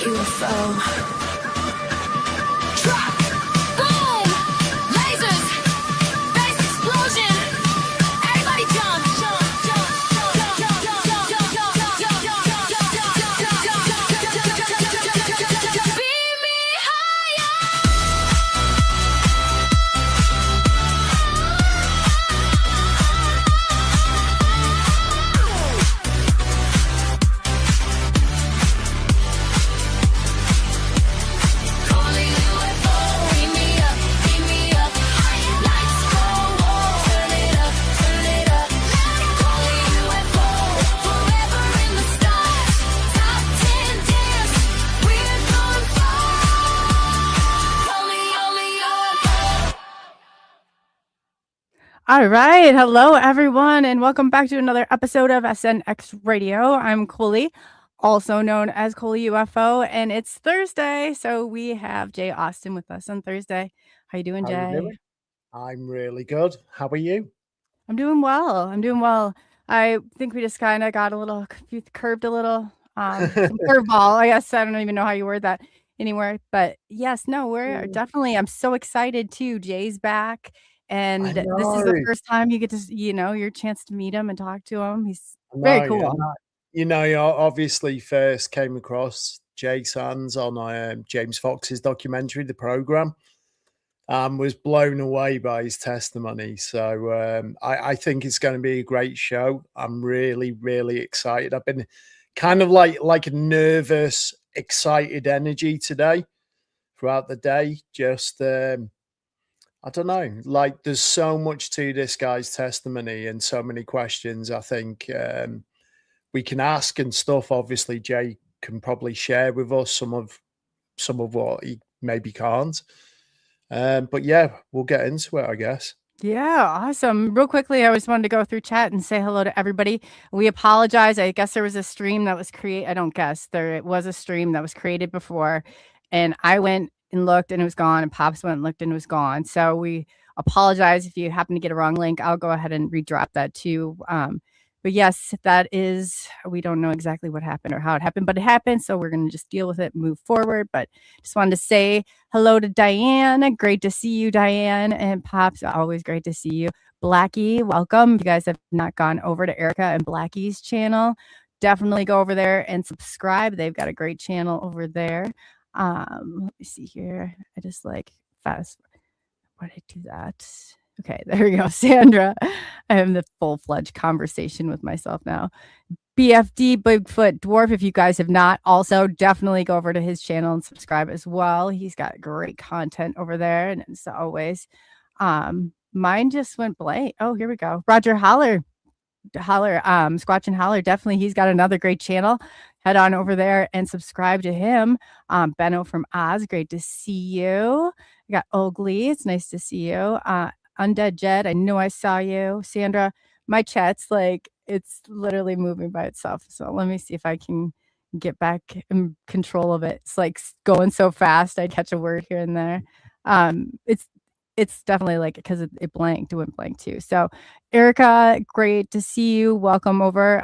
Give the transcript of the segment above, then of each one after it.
UFO. Drop! Boom! Lasers! Bass explosion! Everybody jump! Jump! Jump! Jump! Jump! Jump! Beam me higher! ColeyUFO, beam me up, lights go low, turn it up, ColeyUFO, forever in the stars, top 10 dance, we're going far, ColeyUFO. All right. Hello, everyone, and welcome back to another episode of SNX Radio. I'm Coley, also known as ColeyUFO, and it's Thursday, so we have Jay Austin with us on Thursday. How you doing, How you Jay? doing? I'm really good. How are you? I'm doing well. I think we just kind of got a little confused, curved a little, some curveball. I guess I don't even know how you word that anywhere, but yes, no, we're definitely. I'm so excited too. Jay's back, and I this is the know. first time you get to, your chance to meet him and talk to him. He's I very know, cool. and you obviously first came across Jay Sands on James Fox's documentary, The Program. Was blown away by his testimony. So I think it's going to be a great show. I'm really, really excited. I've been kind of like a nervous, excited energy today throughout the day. Just I don't know, like there's so much to this guy's testimony and so many questions I think we can ask and stuff. Obviously, Jay can probably share with us some of what he maybe can't. But yeah, we'll get into it, I guess. Yeah, awesome. Real quickly, I just wanted to go through chat and say hello to everybody. We apologize. I guess there was a stream that was created. I don't guess. There was a stream that was created before, and I went and looked and it was gone, and Pops went and looked and it was gone. So we apologize if you happen to get a wrong link. I'll go ahead and redrop that too. But yes, that is, we don't know exactly what happened or how it happened, but it happened. So we're going to just deal with it and move forward. But just wanted to say hello to Diane. Great to see you, Diane. And Pops, always great to see you. Blackie, welcome. If you guys have not gone over to Erica and Blackie's channel, definitely go over there and subscribe. They've got a great channel over there. Let me see here. I just fast. Why did I do that? Okay, there we go. Sandra, I have the full-fledged conversation with myself now. BFD Bigfoot Dwarf, if you guys have not, also definitely go over to his channel and subscribe as well. He's got great content over there, and as always, mine just went blank. Oh, here we go. Roger Holler, Squatch and Holler, definitely. He's got another great channel. Head on over there and subscribe to him. Benno from Oz, great to see you. I got Oakley, it's nice to see you. Undead Jed, I know I saw you. Sandra, my chat's it's literally moving by itself. So let me see if I can get back in control of it. It's going so fast. I catch a word here and there. It's definitely because it went blank too. So Erica, great to see you. Welcome over.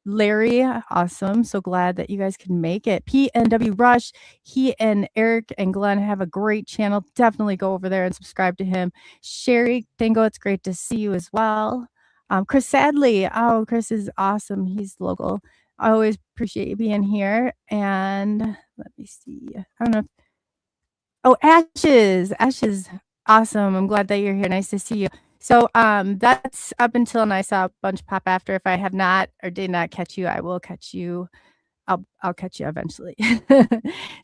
Larry, awesome. So glad that you guys can make it. PNW Rush, he and Eric and Glenn have a great channel. Definitely go over there and subscribe to him. Sherry Dingo, it's great to see you as well. Chris Sadley, oh, Chris is awesome. He's local. I always appreciate you being here. And let me see. I don't know. Oh, Ashes, awesome. I'm glad that you're here. Nice to see you. So that's up until, and I saw a bunch pop after. If I have not or did not catch you, I will catch you. I'll catch you eventually.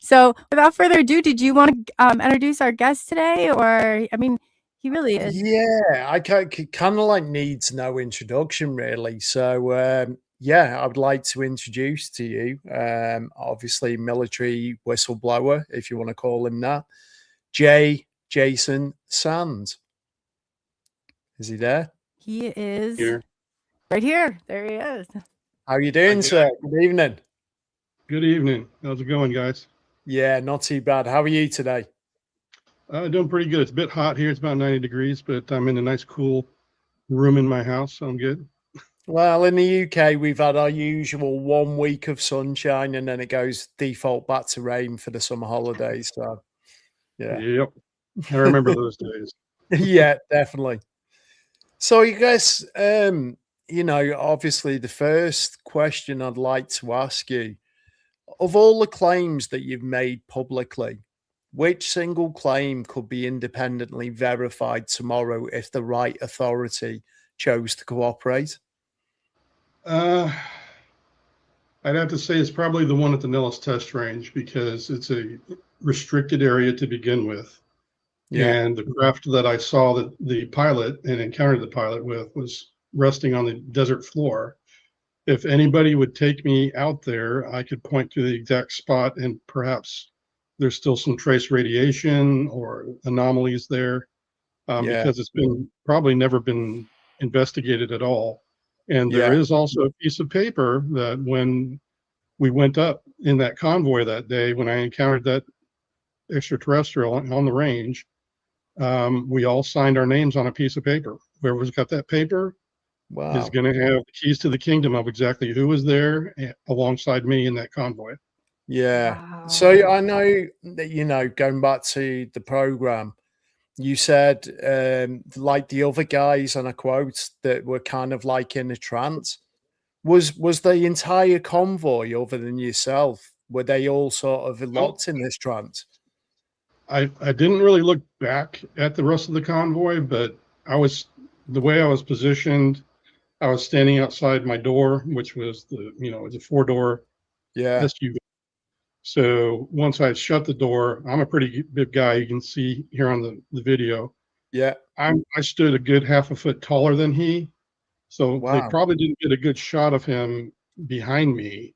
So without further ado, did you want to introduce our guest today? Or, I mean, he really is. Yeah, I kind of needs no introduction really. So yeah, I would like to introduce to you, obviously military whistleblower, if you want to call him that, Jason Sands. Is he there? He is here. Right here. There he is. How are you doing, sir? Good evening. Good evening. How's it going, guys? Yeah, not too bad. How are you today? Doing pretty good. It's a bit hot here. It's about 90 degrees, but I'm in a nice, cool room in my house, so I'm good. Well, in the UK, we've had our usual 1 week of sunshine, and then it goes default back to rain for the summer holidays. So, yeah, Yep. I remember those days. yeah, definitely. So, I guess, obviously, the first question I'd like to ask you, of all the claims that you've made publicly, which single claim could be independently verified tomorrow if the right authority chose to cooperate? Uh, I'd have to say it's probably the one at the Nellis Test Range because it's a restricted area to begin with. Yeah, And the craft that I saw that the pilot and encountered the pilot with was resting on the desert floor. If anybody would take me out there, I could point to the exact spot and perhaps there's still some trace radiation or anomalies there yeah, because it's been probably never been investigated at all. And there yeah, is also a piece of paper that when we went up in that convoy that day, when I encountered that extraterrestrial on the range, we all signed our names on a piece of paper. Whoever's got that paper is wow. going to have the keys to the kingdom of exactly who was there alongside me in that convoy. Yeah. Wow. So I know that, going back to the program, you said, like the other guys, and I quote, that were kind of like in a trance. Was the entire convoy, other than yourself, were they all sort of Oh, locked in this trance? I didn't really look back at the rest of the convoy, but the way I was positioned, I was standing outside my door, which was it's a 4-door Yeah, SUV. So once I shut the door, I'm a pretty big guy. You can see here on the video. yeah. I stood a good half a foot taller than he, so they Wow. probably didn't get a good shot of him behind me.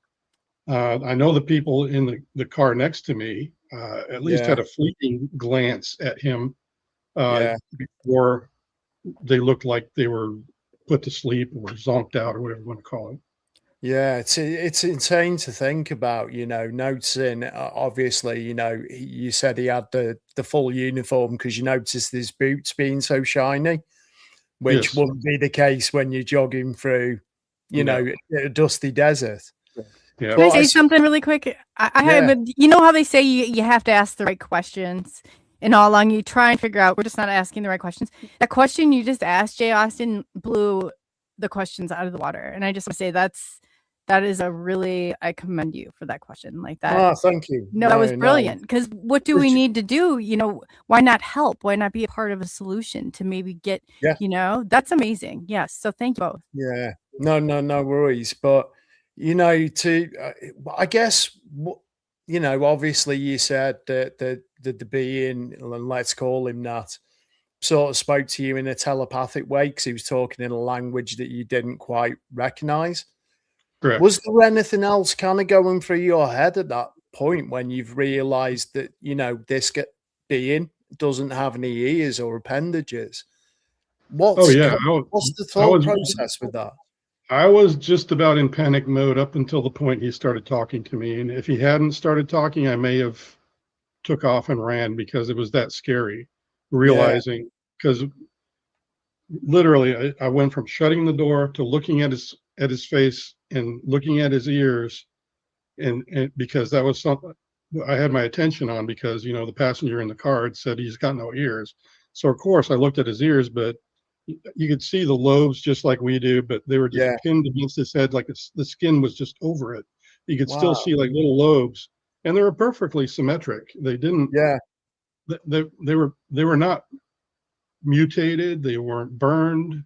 I know the people in the car next to me at least Yeah, had a fleeting glance at him yeah. before they looked like they were put to sleep or zonked out or whatever you want to call it. Yeah, it's insane to think about, noticing. Obviously, you said he had the full uniform because you noticed his boots being so shiny, which Yes. wouldn't be the case when you're jogging through, No. a dusty desert. Yeah. Can I But say something really quick? I yeah, have, you know how they say you have to ask the right questions, and all along you try and figure out we're just not asking the right questions. That question you just asked, Jay Austen, blew the questions out of the water, and I just want to say that is a really, I commend you for that question like that. oh, thank you. No, that was No, brilliant. Because what do we Which- need to do? Why not help? Why not be a part of a solution to maybe get? yeah, That's amazing. Yes. So thank you both. yeah. No worries. But I guess, obviously you said that the being, and let's call him that, sort of spoke to you in a telepathic way because he was talking in a language that you didn't quite recognize. Correct. Was there anything else kind of going through your head at that point when you've realized that, this being doesn't have any ears or appendages? Oh yeah. What's the I thought was process with that? I was just about in panic mode up until the point he started talking to me. And if he hadn't started talking, I may have took off and ran because it was that scary, Yeah, realizing because literally I went from shutting the door to looking at his face and looking at his ears and because that was something I had my attention on because the passenger in the car had said he's got no ears. So of course I looked at his ears, but you could see the lobes just like we do, but they were just yeah. pinned against his head, like the skin was just over it. You could still Wow. see like little lobes, and they were perfectly symmetric. They didn't. Yeah, They were not mutated. They weren't burned.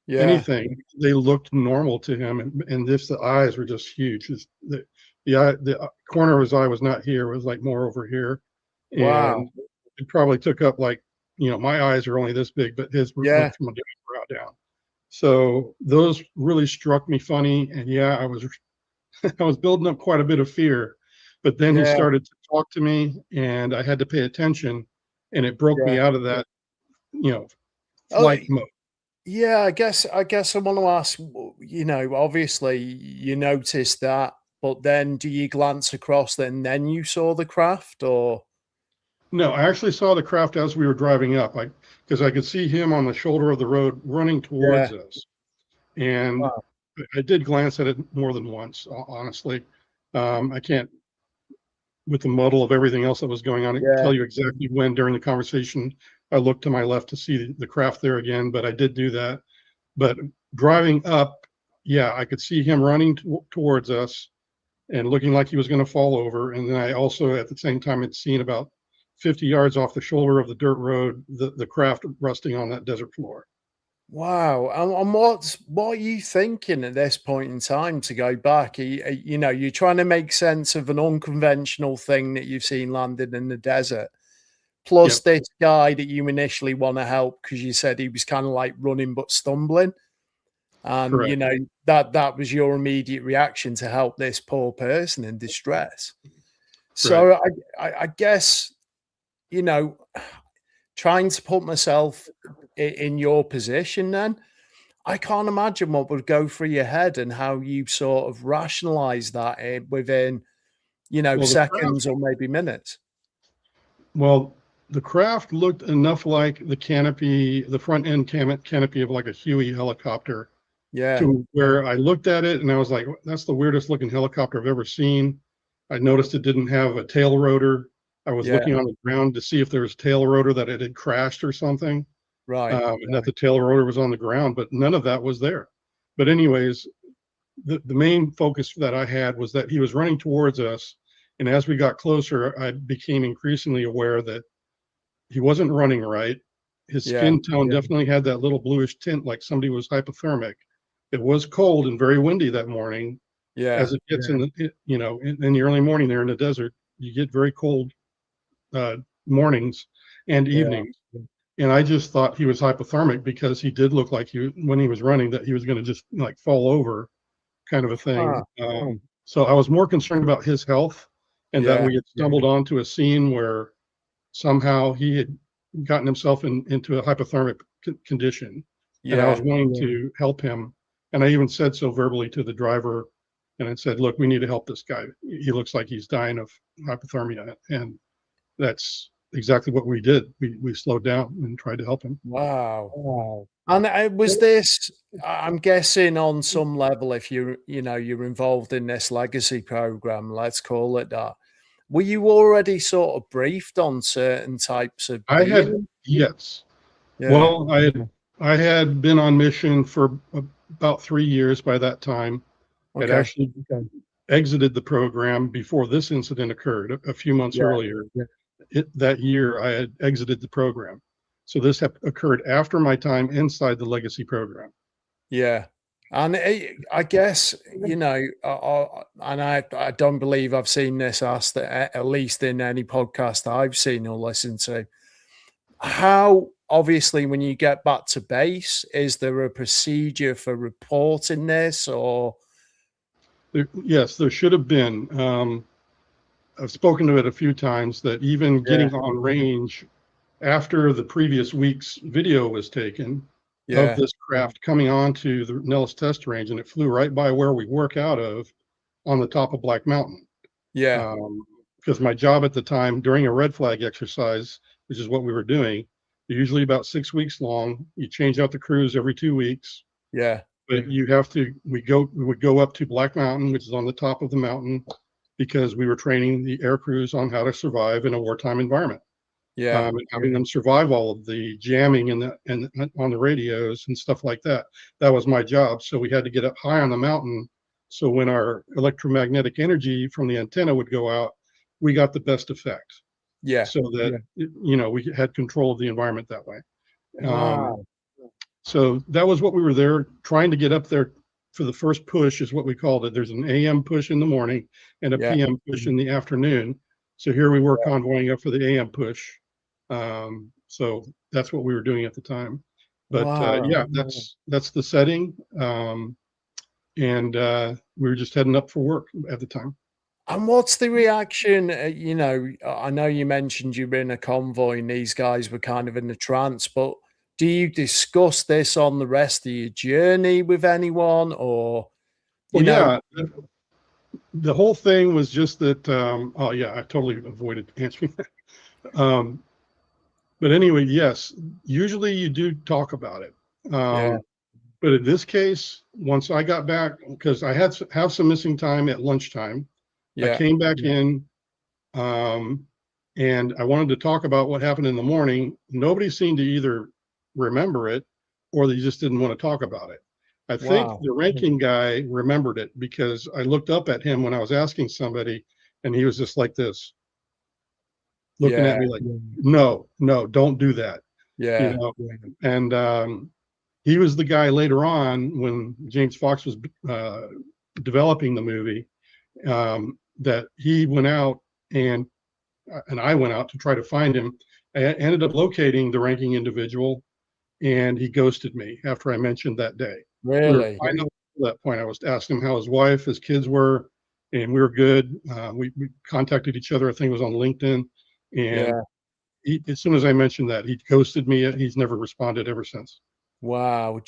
yeah. Anything. They looked normal to him, and just the eyes were just huge. The corner of his eye was not here. It was like more over here, Wow. and it probably took up like my eyes are only this big, but his Yeah, went from a brow down. So those really struck me funny, and yeah, I was I was building up quite a bit of fear, but then he yeah, started to talk to me, and I had to pay attention, and it broke yeah. me out of that Oh, flight mode. yeah. I want to ask. Obviously you noticed that, but then do you glance across then you saw the craft, or No, I actually saw the craft as we were driving up, because I could see him on the shoulder of the road running yeah, towards us. And Wow. I did glance at it more than once, honestly. I can't, with the muddle of everything else that was going on, I can Yeah. tell you exactly when during the conversation I looked to my left to see the craft there again, but I did do that. But driving up, yeah, I could see him running towards us and looking like he was going to fall over. And then I also, at the same time, had seen about 50 yards off the shoulder of the dirt road, the craft rusting on that desert floor. Wow. And what are you thinking at this point in time to go back? You know, you're trying to make sense of an unconventional thing that you've seen landed in the desert, plus Yep. this guy that you initially want to help because you said he was kind of like running but stumbling. And you Correct. know, that was your immediate reaction to help this poor person in distress. So I guess, you know, trying to put myself in your position, then I can't imagine what would go through your head and how you sort of rationalize that within, you know, Well, seconds or maybe minutes. the craft looked enough like the canopy, the front end canopy of like a Huey helicopter, Yeah, to where I looked at it and I was like, that's the weirdest looking helicopter I've ever seen. I noticed it didn't have a tail rotor. I was yeah, looking on the ground to see if there was tail rotor, that it had crashed or something, right. and that the tail rotor was on the ground, but none of that was there. But anyways, the main focus that I had was that he was running towards us. And as we got closer, I became increasingly aware that he wasn't running right. His Yeah, skin tone definitely had that little bluish tint, like somebody was hypothermic. It was cold and very windy that morning. yeah, As it gets in the, you know, in the early morning there in the desert, you get very cold mornings and yeah. evenings. And I just thought he was hypothermic because he did look like when he was running, that he was going to just like fall over, kind of a thing. So I was more concerned about his health, and that Yeah, we had stumbled onto a scene where somehow he had gotten himself into a hypothermic condition, and I was yeah, wanting to help him. And I even said so verbally to the driver, and I said, "Look, we need to help this guy. He looks like he's dying of hypothermia." And that's exactly what we did. We slowed down and tried to help him. wow. And was this, I'm guessing on some level, if you're involved in this legacy program, let's call it that, were you already sort of briefed on certain types of I had, dealing? yes. Yeah. Well, I had been on mission for about 3 years by that time. Had Okay. actually exited the program before this incident occurred a few months Yeah. earlier. That year, I had exited the program. So this occurred after my time inside the legacy program. Yeah. And I guess, you know, and I don't believe I've seen this asked at least in any podcast I've seen or listened to. How, obviously, when you get back to base, is there a procedure for reporting this or? Yes, there should have been. I've spoken to it a few times, that even Yeah. getting on range after the previous week's video was taken of Yeah. this craft coming onto the Nellis test range, and it flew right by where we work out of on the top of Black Mountain. Yeah. Because my job at the time during a red flag exercise, which is what we were doing, usually about 6 weeks long. You change out the crews every 2 weeks, Yeah. but you have to. We would go up to Black Mountain, which is on the top of the mountain, because we were training the air crews on how to survive in a wartime environment. Yeah. And having them survive all of the jamming and on the radios and stuff like that. That was my job. So we had to get up high on the mountain. So when our electromagnetic energy from the antenna would go out, we got the best effect. Yeah. So that, you know, we had control of the environment that way. Wow. So that was what we were there trying to get up there for. The first push is what we called it. There's an AM push in the morning and a Yeah. PM push in the afternoon. So here we were convoying up for the AM push. So that's what we were doing at the time. But Wow. yeah, that's the setting. And we were just heading up for work at the time. And what's the reaction? You know, I know you mentioned you were in a convoy and these guys were kind of in a trance, but do you discuss this on the rest of your journey with anyone or, you know? Yeah, the whole thing was just that, oh yeah, I totally avoided answering that. But anyway, yes, usually you do talk about it. Yeah. But in this case, once I got back, because I had have some missing time at lunchtime, I Yeah. came back in, and I wanted to talk about what happened in the morning. Nobody seemed to either remember it or they just didn't want to talk about it. I think Wow. the ranking guy remembered it because I looked up at him when I was asking somebody, and he was just like this, looking at Yeah. me like, no, don't do that. You Yeah. know, and he was the guy later on when James Fox was developing the movie, that he went out and I went out to try to find him. I ended up locating the ranking individual, and he ghosted me after I mentioned that day. Really? I know at that point I was asking him how his wife, his kids were, and we were good. We contacted each other. I think it was on LinkedIn, and Yeah. as soon as I mentioned that, he ghosted me. He's never responded ever since. Wow.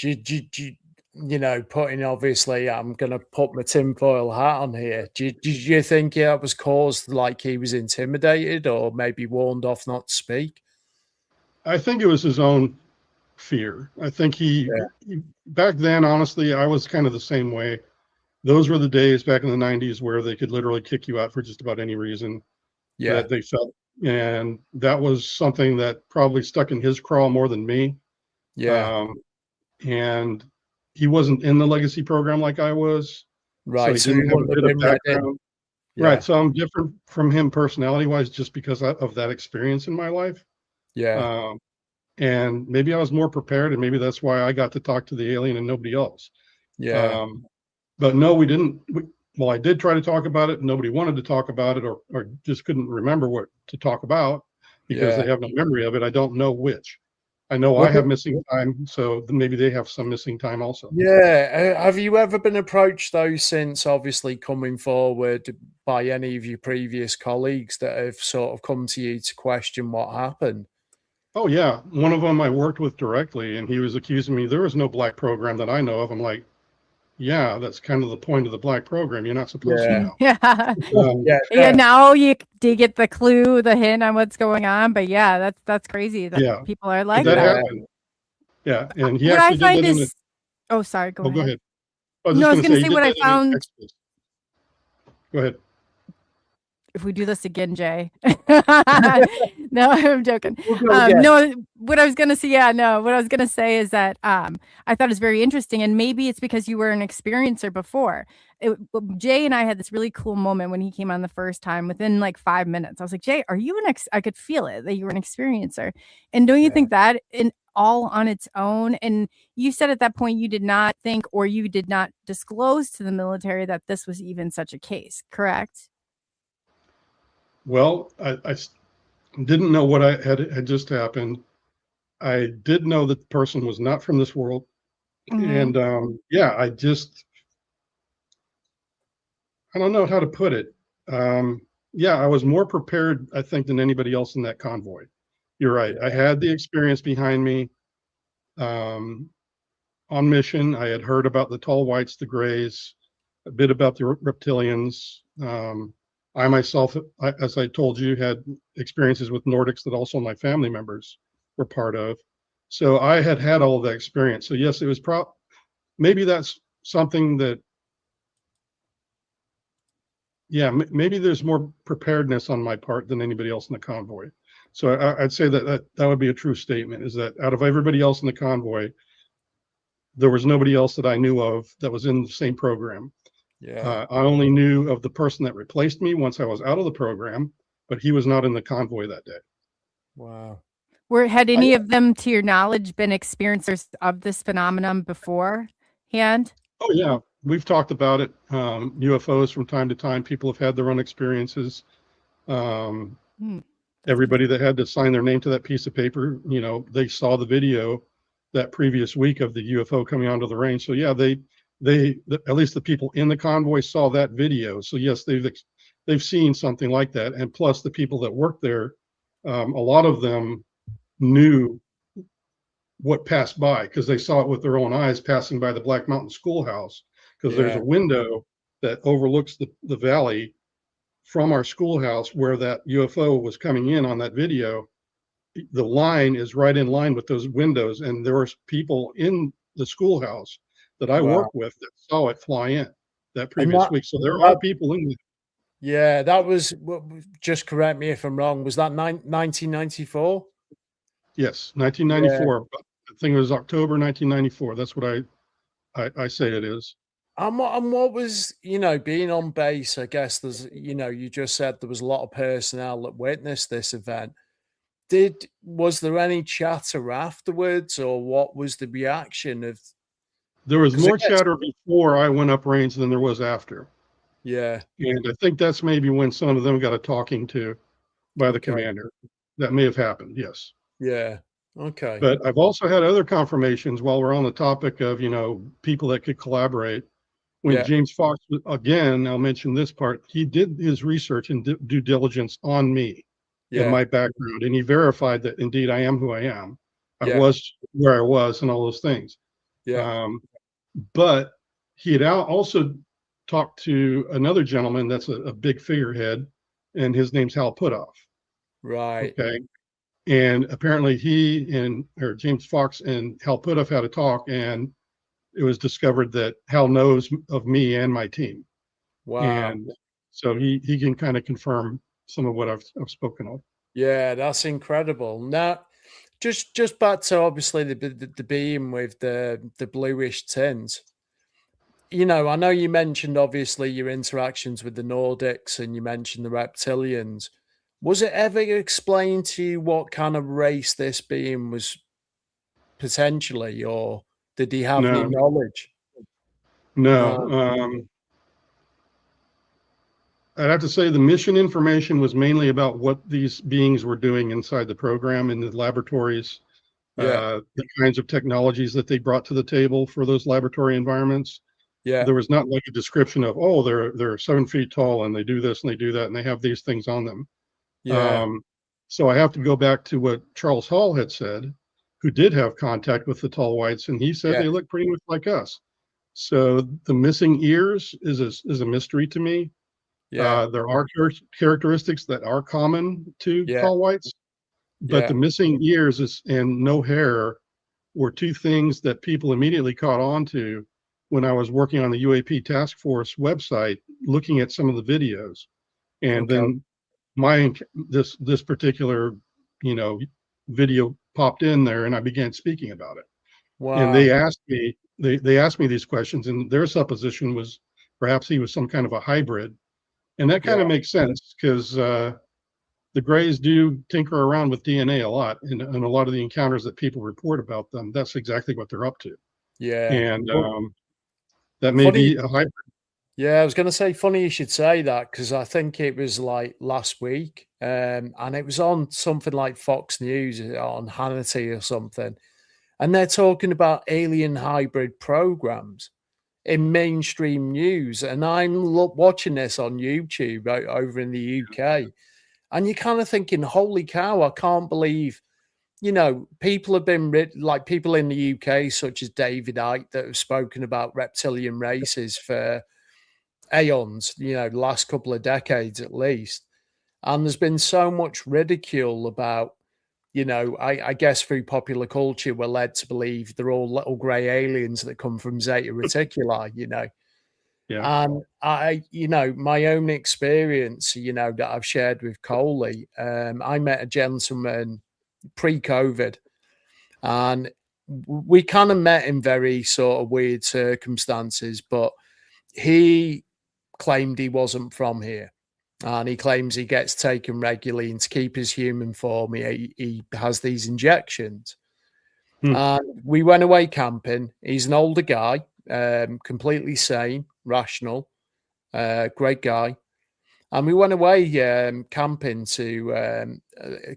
You know, putting obviously, I'm going to put my tinfoil hat on here. Did you think that was caused like he was intimidated or maybe warned off not to speak? I think it was his own fear. I think he back then, honestly, I was kind of the same way. Those were the days back in the 90s where they could literally kick you out for just about any reason Yeah. that they felt. And that was something that probably stuck in his craw more than me. Yeah. And he wasn't in the legacy program like I was. Right. So he So didn't you have a wouldn't have bit of been ready. background. Yeah. Right. So I'm different from him personality wise just because of that experience in my life. Yeah. And maybe I was more prepared, and maybe that's why I got to talk to the alien and nobody else. Yeah. But no, we didn't. Well, I did try to talk about it. Nobody wanted to talk about it, or just couldn't remember what to talk about because Yeah. they have no memory of it. I don't know which. I know Well, I have missing time, so maybe they have some missing time also. Yeah. Have you ever been approached though since obviously coming forward by any of your previous colleagues that have sort of come to you to question what happened? Oh yeah, one of them I worked with directly, and he was accusing me. There was no black program that I know of. I'm like, yeah, that's kind of the point of the black program. You're not supposed to Yeah. know. Yeah. Yeah. Yeah, now you do get the clue, the hint on what's going on. But yeah, that's crazy that Yeah, people are but like that that. happened. Yeah, and he What I actually did find that in is, oh, sorry, go Oh, go ahead. ahead. I was No, I was just going gonna to say say he what did I that in an found. text. Go ahead. If we do this again, Jay. No, I'm joking. We'll go again. No, what I was gonna say, what I was gonna say is that I thought it was very interesting, and maybe it's because you were an experiencer before. Jay and I had this really cool moment when he came on the first time. Within like 5 minutes, I was like, Jay, are you I could feel it that you were an experiencer, and don't you Yeah. think that in all on its own? And you said at that point you did not think, or you did not disclose to the military that this was even such a case, correct? Well, I didn't know what had just happened. I did know that the person was not from this world. Mhm. And yeah, I don't know how to put it. Yeah, I was more prepared, I think, than anybody else in that convoy. You're right. I had the experience behind me. On mission, I had heard about the tall whites, the grays, a bit about the reptilians. I myself, as I told you, had experiences with Nordics that also my family members were part of. So I had all of that experience. So yes, it was maybe that's something that, yeah, maybe there's more preparedness on my part than anybody else in the convoy. So I'd say that would be a true statement, is that out of everybody else in the convoy, there was nobody else that I knew of that was in the same program. Yeah. I only knew of the person that replaced me once I was out of the program, but he was not in the convoy that day. Wow. Had any of them, to your knowledge, been experiencers of this phenomenon beforehand? Oh yeah, we've talked about it. UFOs from time to time. People have had their own experiences. Everybody that had to sign their name to that piece of paper, they saw the video that previous week of the UFO coming onto the range. So yeah, they at least the people in the convoy saw that video. So yes, they've seen something like that. And plus the people that worked there, a lot of them knew what passed by because they saw it with their own eyes passing by the Black Mountain Schoolhouse, because there's a window that overlooks the valley from our schoolhouse where that UFO was coming in on that video. The line is right in line with those windows, and there were people in the schoolhouse that I Wow. work with that saw it fly in that And previous week. So there that are people in there. yeah, that was just correct me if I'm wrong. Was that 1994? Yes, Yeah. 1994. I think it was October 1994. That's what I say it is. And what was, being on base, I guess you just said there was a lot of personnel that witnessed this event. Was there any chatter afterwards, or what was the reaction of? There was 'Cause it more gets chatter before I went up range than there was after. Yeah, And I think that's maybe when some of them got a talking to by the okay, commander. That may have happened, yes. yeah, okay, But I've also had other confirmations while we're on the topic of, people that could collaborate. When yeah, James Fox, again, I'll mention this part, he did his research and due diligence on me and yeah, my background, and he verified that indeed I am who I am. I yeah, was where I was and all those things. yeah, But he had also talked to another gentleman that's a big figurehead, and his name's Hal Putoff. right, Okay. And apparently James Fox and Hal Putoff had a talk, and it was discovered that Hal knows of me and my team. wow. And so he can kind of confirm some of what I've spoken of. Yeah, that's incredible. Now, just back to obviously the beam with the bluish tint. I know you mentioned obviously your interactions with the Nordics and you mentioned the reptilians. Was it ever explained to you what kind of race this being was potentially, or did he have any No, knowledge? no. No. I'd have to say the mission information was mainly about what these beings were doing inside the program in the laboratories, Yeah, the kinds of technologies that they brought to the table for those laboratory environments. yeah, There was not like a description of, oh, they're 7 feet tall and they do this and they do that and they have these things on them. yeah, So I have to go back to what Charles Hall had said, who did have contact with the tall whites, and he said yeah, they look pretty much like us. So the missing ears is a mystery to me. yeah, There are characteristics that are common to yeah, tall whites, but yeah, the missing ears and no hair were two things that people immediately caught on to when I was working on the UAP task force website, looking at some of the videos. And okay, then this particular, you know, video popped in there and I began speaking about it. And wow, they asked me these questions, and their supposition was perhaps he was some kind of a hybrid. And that yeah, kind of makes sense because the Greys do tinker around with DNA a lot, and a lot of the encounters that people report about them, that's exactly what they're up to. yeah. And Well, that may funny. be a hybrid. Yeah, I was going to say, funny you should say that because I think it was like last week, and it was on something like Fox News on Hannity or something, and they're talking about alien hybrid programs in mainstream news, and I'm watching this on YouTube over in the UK, and you're kind of thinking, "Holy cow! I can't believe." People have been like people in the UK, such as David Icke, that have spoken about reptilian races for aeons, the last couple of decades at least. And there's been so much ridicule about, I guess through popular culture, we're led to believe they're all little grey aliens that come from Zeta Reticuli. Yeah. And my own experience, that I've shared with Coley, I met a gentleman pre-COVID and we kind of met in very sort of weird circumstances, but he claimed he wasn't from here. And he claims he gets taken regularly, and to keep his human form, he has these injections. Hmm. And we went away camping. He's an older guy, completely sane, rational, great guy. And we went away camping to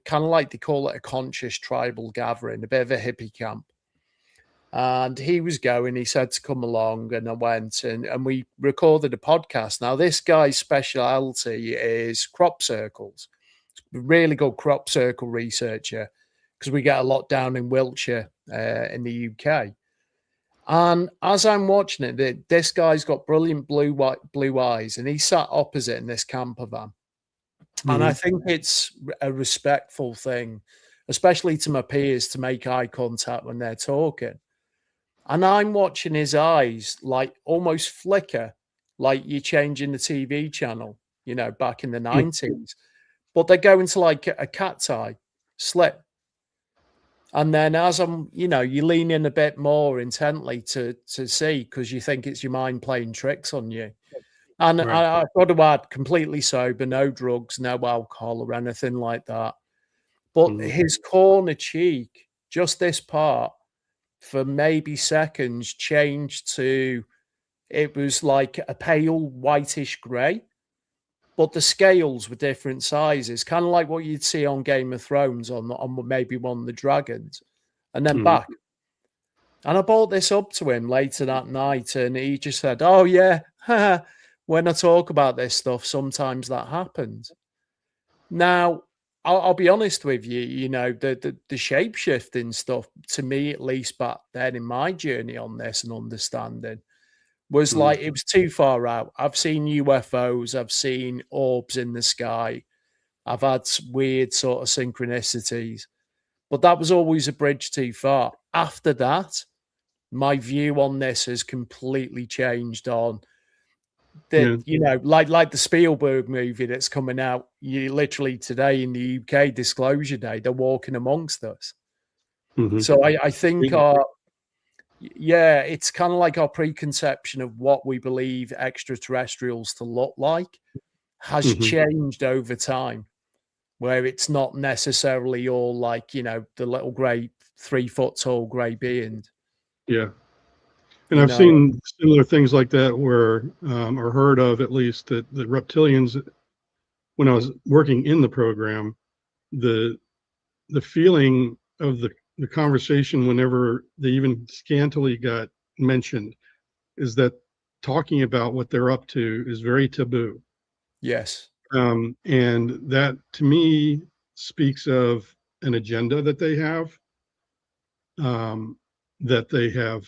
kind of like they call it a conscious tribal gathering, a bit of a hippie camp. And he was going, he said to come along, and I went and we recorded a podcast. Now, this guy's speciality is crop circles, really good crop circle researcher, because we get a lot down in Wiltshire in the UK. And as I'm watching it, this guy's got brilliant blue eyes, and he sat opposite in this camper van. And I Mhm. think it's a respectful thing, especially to my peers, to make eye contact when they're talking. And I'm watching his eyes like almost flicker, like you're changing the TV channel, back in the 90s. But they go into like a cat's eye slip. And then as you lean in a bit more intently to see, because you think it's your mind playing tricks on you. And Right. I've got to add, completely sober, no drugs, no alcohol or anything like that. But his corner cheek, just this part, for maybe seconds, changed to, it was like a pale whitish grey. But the scales were different sizes, kind of like what you'd see on Game of Thrones on maybe one of the dragons, and then back. And I brought this up to him later that night, and he just said, "Oh yeah, when I talk about this stuff, sometimes that happens." Now, I'll be honest with you, the shape shifting stuff, to me at least back then in my journey on this and understanding, was like, it was too far out. I've seen UFOs, I've seen orbs in the sky, I've had weird sort of synchronicities, but that was always a bridge too far. After that, my view on this has completely changed on that, like the Spielberg movie that's coming out, literally today in the UK, Disclosure Day, they're walking amongst us. So I think it's kind of like our preconception of what we believe extraterrestrials to look like has changed over time, where it's not necessarily all like, the little grey 3 foot tall grey beings. Yeah. And I've seen similar things like that where, or heard of at least, that the reptilians, when I was working in the program, the feeling of the conversation whenever they even scantily got mentioned is that talking about what they're up to is very taboo. Yes. And that to me speaks of an agenda that they have, that they have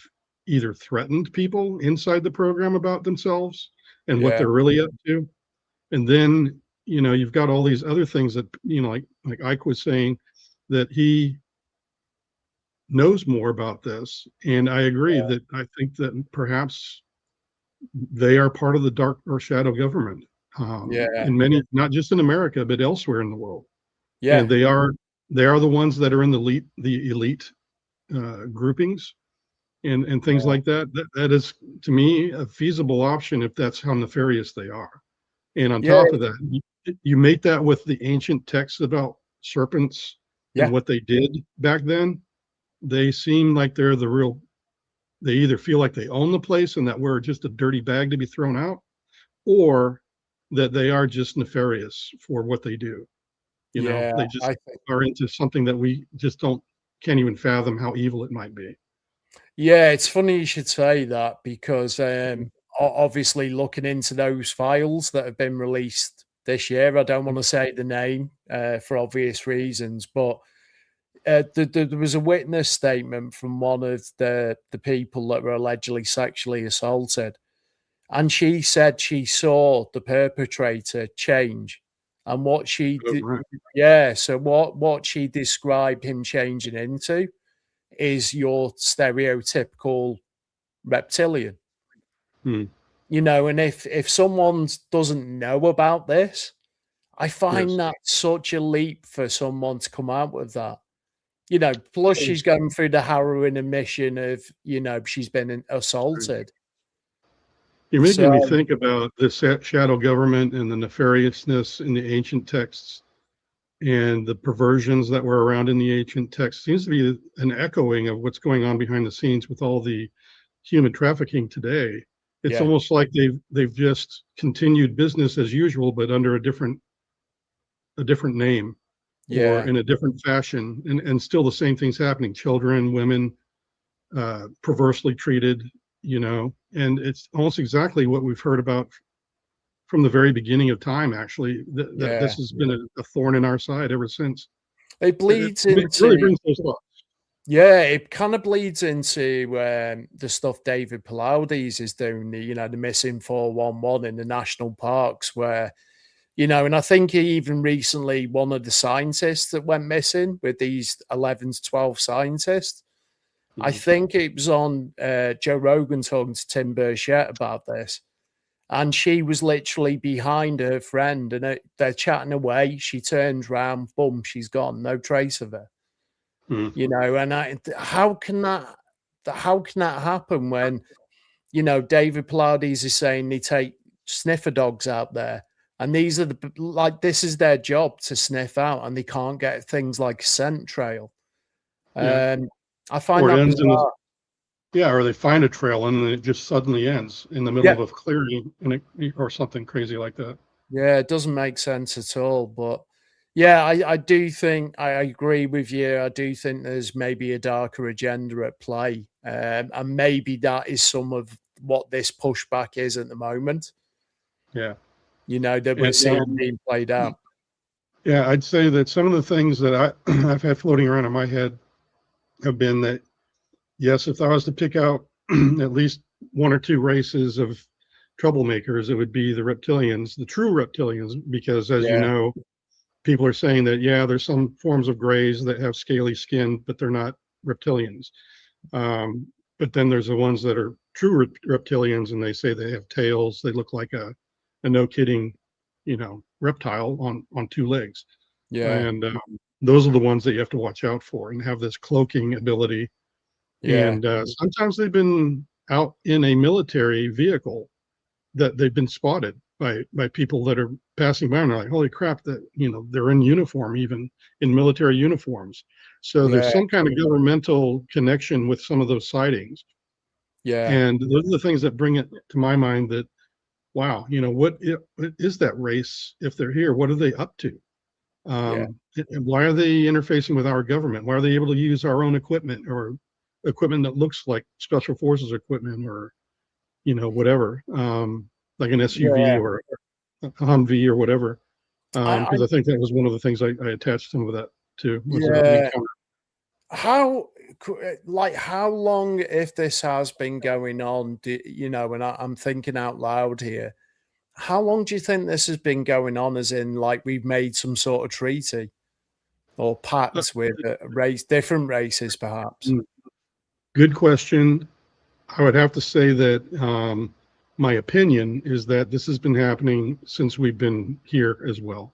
either threatened people inside the program about themselves and what they're really up to. And then, you've got all these other things that, like Ike was saying, that he knows more about this. And I agree that I think that perhaps they are part of the dark or shadow government. In many, not just in America, but elsewhere in the world. Yeah. And they are the ones that are in the elite groupings and things like that. That is, to me, a feasible option if that's how nefarious they are. And on top of that, you make that with the ancient texts about serpents and what they did back then. They seem like they're the real. They either feel like they own the place and that we're just a dirty bag to be thrown out, or that they are just nefarious for what they do. They just are into something that we just can't even fathom how evil it might be. Yeah, it's funny you should say that, because obviously looking into those files that have been released this year, I don't want to say the name for obvious reasons, but there was a witness statement from one of the people that were allegedly sexually assaulted, and she said she saw the perpetrator change, and what she so what she described him changing into is your stereotypical reptilian. And if someone doesn't know about this, I find that such a leap for someone to come out with that. Plus she's going through the harrowing admission of, she's been assaulted. You're making me think about the shadow government and the nefariousness in the ancient texts and the perversions that were around in the ancient texts. Seems to be an echoing of what's going on behind the scenes with all the human trafficking today. It's almost like they've just continued business as usual, but under a different name. Or in a different fashion, and still the same things happening. Children, women, perversely treated, and it's almost exactly what we've heard about from the very beginning of time, actually, that this has been a thorn in our side ever since. It bleeds into... It really brings those thoughts. Yeah, it kind of bleeds into the stuff David Palaudes is doing, the missing 411 in the national parks, where... and I think even recently, one of the scientists that went missing with these 11 to 12 scientists, I think it was on Joe Rogan talking to Tim Burchett about this. And she was literally behind her friend, and they're chatting away. She turns round, boom, she's gone. No trace of her. You know, and how can that happen when, you know, David Pilates is saying they take sniffer dogs out there, and these are this is their job to sniff out, and they can't get things like a scent trail. I find that bizarre. Or they find a trail and then it just suddenly ends in the middle of a clearing or something crazy like that. Yeah, it doesn't make sense at all. But yeah, I do think I agree with you. I do think there's maybe a darker agenda at play. And maybe that is some of what this pushback is at the moment. Yeah. You know, that we're seeing being played out. Yeah, I'd say that some of the things that I've had floating around in my head have been that, yes, if I was to pick out at least one or two races of troublemakers, it would be the reptilians, the true reptilians, because as you know, people are saying that, there's some forms of grays that have scaly skin, but they're not reptilians. But then there's the ones that are true reptilians, and they say they have tails. They look like a no kidding, you know, reptile on two legs. Yeah. And those are the ones that you have to watch out for and have this cloaking ability. Yeah. And sometimes they've been out in a military vehicle that they've been spotted by people that are passing by, and they're like, holy crap, that, you know, they're in uniform, even in military uniforms. So there's some kind of governmental connection with some of those sightings. Yeah. And those are the things that bring it to my mind that, wow, you know, what is that race? If they're here, what are they up to? And why are they interfacing with our government? Why are they able to use our own equipment or equipment that looks like special forces equipment, or, you know, whatever, like an SUV or a Humvee or whatever? Because I think that was one of the things I attached some of that to. How long, if this has been going on, you know, and I'm thinking out loud here, how long do you think this has been going on, as in like we've made some sort of treaty or pact with different races perhaps? Good question. I would have to say that my opinion is that this has been happening since we've been here as well.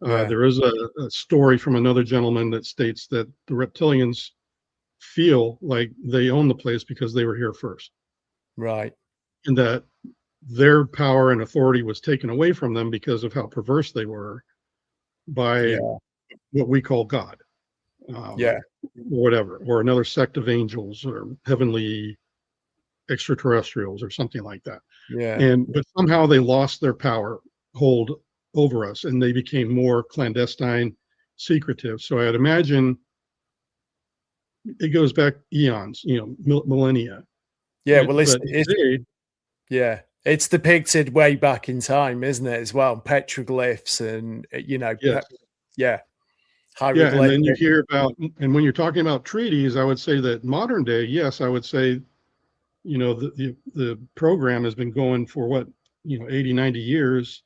There is a story from another gentleman that states that the reptilians feel like they own the place because they were here first. Right. And that their power and authority was taken away from them because of how perverse they were by what we call God. Or whatever, or another sect of angels or heavenly extraterrestrials or something like that. But somehow they lost their hold over us, and they became more clandestine, secretive. So I'd imagine it goes back eons, you know, millennia. It's depicted way back in time, isn't it, as well? Petroglyphs and, you know, and then you hear about, and when you're talking about treaties, I would say that modern day, yes, I would say, you know, the program has been going for what, you know, 80, 90 years,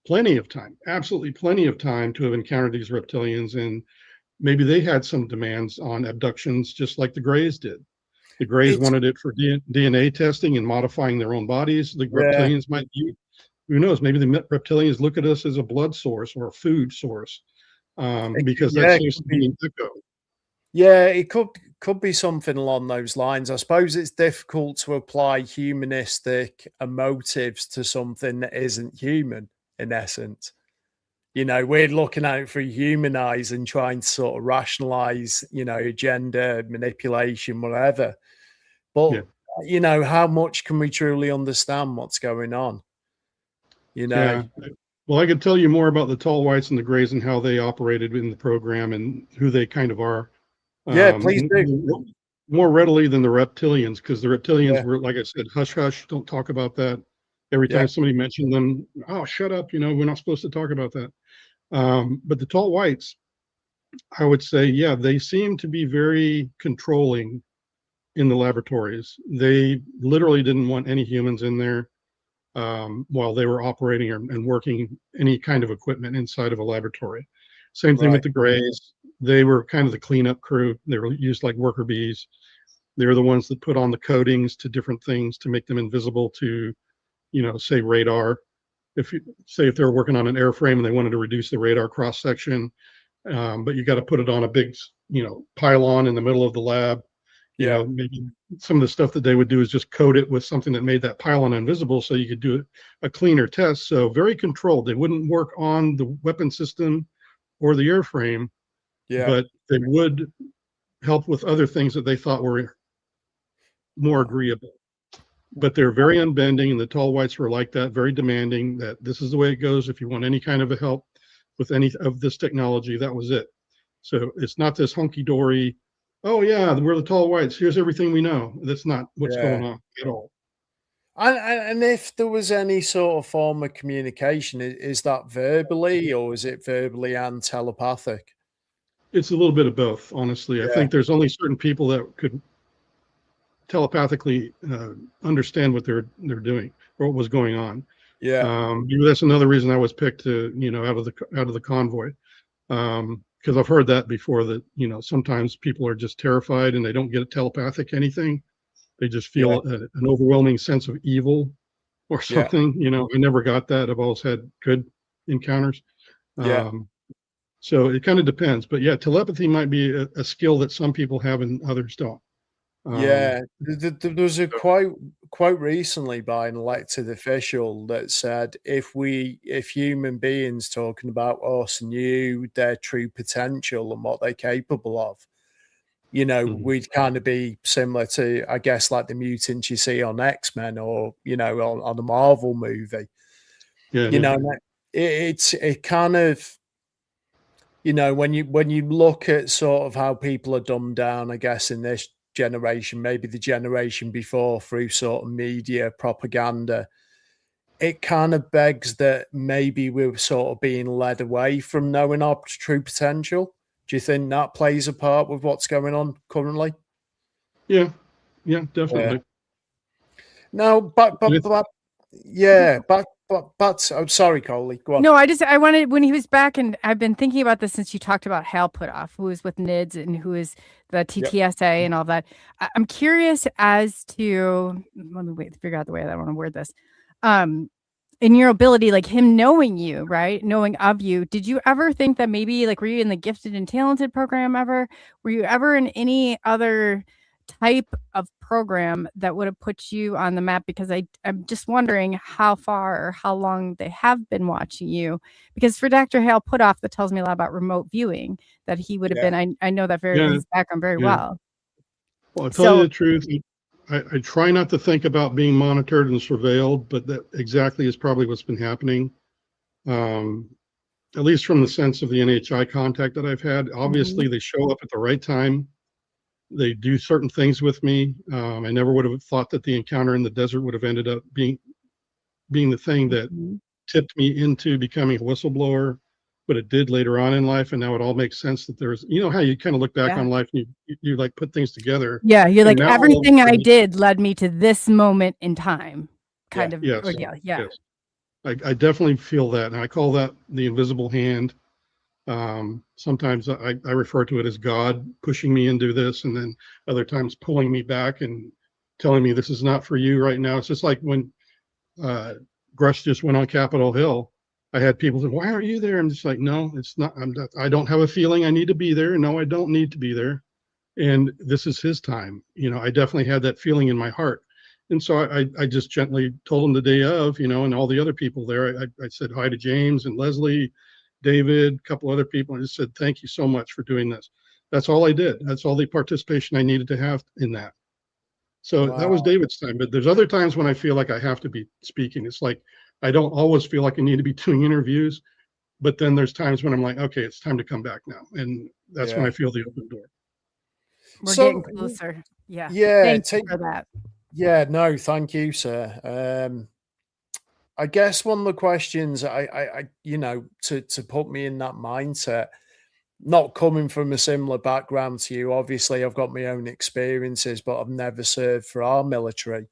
plenty of time, absolutely plenty of time to have encountered these reptilians. And maybe they had some demands on abductions, just like the Greys did. The Greys wanted it for DNA testing and modifying their own bodies. The reptilians might be, who knows, maybe the reptilians look at us as a blood source or a food source. Because that seems to be an echo. Yeah, it could be something along those lines. I suppose it's difficult to apply humanistic motives to something that isn't human, in essence. You know, we're looking at it through human eyes and trying to sort of rationalize, you know, gender, manipulation, whatever. But, you know, how much can we truly understand what's going on? You know? Yeah. Well, I could tell you more about the tall whites and the grays and how they operated in the program and who they kind of are. Yeah, please do. More readily than the reptilians, because the reptilians were, like I said, hush, hush, don't talk about that. Every time somebody mentioned them, oh, shut up, you know, we're not supposed to talk about that. But the tall whites, I would say, they seem to be very controlling in the laboratories. They literally didn't want any humans in there while they were operating and working any kind of equipment inside of a laboratory. Same thing with the grays. They were kind of the cleanup crew. They were used like worker bees. They're the ones that put on the coatings to different things to make them invisible to, say radar. If they're working on an airframe and they wanted to reduce the radar cross section, but you got to put it on a big, pylon in the middle of the lab. Yeah. Maybe some of the stuff that they would do is just coat it with something that made that pylon invisible so you could do a cleaner test. So very controlled. They wouldn't work on the weapon system or the airframe, Yeah. but they would help with other things that they thought were more agreeable. But they're very unbending, and the tall whites were like that, very demanding, that this is the way it goes. If you want any kind of a help with any of this technology, that was it. So it's not this hunky-dory, oh yeah, we're the tall whites, here's everything we know. That's not what's going on at all. And if there was any sort of form of communication, is that verbally, or is it verbally and telepathic? It's a little bit of both, honestly. I think there's only certain people that could telepathically understand what they're doing or what was going on. Maybe that's another reason I was picked to, out of the convoy. Because I've heard that before, that, sometimes people are just terrified and they don't get a telepathic anything. They just feel an overwhelming sense of evil or something. I never got that. I've always had good encounters. So it kind of depends. But yeah, telepathy might be a skill that some people have and others don't. There was a quote recently by an elected official that said, if human beings talking about us knew their true potential and what they're capable of, we'd kind of be similar to, I guess, like the mutants you see on X-Men or, on a Marvel movie. It kind of, when you look at sort of how people are dumbed down, I guess, in this generation, maybe the generation before, through sort of media propaganda, it kind of begs that maybe we're sort of being led away from knowing our true potential. Do you think that plays a part with what's going on currently? Yeah, definitely. No, but I'm sorry, Coley. Go on. No, I wanted, when he was back, and I've been thinking about this since you talked about Hal Putoff, who is with NIDS and who is the TTSA and all that. I'm curious as to, let me figure out the way that I want to word this. In your ability, like him knowing you, right? Knowing of you, did you ever think that maybe, like, were you in the gifted and talented program ever? Were you ever in any other type of program that would have put you on the map? Because I'm just wondering how far or how long they have been watching you. Because for Dr. Hale Putoff, that tells me a lot about remote viewing, that he would have been, I know that his background very well. Well, I'll tell you the truth. I try not to think about being monitored and surveilled, but that exactly is probably what's been happening. At least from the sense of the NHI contact that I've had. Obviously, they show up at the right time. They do certain things with me. I never would have thought that the encounter in the desert would have ended up being the thing that tipped me into becoming a whistleblower, but it did later on in life. And now it all makes sense that there's, how you kind of look back on life and you like put things together. Yeah, you're like, everything I did led me to this moment in time, kind of. Yes. Ordeal. Yeah. Yes. I definitely feel that. And I call that the invisible hand. Sometimes I refer to it as God pushing me into this, and then other times pulling me back and telling me this is not for you right now. It's just like when Grush just went on Capitol Hill. I had people say, why aren't you there? I'm just like, no, it's not. I don't have a feeling I need to be there. No, I don't need to be there. And this is his time. I definitely had that feeling in my heart. And so I just gently told him the day of, and all the other people there. I said hi to James and Leslie, David, a couple other people. I just said, thank you so much for doing this. That's all I did. That's all the participation I needed to have in that. So that was David's time. But there's other times when I feel like I have to be speaking. It's like, I don't always feel like I need to be doing interviews, but then there's times when I'm like, okay, it's time to come back now. And that's when I feel the open door. We're getting closer. Yeah. Thank you for that. Yeah, no, thank you, sir. I guess one of the questions I to put me in that mindset, not coming from a similar background to you, obviously I've got my own experiences, but I've never served for our military.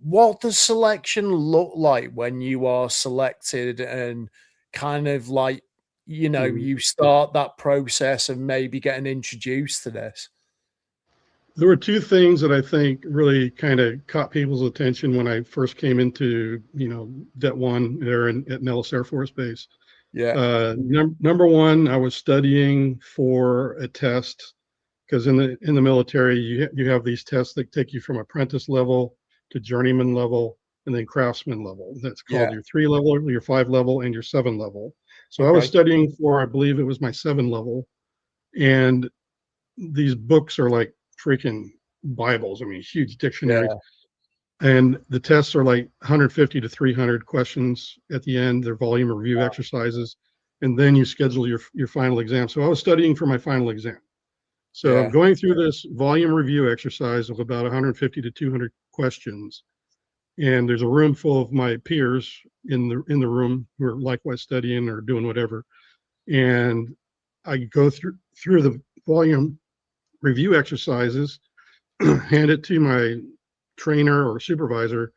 What does selection look like when you are selected and kind of like, you start that process of maybe getting introduced to this? there were two things that I think really kind of caught people's attention when I first came into, Det 1 there at Nellis Air Force Base. Yeah. Number one, I was studying for a test because in the military, you have these tests that take you from apprentice level to journeyman level and then craftsman level. That's called your 3 level, your 5 level, and your 7 level. So I was studying for, I believe it was my 7 level. And these books are like freaking Bibles. I mean, huge dictionaries. And the tests are like 150 to 300 questions at the end. They're volume review exercises. And then you schedule your final exam. So I was studying for my final exam. So I'm going through this volume review exercise of about 150 to 200 questions. And there's a room full of my peers in the room who are likewise studying or doing whatever. And I go through the volume review exercises, hand it to my trainer or supervisor,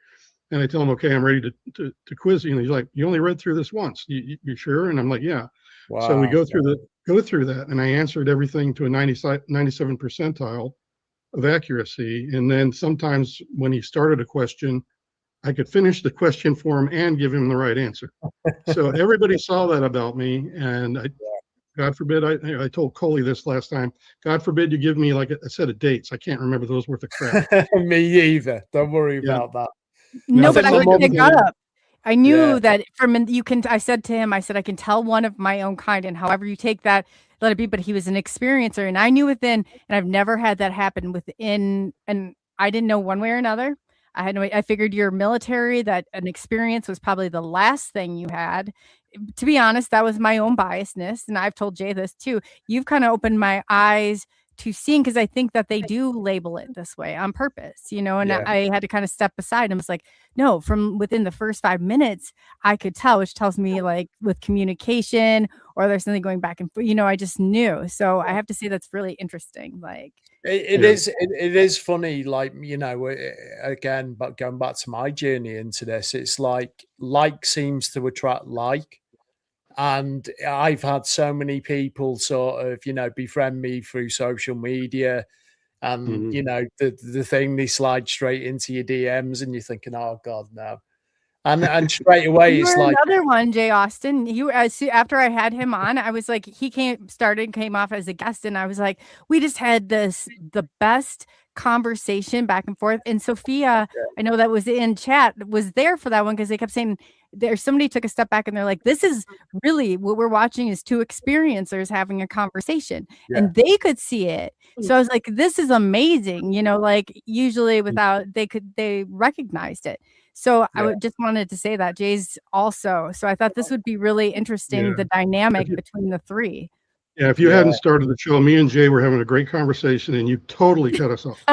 and I tell him, okay, I'm ready to quiz you. And he's like, you only read through this once. You sure? And I'm like, yeah. Wow. So we go through that, and I answered everything to a 97 percentile of accuracy. And then sometimes when he started a question, I could finish the question for him and give him the right answer. So everybody saw that about me, and God forbid, I told Coley this last time, God forbid you give me like a set of dates. I can't remember those worth of crap. Me either. Don't worry about that. No, but I would pick up. I knew that I said to him, I said, I can tell one of my own kind, and however you take that, let it be. But he was an experiencer, and I knew within, and I've never had that happen within, and I didn't know one way or another. I figured your military, that an experience was probably the last thing you had. To be honest, that was my own biasness. And I've told Jay this too. You've kind of opened my eyes to seeing, because I think that they do label it this way on purpose, and I had to kind of step aside and was like, no, from within the first 5 minutes, I could tell, which tells me like with communication or there's something going back and forth, I just knew. So I have to say that's really interesting. Like it is funny, like, again, but going back to my journey into this, it's like seems to attract like. And I've had so many people sort of, befriend me through social media, and the thing, they slide straight into your DMs, and you're thinking, oh God, no. And straight away it's like another one, Jay Austin. After I had him on, I was like, he came off as a guest, and I was like, we just had the best conversation back and forth. And Sophia, I know that was in chat, was there for that one, because they kept saying somebody took a step back and they're like, this is really what we're watching is two experiencers having a conversation, and they could see it. So I was like, this is amazing, like usually without they recognized it. So I just wanted to say that Jay's also. So I thought this would be really interesting, the dynamic between the three. Yeah, if you hadn't started the show, me and Jay were having a great conversation, and you totally cut us off.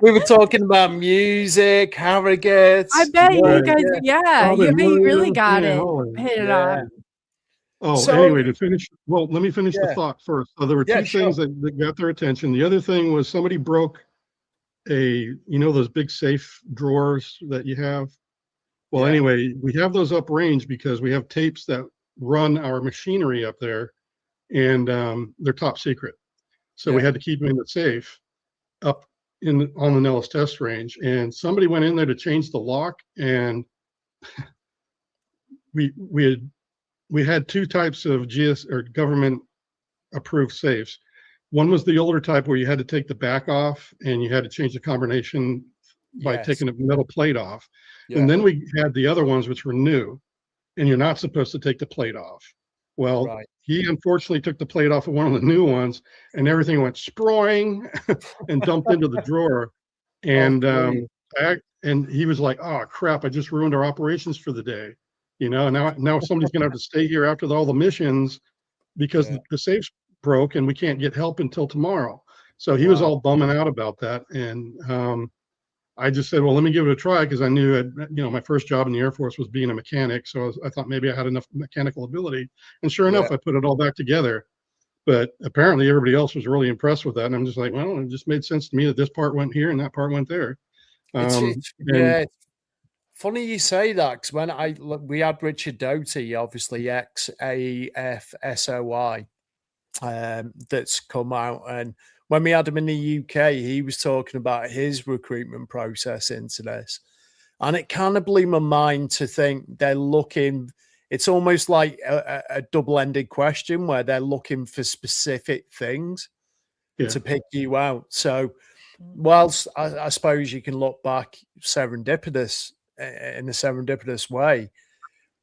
We were talking about music, harrogates. I bet you guys, you really got it. Hit it off. Oh, so, anyway, let me finish the thought first. So there were two things that got their attention. The other thing was somebody broke those big safe drawers that you have. Well, anyway, we have those uprange because we have tapes that run our machinery up there, and they're top secret. So we had to keep them in the safe up on the Nellis test range. And somebody went in there to change the lock, and we had two types of GS or government approved safes. One was the older type where you had to take the back off and you had to change the combination by taking a metal plate off. And then we had the other ones, which were new, and you're not supposed to take the plate off. Well, he unfortunately took the plate off of one of the new ones, and everything went sproing and dumped into the drawer. And and he was like, oh crap, I just ruined our operations for the day. Now somebody's gonna have to stay here after all the missions because the safe's broke and we can't get help until tomorrow. So he was all bumming out about that. And I just said, well, let me give it a try, because I knew my first job in the Air Force was being a mechanic. So I thought maybe I had enough mechanical ability. And sure enough, I put it all back together. But apparently everybody else was really impressed with that. And I'm just like, well, it just made sense to me that this part went here and that part went there. It's funny you say that, because when we had Richard Doty, obviously ex-AFSOI, that's come out. And when we had him in the UK, he was talking about his recruitment process into this. And it kind of blew my mind to think they're looking, it's almost like a double-ended question where they're looking for specific things to pick you out. So whilst I suppose you can look back serendipitous in a serendipitous way,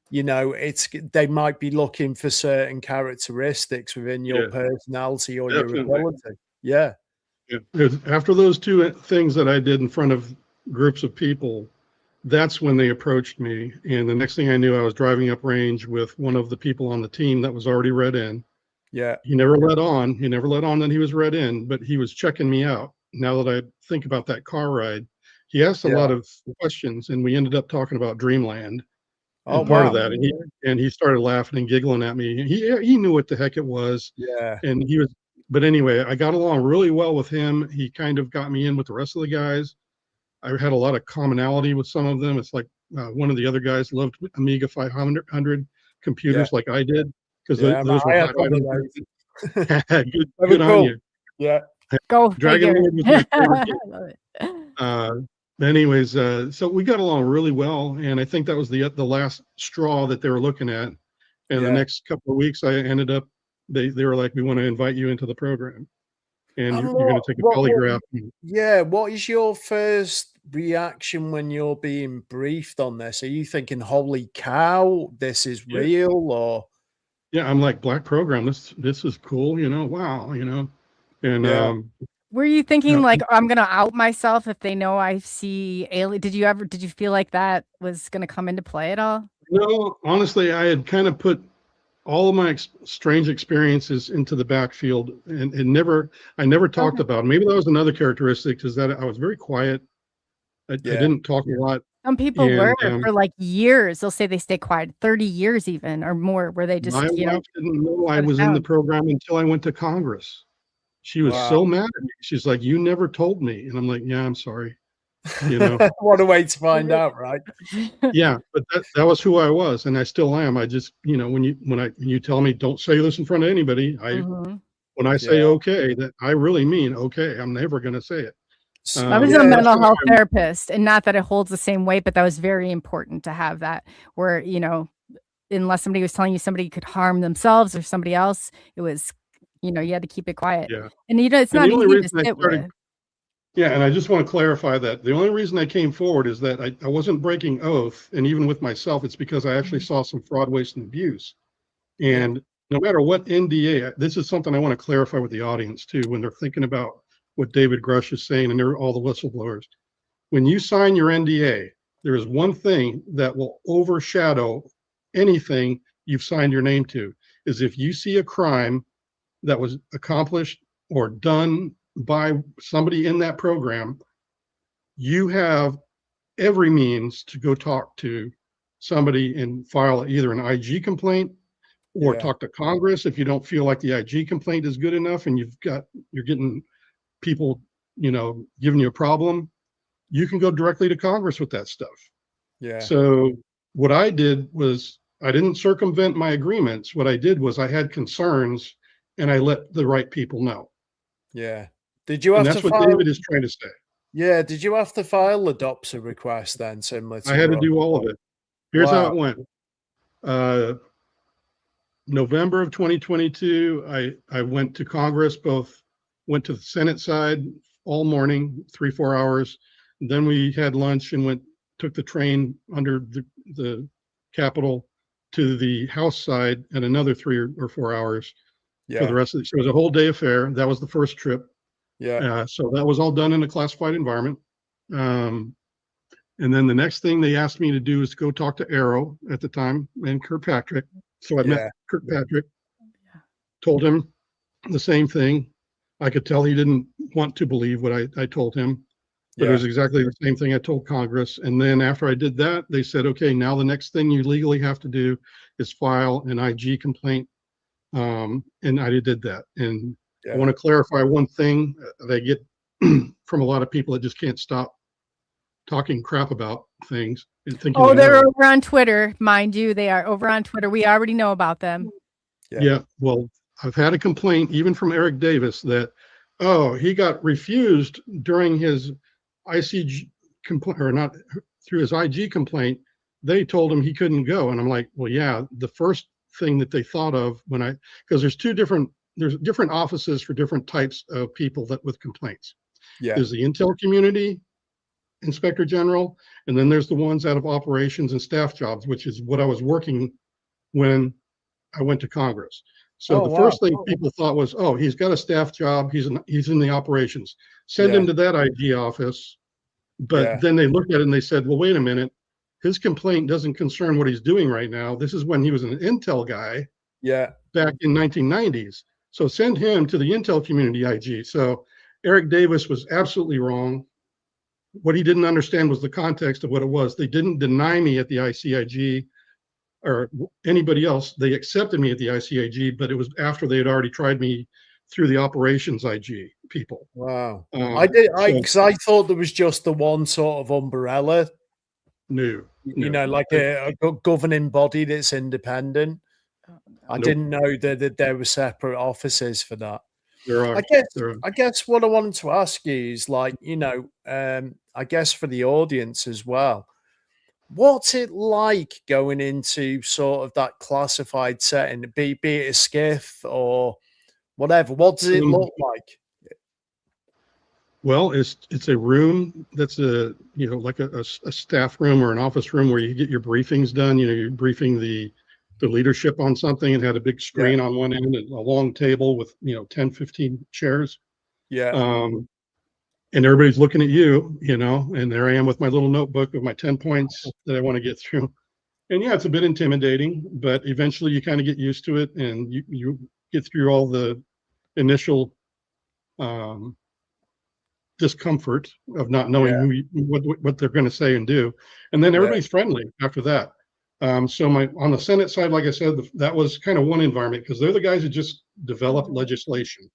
you know, they might be looking for certain characteristics within your personality or your ability. Yeah. After those two things that I did in front of groups of people, that's when they approached me. And the next thing I knew, I was driving up range with one of the people on the team that was already read in. Yeah. He never let on that he was read in, but he was checking me out. Now that I think about that car ride, he asked a lot of questions, and we ended up talking about Dreamland. Oh, part of wow. that. And he started laughing and giggling at me. He knew what the heck it was. Yeah. And but anyway, I got along really well with him. He kind of got me in with the rest of the guys. I had a lot of commonality with some of them. It's like one of the other guys loved Amiga 500 computers like I did, because those were hot items. Good on you. Yeah. Go Dragon figure. Lord was my favorite game. Love it. Anyways, so we got along really well, and I think that was the last straw that they were looking at. And the next couple of weeks, I ended up, they were like, we want to invite you into the program, and you're going to take a polygraph. What is your first reaction when you're being briefed on this? Are you thinking, holy cow, this is real? Or I'm like, black program, this is cool, wow, and were you thinking like, I'm gonna out myself if they know I see alien? Did you feel like that was gonna come into play at all? No, honestly, I had kind of put all of my strange experiences into the backfield, and I never talked about it. Maybe that was another characteristic, is that I was very quiet. I didn't talk a lot. Some people were for like years. They'll say they stay quiet 30 years even or more, where they just, my wife didn't know I was in the program until I went to Congress. She was so mad at me. She's like, you never told me. And I'm like, yeah, I'm sorry. What a way to find out, right? Yeah, but that was who I was, and I still am. I just, when you tell me don't say this in front of anybody, when I say okay, that I really mean okay. I'm never going to say it. I was a mental health therapist, and not that it holds the same weight, but that was very important to have that, where, unless somebody was telling you somebody could harm themselves or somebody else, it was, you had to keep it quiet. Yeah. And it's not easy to sit with. Yeah, and I just want to clarify that the only reason I came forward is that I wasn't breaking oath, and even with myself, it's because I actually saw some fraud, waste, and abuse. And no matter what NDA, this is something I want to clarify with the audience too, when they're thinking about what David Grush is saying, and all the whistleblowers. When you sign your NDA, there is one thing that will overshadow anything you've signed your name to, is if you see a crime that was accomplished or done by somebody in that program, you have every means to go talk to somebody and file either an IG complaint or talk to Congress if you don't feel like the IG complaint is good enough and you're getting people, giving you a problem. You can go directly to Congress with that stuff. Yeah. So what I did was, I didn't circumvent my agreements. What I did was I had concerns and I let the right people know. Yeah. Did you have that's to what file, David is trying to say. Yeah. Did you have to file a DOPSA request then, similar to I had to do all of it. Here's how it went. November of 2022, I went to Congress, went to the Senate side all morning, 3-4 hours. Then we had lunch and took the train under the Capitol to the House side and another 3 or 4 hours for the rest of it. So it was a whole day affair. That was the first trip. Yeah. So that was all done in a classified environment. And then the next thing they asked me to do is go talk to Arrow at the time and Kirkpatrick. So I met Kirkpatrick, told him the same thing. I could tell he didn't want to believe what I told him, but it was exactly the same thing I told Congress. And then after I did that, they said, okay, now the next thing you legally have to do is file an IG complaint. And I did that. And I want to clarify one thing that I get from a lot of people that just can't stop talking crap about things and thinking. Oh, they're over on Twitter, mind you. They are over on Twitter. We already know about them. Yeah. Well, I've had a complaint even from Eric Davis that, oh, he got refused during his ICG complaint, or not through his IG complaint. They told him he couldn't go. And I'm like, well, yeah, the first thing that they thought of because there's different offices for different types of people that with complaints. Yeah. There's the Intel community inspector general, and then there's the ones out of operations and staff jobs, which is what I was working when I went to Congress. So the first thing people thought was, oh, he's got a staff job. He's in the operations. Send him to that ID office. But then they looked at it and they said, well, wait a minute. His complaint doesn't concern what he's doing right now. This is when he was an Intel guy. Yeah. Back in 1990s. So send him to the Intel community IG. So Eric Davis was absolutely wrong. What he didn't understand was the context of what it was. They didn't deny me at the ICIG or anybody else. They accepted me at the ICIG, but it was after they had already tried me through the operations IG people. Wow. Because I thought there was just the one sort of umbrella. No. You know, like a governing body that's independent. I didn't know that there were separate offices for that. There are. I guess what I wanted to ask you is, like, you know, I guess for the audience as well, what's it like going into sort of that classified setting, be it a skiff or whatever? What does it look like? Well, it's a room that's like a staff room or an office room where you get your briefings done. You know, you're briefing the leadership on something, and had a big screen on one end and a long table with 10, 15 chairs. Yeah. And everybody's looking at you, and there I am with my little notebook of my 10 points that I want to get through. And yeah, it's a bit intimidating, but eventually you kind of get used to it, and you get through all the initial discomfort of not knowing what they're going to say and do. And then everybody's friendly after that. So on the Senate side, like I said, that was kind of one environment, because they're the guys who just develop legislation.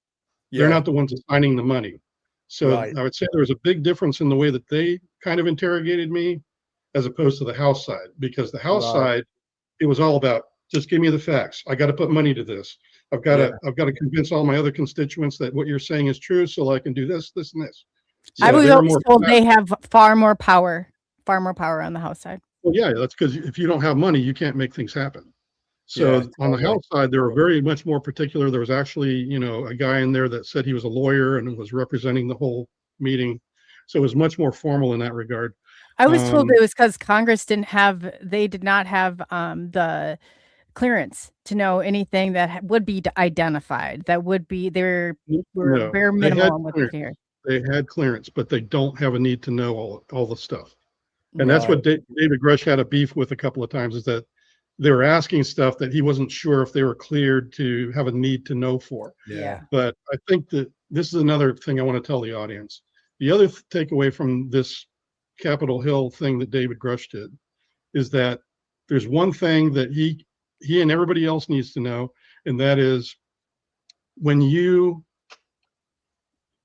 They're not the ones assigning the money. So I would say there was a big difference in the way that they kind of interrogated me as opposed to the House side, because the House side, it was all about, just give me the facts. I got to put money to this. I've got to convince all my other constituents that what you're saying is true, so I can do this, this, and this. So I was always told they have far more power on the House side. Well, yeah, that's because if you don't have money, you can't make things happen. So on the House side, they were very much more particular. There was actually, a guy in there that said he was a lawyer and was representing the whole meeting. So it was much more formal in that regard. I was told it was because Congress did not have the clearance to know anything that would be identified. That would be bare minimum with here. They had clearance, but they don't have a need to know all the stuff. And that's what David Grush had a beef with a couple of times, is that they were asking stuff that he wasn't sure if they were cleared to have a need to know for. Yeah. But I think that this is another thing I want to tell the audience. The other takeaway from this Capitol Hill thing that David Grush did is that there's one thing that he and everybody else needs to know, and that is, when you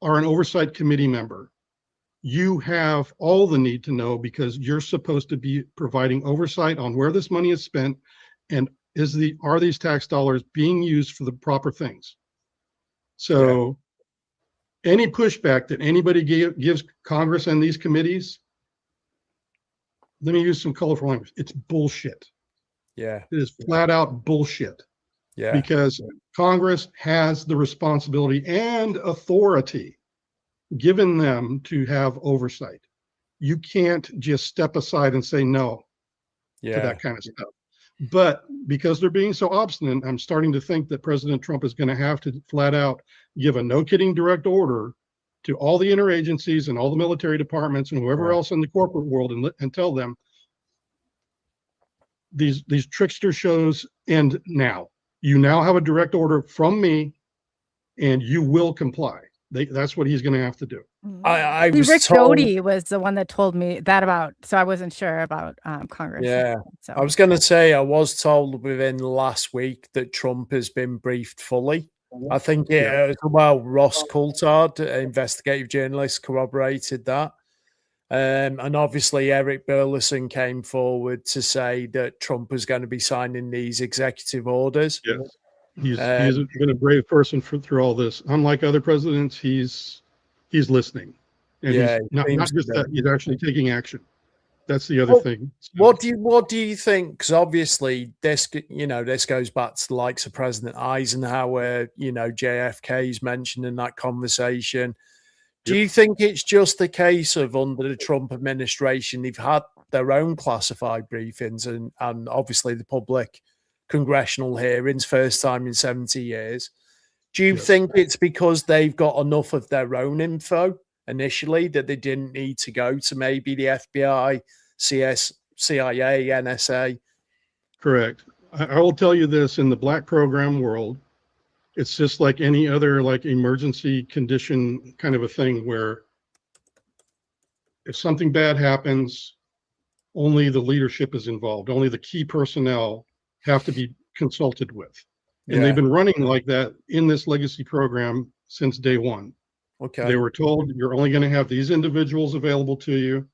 are an oversight committee member, you have all the need to know, because you're supposed to be providing oversight on where this money is spent, and are these tax dollars being used for the proper things. So any pushback that anybody gives Congress and these committees, let me use some colorful language, it's bullshit. Yeah. It is flat out bullshit. Yeah. Because Congress has the responsibility and authority given them to have oversight. You can't just step aside and say no to that kind of stuff. But because they're being so obstinate, I'm starting to think that President Trump is going to have to flat out give a no kidding direct order to all the interagencies and all the military departments and whoever else in the corporate world, and tell them these trickster shows end now. You now have a direct order from me, and you will comply. That's what he's going to have to do. Rick Doty was the one that told me that about, so I wasn't sure about Congress. Yeah. So I was going to say, I was told within last week that Trump has been briefed fully. I think Ross Coulthard, investigative journalist, corroborated that. And obviously Eric Burleson came forward to say that Trump was going to be signing these executive orders. Yes. He's Um, been a brave person through all this. Unlike other presidents, he's listening, and yeah, he's it not seems just to that, be. he's actually taking action. That's the other What, thing. So, what do you think? Because obviously this goes back to the likes of President Eisenhower. JFK's mentioned in that conversation. Do yep. you think it's just a case of under the Trump administration, they've had their own classified briefings and obviously the public congressional hearings, first time in 70 years? Do you Yes. think it's because they've got enough of their own info initially that they didn't need to go to maybe the FBI, CIA, NSA? Correct. I will tell you this: in the black program world, it's just like any other like emergency condition kind of a thing, where if something bad happens, only the leadership is involved. Only the key personnel have to be consulted with. And they've Yeah. been running like that in this legacy program since day one. They Okay. were told you're only going to have these individuals available to you.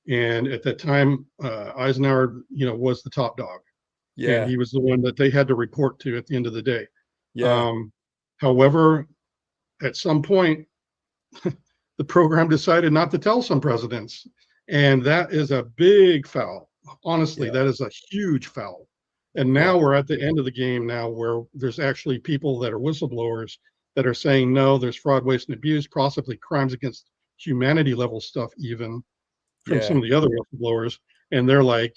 And at that time, Eisenhower, was the top dog, and Yeah. he was the one that they had to report to at the end of the day. Yeah. However, at some point, the program decided not to tell some presidents, and that is a big foul. Honestly, Yeah. that is a huge foul. And Yeah. now we're at the end of the game now, where there's actually people that are whistleblowers that are saying, no, there's fraud, waste, and abuse, possibly crimes against humanity level stuff, even from some Yeah. of the other whistleblowers. And they're like,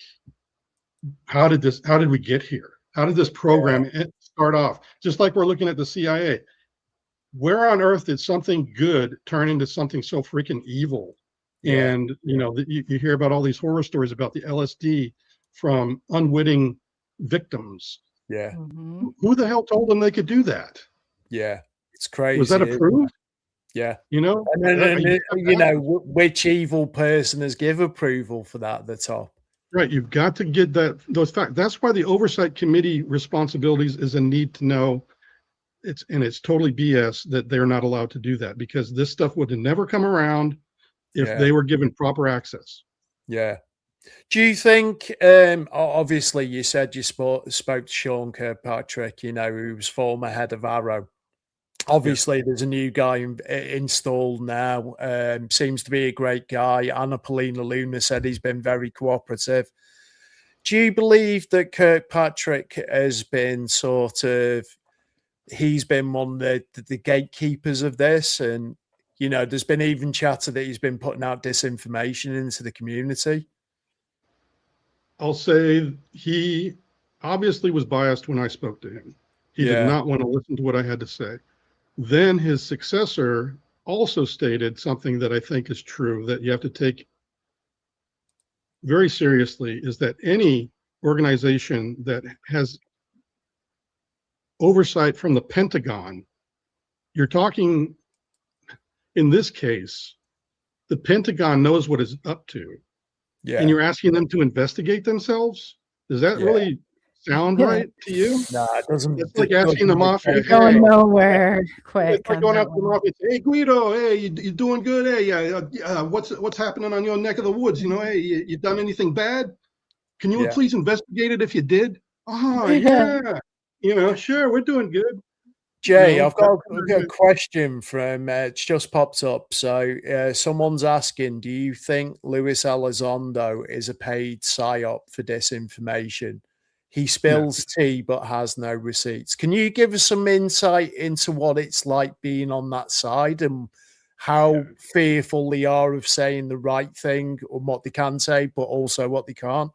how did we get here? How did this program start off? Just like we're looking at the CIA. Where on earth did something good turn into something so freaking evil? Yeah. And you hear about all these horror stories about the LSD from unwitting victims. Yeah. Mhm. Who the hell told them they could do that? Yeah. It's crazy. Was that isn't it? approved? Yeah. You know, And then, you which evil person has give approval for that at the top? right. You've got to get those facts. That's why the oversight committee responsibilities is a need to know. It's totally BS that they're not allowed to do that, because this stuff would have never come around if Yeah. they were given proper access. Yeah. Do you think, obviously you said you spoke to Sean Kirkpatrick, who was former head of Arrow. Obviously, there's a new guy installed now. Seems to be a great guy. Anna Paulina Luna said he's been very cooperative. Do you believe that Kirkpatrick has been he's been one of the gatekeepers of this? And, there's been even chatter that he's been putting out disinformation into the community. I'll say he obviously was biased when I spoke to him. He did not want to listen to what I had to say. Then his successor also stated something that I think is true, that you have to take very seriously, is that any organization that has oversight from the Pentagon, you're talking, in this case, the Pentagon knows what it's up to, Yeah. and you're asking them to investigate themselves? Does that really sound right to you? No, it doesn't. It's like asking the mafia, Going hey, nowhere quick. it's like on going that after the one. mafia. Hey, Guido, hey, you doing good? Hey, what's happening on your neck of the woods? Hey, you done anything bad? Can you Yeah. please investigate it if you did? Oh, yeah. Sure, we're doing good. Jay, No, I've got that's a good. question from it's just popped up. So someone's asking, do you think Luis Elizondo is a paid psyop for disinformation? He spills tea but has no receipts. Can you give us some insight into what it's like being on that side and how fearful they are of saying the right thing or what they can say, but also what they can't?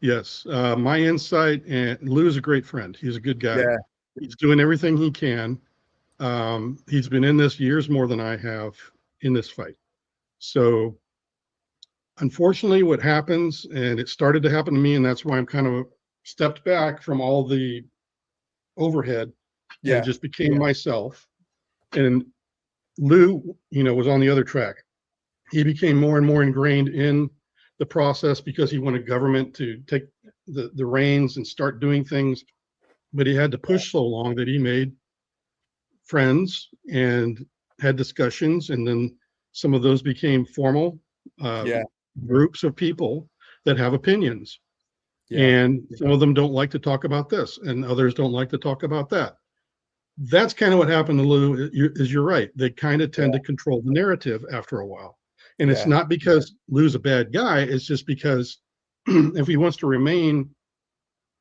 Yes, my insight, and Lou's a great friend. He's a good guy. Yeah. He's doing everything he can. He's been in this years more than I have in this fight. So unfortunately, what happens, and it started to happen to me, and that's why I'm kind of stepped back from all the overhead and just became myself. And Lou, was on the other track. He became more and more ingrained in the process because he wanted government to take the reins and start doing things. But he had to push so long that he made friends and had discussions, and then some of those became formal groups of people that have opinions. Yeah. And some of them don't like to talk about this, and others don't like to talk about that. That's kind of what happened to Lou. You're right. They kind of tend to control the narrative after a while. And it's not because Lou's a bad guy. It's just because if he wants to remain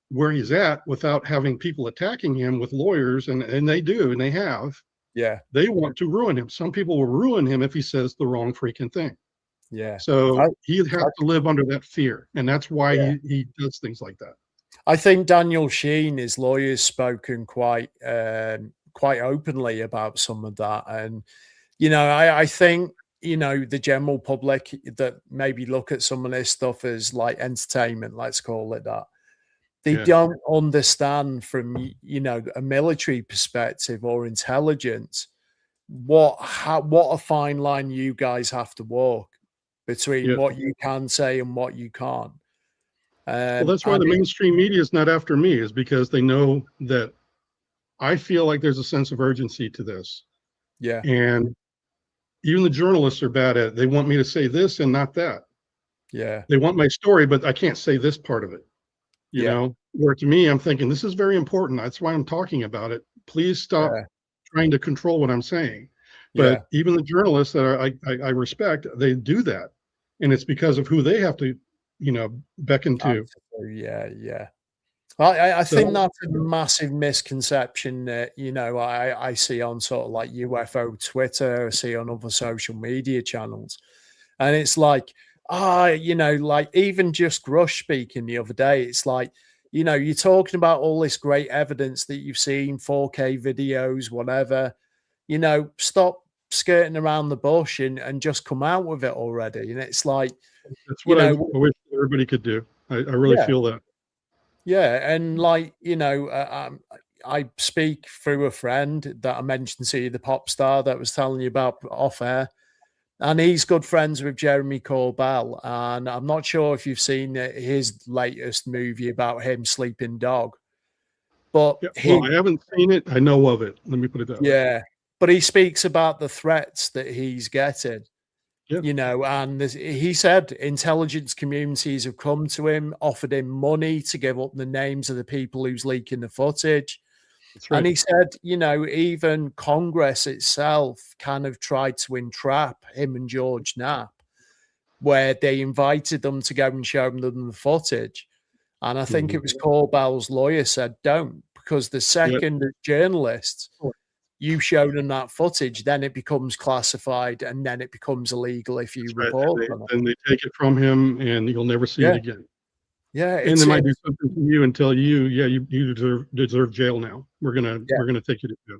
where he's at without having people attacking him with lawyers, and they do, and they have, they want to ruin him. Some people will ruin him if he says the wrong freaking thing. Yeah. So he has to live under that fear. And that's why he does things like that. I think Daniel Sheen, his lawyer's spoken quite openly about some of that. And, you know, I think, you know, the general public that maybe look at some of this stuff as like entertainment, let's call it that. They don't understand from, you know, a military perspective or intelligence what a fine line you guys have to walk between what you can say and what you can't. Well, that's why the mainstream media is not after me, is because they know that I feel like there's a sense of urgency to this. Yeah. And even the journalists are bad at it. They want me to say this and not that. Yeah. They want my story, but I can't say this part of it. You know, where to me, I'm thinking this is very important. That's why I'm talking about it. Please stop trying to control what I'm saying. But even the journalists that I respect, they do that. And it's because of who they have to, you know, beckon to. Yeah. I think that's a massive misconception that, you know, I see on sort of like UFO Twitter, I see on other social media channels. And it's like, you know, like even just Grush speaking the other day, it's like, you know, you're talking about all this great evidence that you've seen, 4K videos, whatever, you know, stop skirting around the bush and just come out with it already. And it's like, that's what I wish everybody could do. I really feel that. Yeah. And like, you know, I speak through a friend that I mentioned to you, the pop star that I was telling you about off air. And he's good friends with Jeremy Corbell. And I'm not sure if you've seen his latest movie about him, Sleeping Dog. But well, I haven't seen it. I know of it. Let me put it that way. Yeah. But he speaks about the threats that he's getting. You know, and he said intelligence communities have come to him, offered him money to give up the names of the people who's leaking the footage. That's right. And he said, you know, even Congress itself kind of tried to entrap him and George Knapp, where they invited them to go and show them the footage. And I think it was Corbell's lawyer said, don't, because the second journalists, you show them that footage, then it becomes classified and then it becomes illegal if you report them. And they take it from him and you'll never see it again. Yeah. And they might do something to you and tell you, you deserve jail now. We're gonna take you to jail.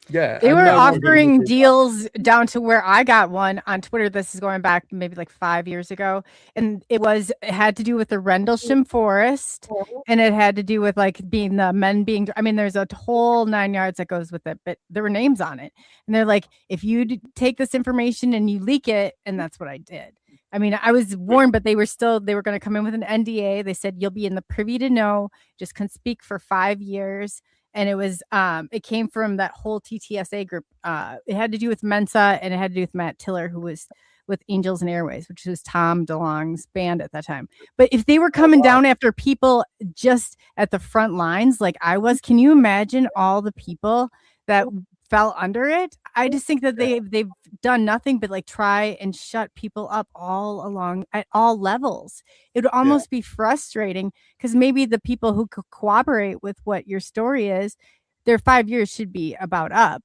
Yeah. They were offering deals down to where I got one on Twitter. This is going back maybe like 5 years ago. And it had to do with the Rendlesham Forest. And it had to do with like I mean, there's a whole 9 yards that goes with it, but there were names on it. And they're like, if you take this information and you leak it, and that's what I did. I mean, I was warned, but they were going to come in with an NDA. They said, you'll be in the privy to know, just can speak for 5 years. And it came from that whole TTSA group. It had to do with Mensa, and it had to do with Matt Tiller, who was with Angels and Airways, which was Tom DeLonge's band at that time. But if they were coming down after people just at the front lines, like I was, can you imagine all the people that fell under it? I just think that they've done nothing but like try and shut people up all along at all levels. It would almost be frustrating, because maybe the people who could cooperate with what your story is, their 5 years should be about up,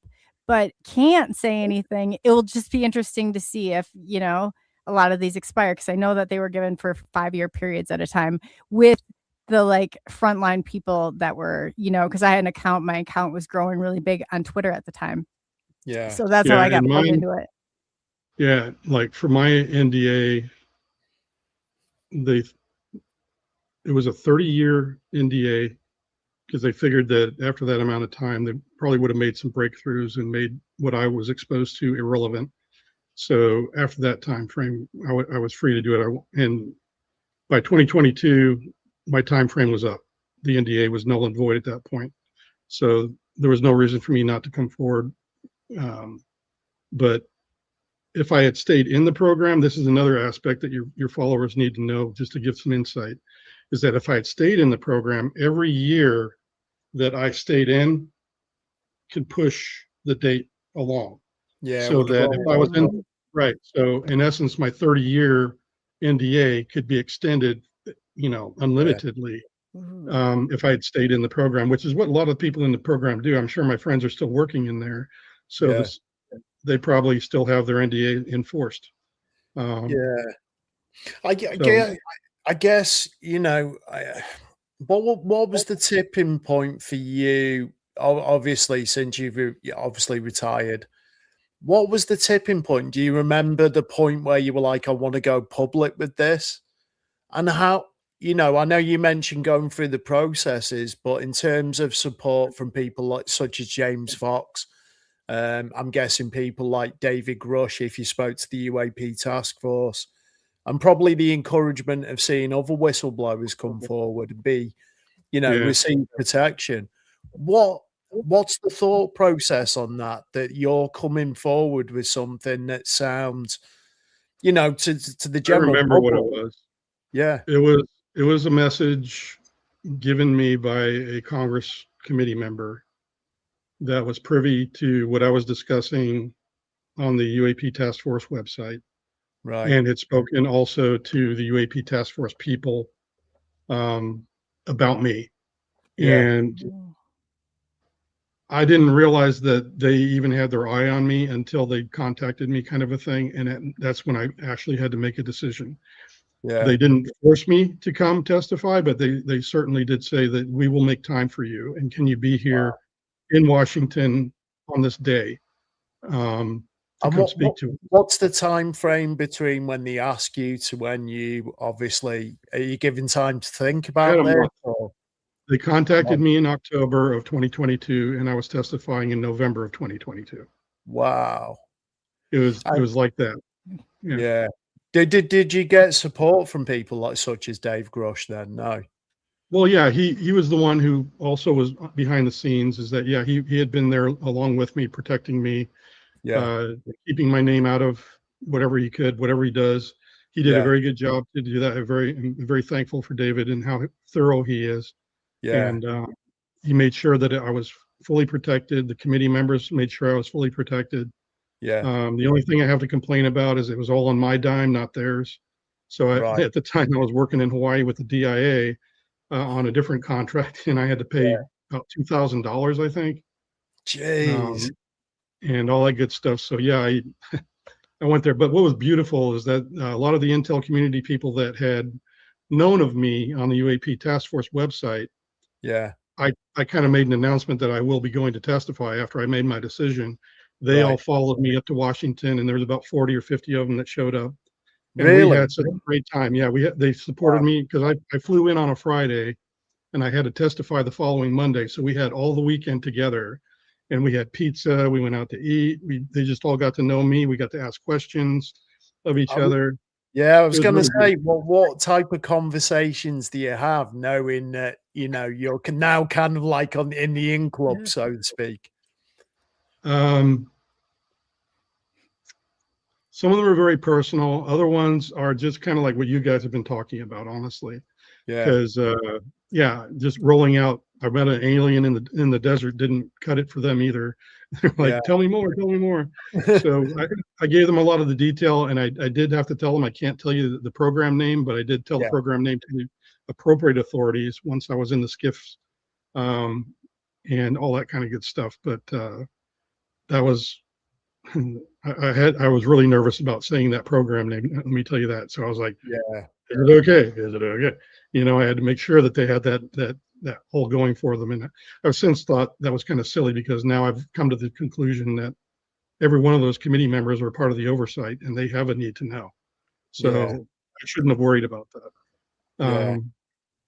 but can't say anything. It will just be interesting to see if, you know, a lot of these expire, because I know that they were given for 5-year periods at a time with the like frontline people that were, you know, because I had an account, my account was growing really big on Twitter at the time. Yeah. So that's how I got pulled into it. Yeah. Like for my NDA, it was a 30-year NDA, because they figured that after that amount of time, they probably would have made some breakthroughs and made what I was exposed to irrelevant. So after that time frame, I was free to do it. And by 2022, my time frame was up. The NDA was null and void at that point. So there was no reason for me not to come forward. But if I had stayed in the program, this is another aspect that your followers need to know, just to give some insight. is that if I had stayed in the program, every year that I stayed in could push the date along. Yeah, So would that if I was roll. in, right, so in essence, my 30-year NDA could be extended, unlimitedly, if I had stayed in the program, which is what a lot of people in the program do. I'm sure my friends are still working in there, so Yeah. they probably still have their NDA enforced. Yeah. So I guess, what was the tipping point for you? Obviously, since you've obviously retired, what was the tipping point? Do you remember the point where you were like, I want to go public with this? And how, I know you mentioned going through the processes, but in terms of support from people like such as James Fox, I'm guessing people like David Grush, if you spoke to the UAP task force, and probably the encouragement of seeing other whistleblowers come forward and be, yeah, receive protection. What's the thought process on that you're coming forward with something that sounds, to the I general remember what it public? was. Yeah. It was a message given me by a Congress committee member that was privy to what I was discussing on the UAP task force website, Right. and had spoken also to the UAP task force people about me. Yeah. And I didn't realize that they even had their eye on me until they contacted me, kind of a thing. And that's when I actually had to make a decision. Yeah. They didn't force me to come testify, but they certainly did say that we will make time for you. And can you be here in Washington on this day to And come speak to? what's the time frame between when they ask you to when you obviously are you given time to think I had about a this? month. Or They contacted me in October of 2022, and I was testifying in November of 2022. wow. It And was like that. Yeah. yeah. Did you get support from people like such as Dave Grush then? No. Well, yeah, he was the one who also was behind the scenes. Is that, yeah, he had been there along with me, protecting me, Yeah. keeping my name out of whatever he could, whatever he does. He did a Yeah. very good job to do that. I'm very thankful for David and how thorough he is. Yeah. And he made sure that I was fully protected. The committee members made sure I was fully protected. Yeah. The only thing I have to complain about is it was all on my dime, not theirs. So Right. at the time I was working in Hawaii with the DIA on a different contract, and I had to pay about $2,000, I think, Jeez. and all that good stuff. So yeah, I went there. But what was beautiful is that a lot of the Intel community people that had known of me on the UAP task force website, Yeah. I kind of made an announcement that I will be going to testify after I made my decision. They all Right. followed me up to Washington, and there was about 40 or 50 of them that showed up. And we Really? had such a great time. Yeah, they supported Wow. me because I flew in on a Friday and I had to testify the following Monday. So we had all the weekend together, and we had pizza. We went out to eat. They just all got to know me. We got to ask questions of each other. Yeah, I It was was going to really say, what type of conversations do you have, knowing that you're now kind of like in the in club, so to speak? good. Some of them are very personal. Other ones are just kind of like what you guys have been talking about, honestly. Yeah. Because yeah, just rolling out. I met an alien in the desert didn't cut it for them either. They're like, Yeah. tell me more, tell me more. So I gave them a lot of the detail, and I did have to tell them I can't tell you the program name, but I did tell the program name to the appropriate authorities once I was in the skiffs, and all that kind of good stuff. But that was I was really nervous about saying that program name. Let me tell you that. So I was like, Yeah. is it okay? Is it okay? I had to make sure that they had that whole going for them. And I've since thought that was kind of silly, because now I've come to the conclusion that every one of those committee members are part of the oversight and they have a need to know. So I shouldn't have worried about that. Yeah.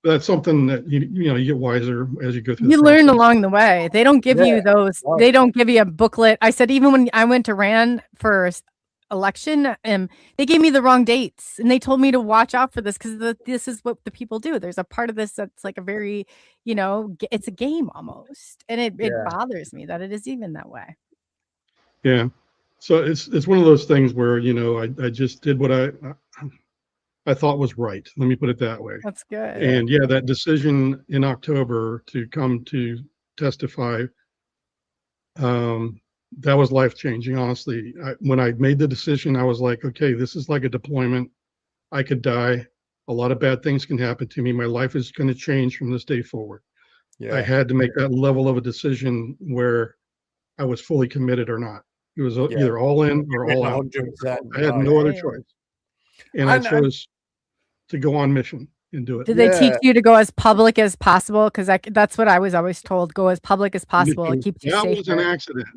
That's something that you get wiser as you go through. You the learn process. along the way. They don't give you those. Right. They don't give you a booklet. I said, even when I went to ran for election, they gave me the wrong dates, and they told me to watch out for this, because this is what the people do. There's a part of this that's like a very, it's a game almost, and it bothers me that it is even that way. Yeah. So it's one of those things where I just did what I thought was right. Let me put it that way. That's good. And yeah, that decision in October to come to testify, that was life changing. Honestly, when I made the decision, I was like, okay, this is like a deployment. I could die. A lot of bad things can happen to me. My life is going to change from this day forward. I had to make that level of a decision where I was fully committed or not. It was either all in or all out. 100%. I had no other Right. choice. And I chose to go on mission and do it. Did they teach you to go as public as possible? Because that's what I was always told. Go as public as possible. It keeps you That safer. was an accident.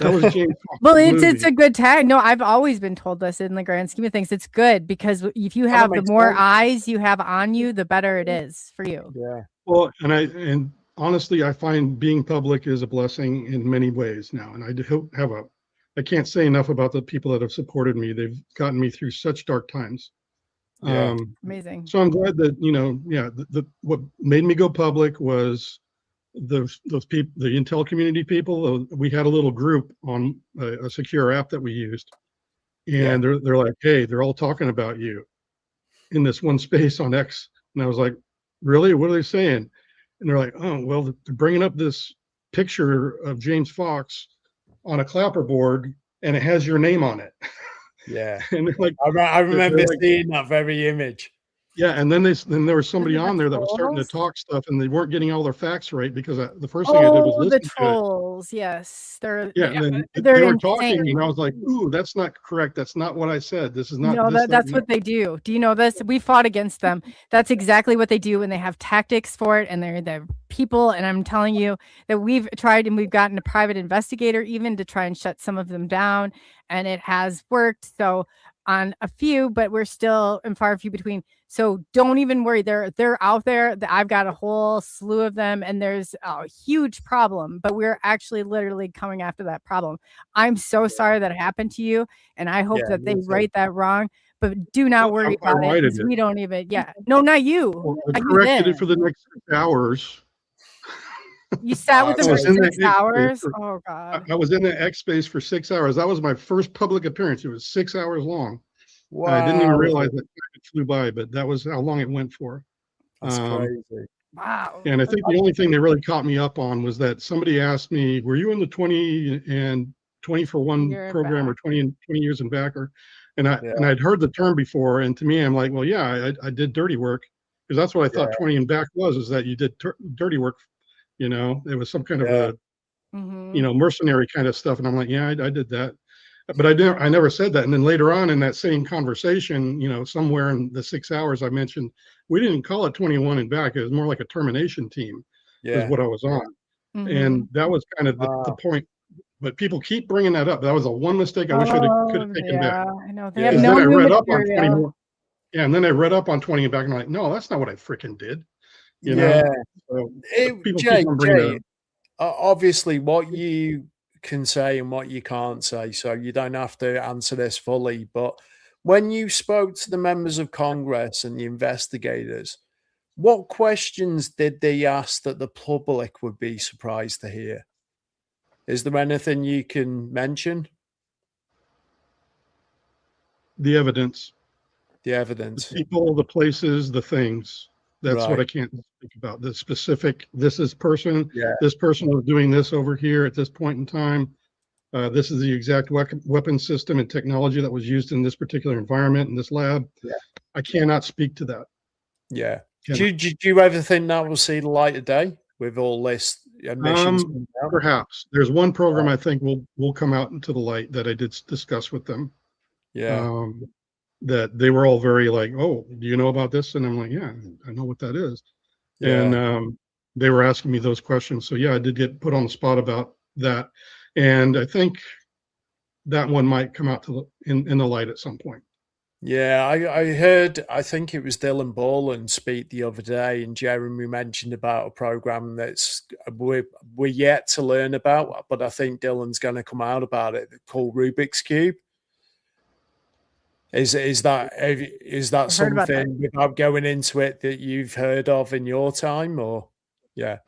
That was James Fox's Well, it's a movie. good tag. No, I've always been told this in the grand scheme of things. It's good because if you have the makes more sense. eyes you have on you, the better it is for you. Yeah. Well, and honestly, I find being public is a blessing in many ways now. And I can't say enough about the people that have supported me. They've gotten me through such dark times. Yeah. Amazing. So I'm glad that, what made me go public was those people, the intel community people. We had a little group on a secure app that we used, and they're like, hey, they're all talking about you in this one space on X. And I was like, really? What are they saying? And they're like, oh, well, they're bringing up this picture of James Fox on a clapperboard, and it has your name on it. Yeah. And they're like, I remember like, seeing that very image. yeah, and then there was somebody Isn't that on there that was starting to trolls? talk stuff, and they weren't getting all their facts right because the first thing I did was Oh, the listen to it. trolls. Yes. Yeah, and then they're they were insane. talking, and I was like, "Ooh, that's not correct. That's not what I said. This is not." No, this, that's that, what they do. Do you know this? We fought against them. That's exactly what they do, and they have tactics for it, and they're the people. And I'm telling you that we've tried, and we've gotten a private investigator even to try and shut some of them down, and it has worked. So on a few, but we're still in far few between. So don't even worry. They're out there. I've got a whole slew of them, and there's a huge problem. But we're actually literally coming after that problem. I'm so sorry that it happened to you, and I hope that they right that wrong. But do not worry I about it. righted 'Cause it. we don't even. Yeah, no, not you. Well, I You corrected did. it for the next 6 hours. You sat with I them for was in that 6 X hours. space Oh God. I was in the X space for 6 hours. That was my first public appearance. It was 6 hours long. Wow. I didn't even realize that it flew by, but that was how long it went for. That's crazy. Wow. And I think the only thing they really caught me up on was that somebody asked me, were you in the 20 for one Year program back. or 20 years and backer? And I'd heard the term before. And to me, I'm like, well, yeah, I did dirty work, because that's what I thought 20 and back was, is that you did dirty work. It was some kind of a, mercenary kind of stuff. And I'm like, yeah, I did that. But I never said that. And then later on in that same conversation, somewhere in the 6 hours, I mentioned, we didn't call it 21 and back. It was more like a termination team is what I was on. And that was kind of the point. But people keep bringing that up. That was the one mistake I wish I could have taken back. I know. They have Because no then I new read up on material. 21. Yeah, and then I read up on 20 and back, and I'm like, no, that's not what I freaking did. So people Jay, keep on bringing it up. Obviously, what you can say and what you can't say, so you don't have to answer this fully. But when you spoke to the members of Congress and the investigators, what questions did they ask that the public would be surprised to hear? Is there anything you can mention? The evidence. The evidence. The people, the places, the things. That's what I can't speak about. The specific, this person was doing this over here at this point in time. This is the exact weapon system and technology that was used in this particular environment in this lab. I cannot speak to that. Yeah. Do you ever think that will see the light of day with all this emissions? Perhaps. There's one program I think will come out into the light that I did discuss with them. Yeah. That they were all very like, oh, do you know about this? And I'm like, yeah, I know what that is. Yeah. And they were asking me those questions. So yeah, I did get put on the spot about that. And I think that one might come out in the light at some point. Yeah, I heard, I think it was Dylan Borland speak the other day, and Jeremy mentioned about a program that's we're yet to learn about, but I think Dylan's going to come out about it, called Rubik's Cube. Is that something, without going into it, that you've heard of in your time, or yeah?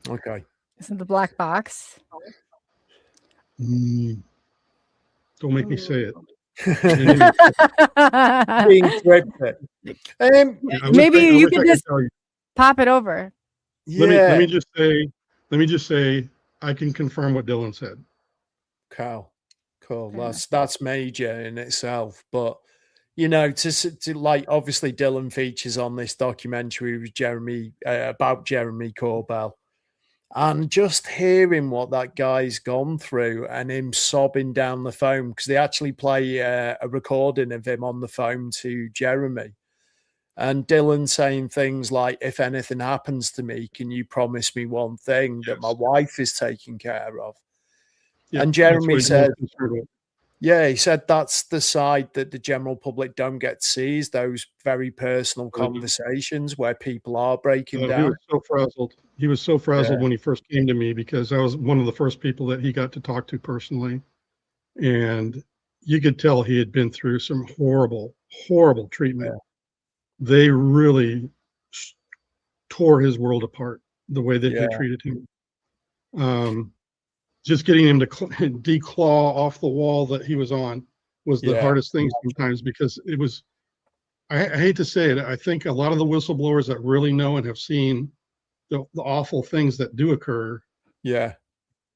Okay. Isn't the black box? Don't make me say it. Being cryptic. Yeah, Maybe you I could could just tell you. pop it over. Let Yeah. me just say, I can confirm what Dylan said. Cool. Yeah. That's major in itself. But you know, to like, obviously Dylan features on this documentary with Jeremy about Jeremy Corbell, and just hearing what that guy's gone through and him sobbing down the phone, because they actually play a recording of him on the phone to Jeremy. And Dylan saying things like, if anything happens to me, can you promise me one thing, that my wife is taken care of? Yeah, And that's Jeremy what he's said, most concerned with. yeah, he said that's the side that the general public don't get to see, is those very personal conversations where people are breaking He down. was so frazzled. He was so frazzled Yeah. when he first came to me, because I was one of the first people that he got to talk to personally. And you could tell he had been through some horrible, horrible treatment. They really tore his world apart, the way that they Yeah. treated him. Just getting him to declaw off the wall that he was on was the Yeah. hardest thing sometimes, because it was, I hate to say it, I think a lot of the whistleblowers that really know and have seen the awful things that do occur, Yeah.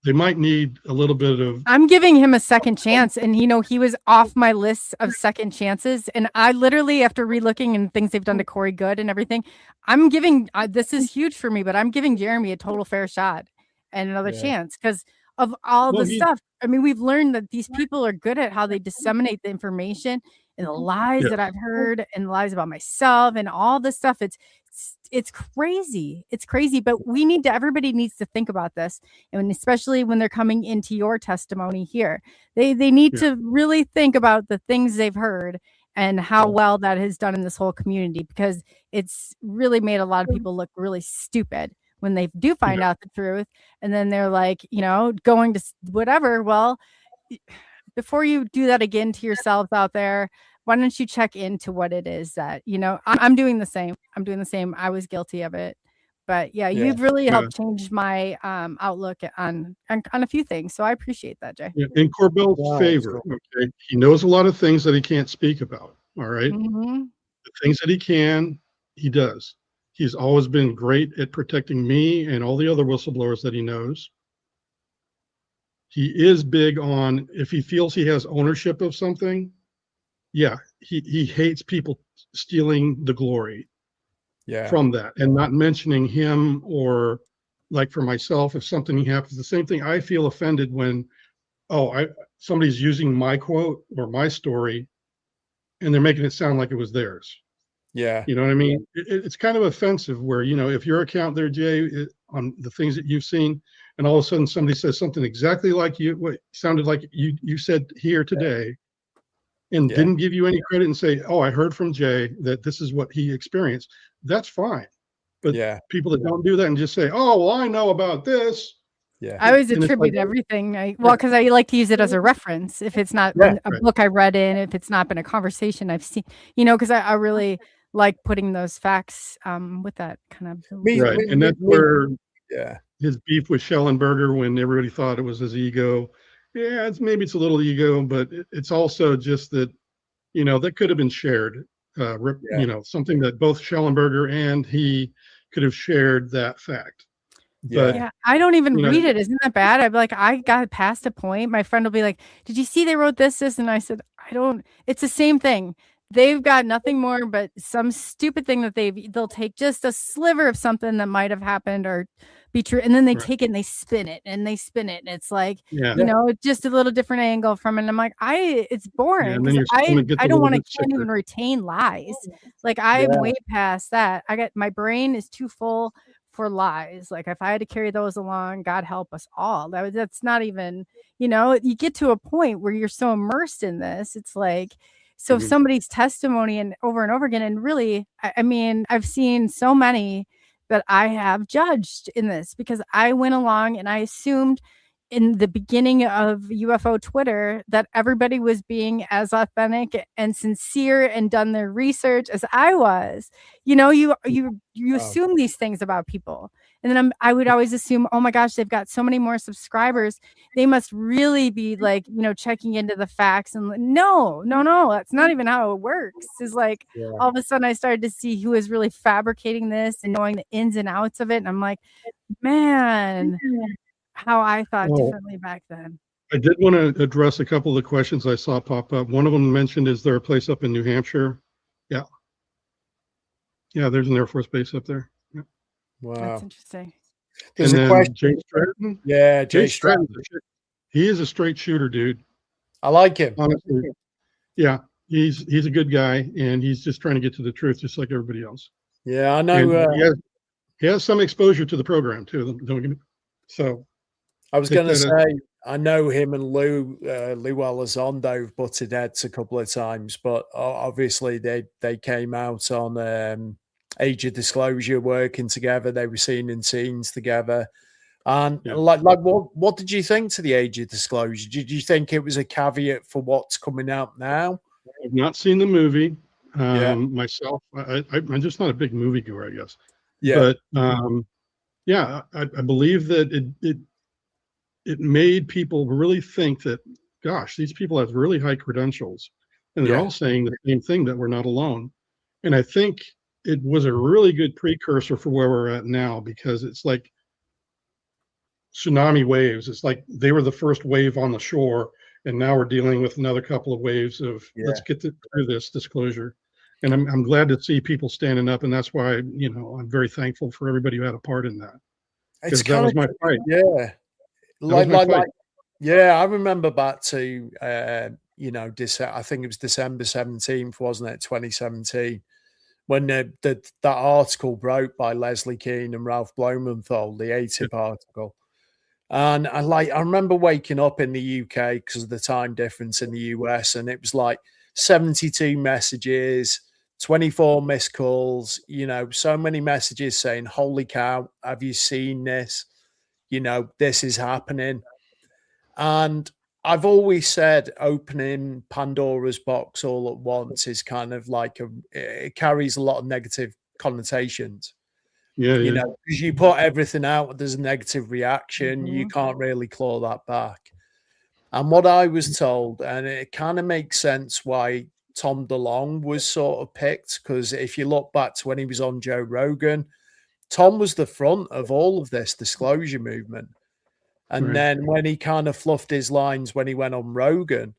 they might need a little bit of, I'm giving him a second chance, and he was off my list of second chances. And I literally, after relooking and things they've done to Corey Good and everything, I'm giving this is huge for me, but I'm giving Jeremy a total fair shot and another Yeah. chance because of all Well, the he- stuff. I mean, we've learned that these people are good at how they disseminate the information and the lies Yeah. that I've heard and lies about myself and all this stuff. It's crazy. It's crazy, but everybody needs to think about this. And especially when they're coming into your testimony here, they need to really think about the things they've heard and how well that has done in this whole community, because it's really made a lot of people look really stupid when they do find out the truth. And then they're like, going to whatever. Well, before you do that again to yourselves out there, why don't you check into what it is that, I'm doing the same. I'm doing the same. I was guilty of it. But yeah, you've really helped change my outlook on a few things. So I appreciate that, Jay. Yeah, in Corbell's favor, okay, he knows a lot of things that he can't speak about. All right, Mhm. the things that he can, he does. He's always been great at protecting me and all the other whistleblowers that he knows. He is big on, if he feels he has ownership of something, yeah, he hates people stealing the glory from that and not mentioning him. Or like for myself, if something happens, the same thing, I feel offended when, somebody's using my quote or my story and they're making it sound like it was theirs. Yeah. You know what I mean? It's kind of offensive where, if your account there, Jay, on the things that you've seen, and all of a sudden somebody says something exactly like what sounded like you said here today, and didn't give you any credit and say, I heard from Jay that this is what he experienced. That's fine. But people that don't do that and just say, well, I know about this. Yeah. I always And it's attribute like, everything. Because I like to use it as a reference. If it's not been a book I read in, if it's not been a conversation I've seen, because I really like putting those facts with that kind of. Right. And that's where his beef with Schellenberger, when everybody thought it was his ego. Yeah, maybe it's a little ego, but it's also just that, that could have been shared. Something that both Schellenberger and he could have shared that fact. But I don't even read it. Isn't that bad? I'm like, I got past a point. My friend will be like, did you see they wrote this? And I said, I don't. It's the same thing. They've got nothing more but some stupid thing that they'll take just a sliver of something that might have happened or be true. And then they take it and they spin it and they spin it. And it's like, just a little different angle from it. And I'm like, it's boring. Yeah, I don't want to can't even retain lies. Like I'm way past that. My brain is too full for lies. Like if I had to carry those along, God help us all. That's not even, you get to a point where you're so immersed in this. It's like, so if somebody's testimony and over again, and really, I mean, I've seen so many that I have judged in this because I went along and I assumed in the beginning of UFO Twitter that everybody was being as authentic and sincere and done their research as I was. You assume these things about people. And then I would always assume, oh my gosh, they've got so many more subscribers. They must really be like, checking into the facts. And no, that's not even how it works. Is like all of a sudden I started to see who is really fabricating this and knowing the ins and outs of it. And I'm like, man, how I thought differently back then. I did want to address a couple of the questions I saw pop up. One of them mentioned, is there a place up in New Hampshire? Yeah. Yeah, there's an Air Force base up there. Yeah. Wow. That's interesting. There's and a then question. Jay Stratton. Yeah, Jay Stratton. Stratton. He is a straight shooter, dude. I like him. Honestly. Yeah, he's a good guy, and he's just trying to get to the truth, just like everybody else. Yeah, I know. He has some exposure to the program too. So I was going to say, I know him and Lou Elizondo have butted heads a couple of times, but obviously they came out on Age of Disclosure working together. They were seen in scenes together. And like what did you think to the Age of Disclosure? Did you think it was a caveat for what's coming out now? I've not seen the movie myself. I'm just not a big moviegoer, I guess. Yeah. But I believe that it made people really think that, gosh, these people have really high credentials, and they're all saying the same thing, that we're not alone. And I think it was a really good precursor for where we're at now, because it's like tsunami waves. It's like they were the first wave on the shore, and now we're dealing with another couple of waves of let's get through this disclosure. And I'm glad to see people standing up, and that's why I'm very thankful for everybody who had a part in that. It's that was my fight. Yeah. I remember back to I think it was December 17th, wasn't it, 2017, when that article broke by Leslie Keane and Ralph Blumenthal, the ATIP article. And I remember waking up in the UK because of the time difference in the US, and it was like 72 messages, 24 missed calls, so many messages saying, holy cow, have you seen this? This is happening. And I've always said opening Pandora's box all at once is kind of like it carries a lot of negative connotations. Because you put everything out, there's a negative reaction. You can't really claw that back. And what I was told, and it kind of makes sense why Tom DeLonge was sort of picked, because if you look back to when he was on Joe Rogan, Tom was the front of all of this disclosure movement. And then when he kind of fluffed his lines when he went on Rogan,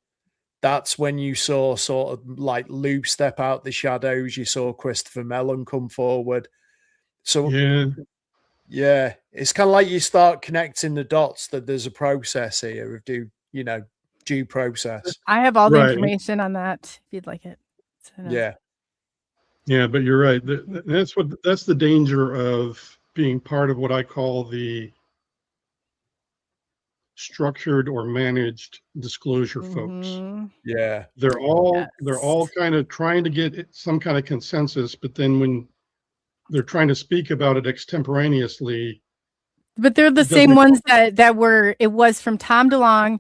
that's when you saw sort of like Lou step out the shadows. You saw Christopher Mellon come forward. So, it's kind of like you start connecting the dots that there's a process here of due process. I have all the information on that if you'd like it. So, Yeah, but you're right. That's the danger of being part of what I call the structured or managed disclosure folks. Yeah. They're all kind of trying to get some kind of consensus, but then when they're trying to speak about it extemporaneously. But they're the same ones that were, it was from Tom DeLonge,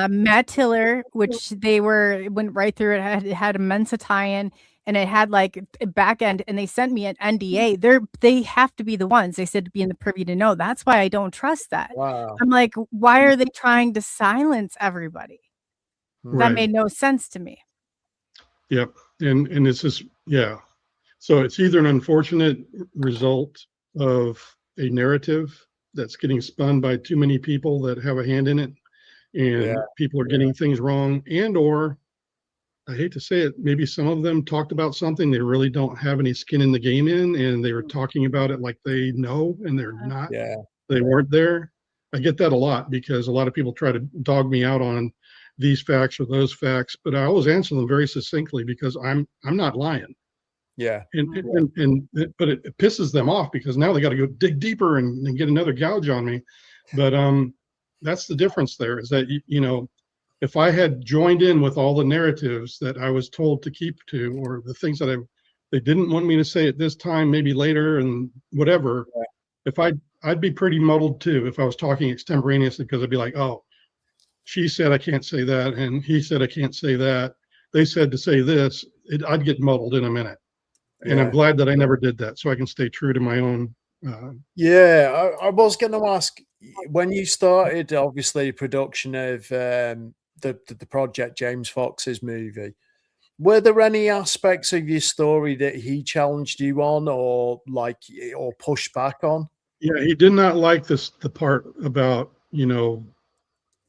Matt Tiller, which went right through it. It had a Mensa tie-in, and it had like a back end, and they sent me an NDA. They have to be the ones. They said to be in the privy to know. That's why I don't trust that. Wow. I'm like, why are they trying to silence everybody? That made no sense to me. Yep. And it's just, so it's either an unfortunate result of a narrative that's getting spun by too many people that have a hand in it, and people are getting things wrong, or I hate to say it, maybe some of them talked about something they really don't have any skin in the game in, and they were talking about it like they know, and they're not. They weren't there. I get that a lot, because a lot of people try to dog me out on these facts or those facts, but I always answer them very succinctly, because I'm not lying. But it pisses them off, because now they got to go dig deeper and get another gouge on me. But that's the difference there, is that if I had joined in with all the narratives that I was told to keep to, or the things that they didn't want me to say at this time, maybe later, and whatever, if I'd be pretty muddled too if I was talking extemporaneously, because I'd be like, oh, she said I can't say that, and he said I can't say that. They said to say this. I'd get muddled in a minute. And I'm glad that I never did that, so I can stay true to my own Yeah, I was going to ask, when you started, obviously, production of the project James Fox's movie, were there any aspects of your story that he challenged you on, or pushed back on? Yeah, he did not like the part about,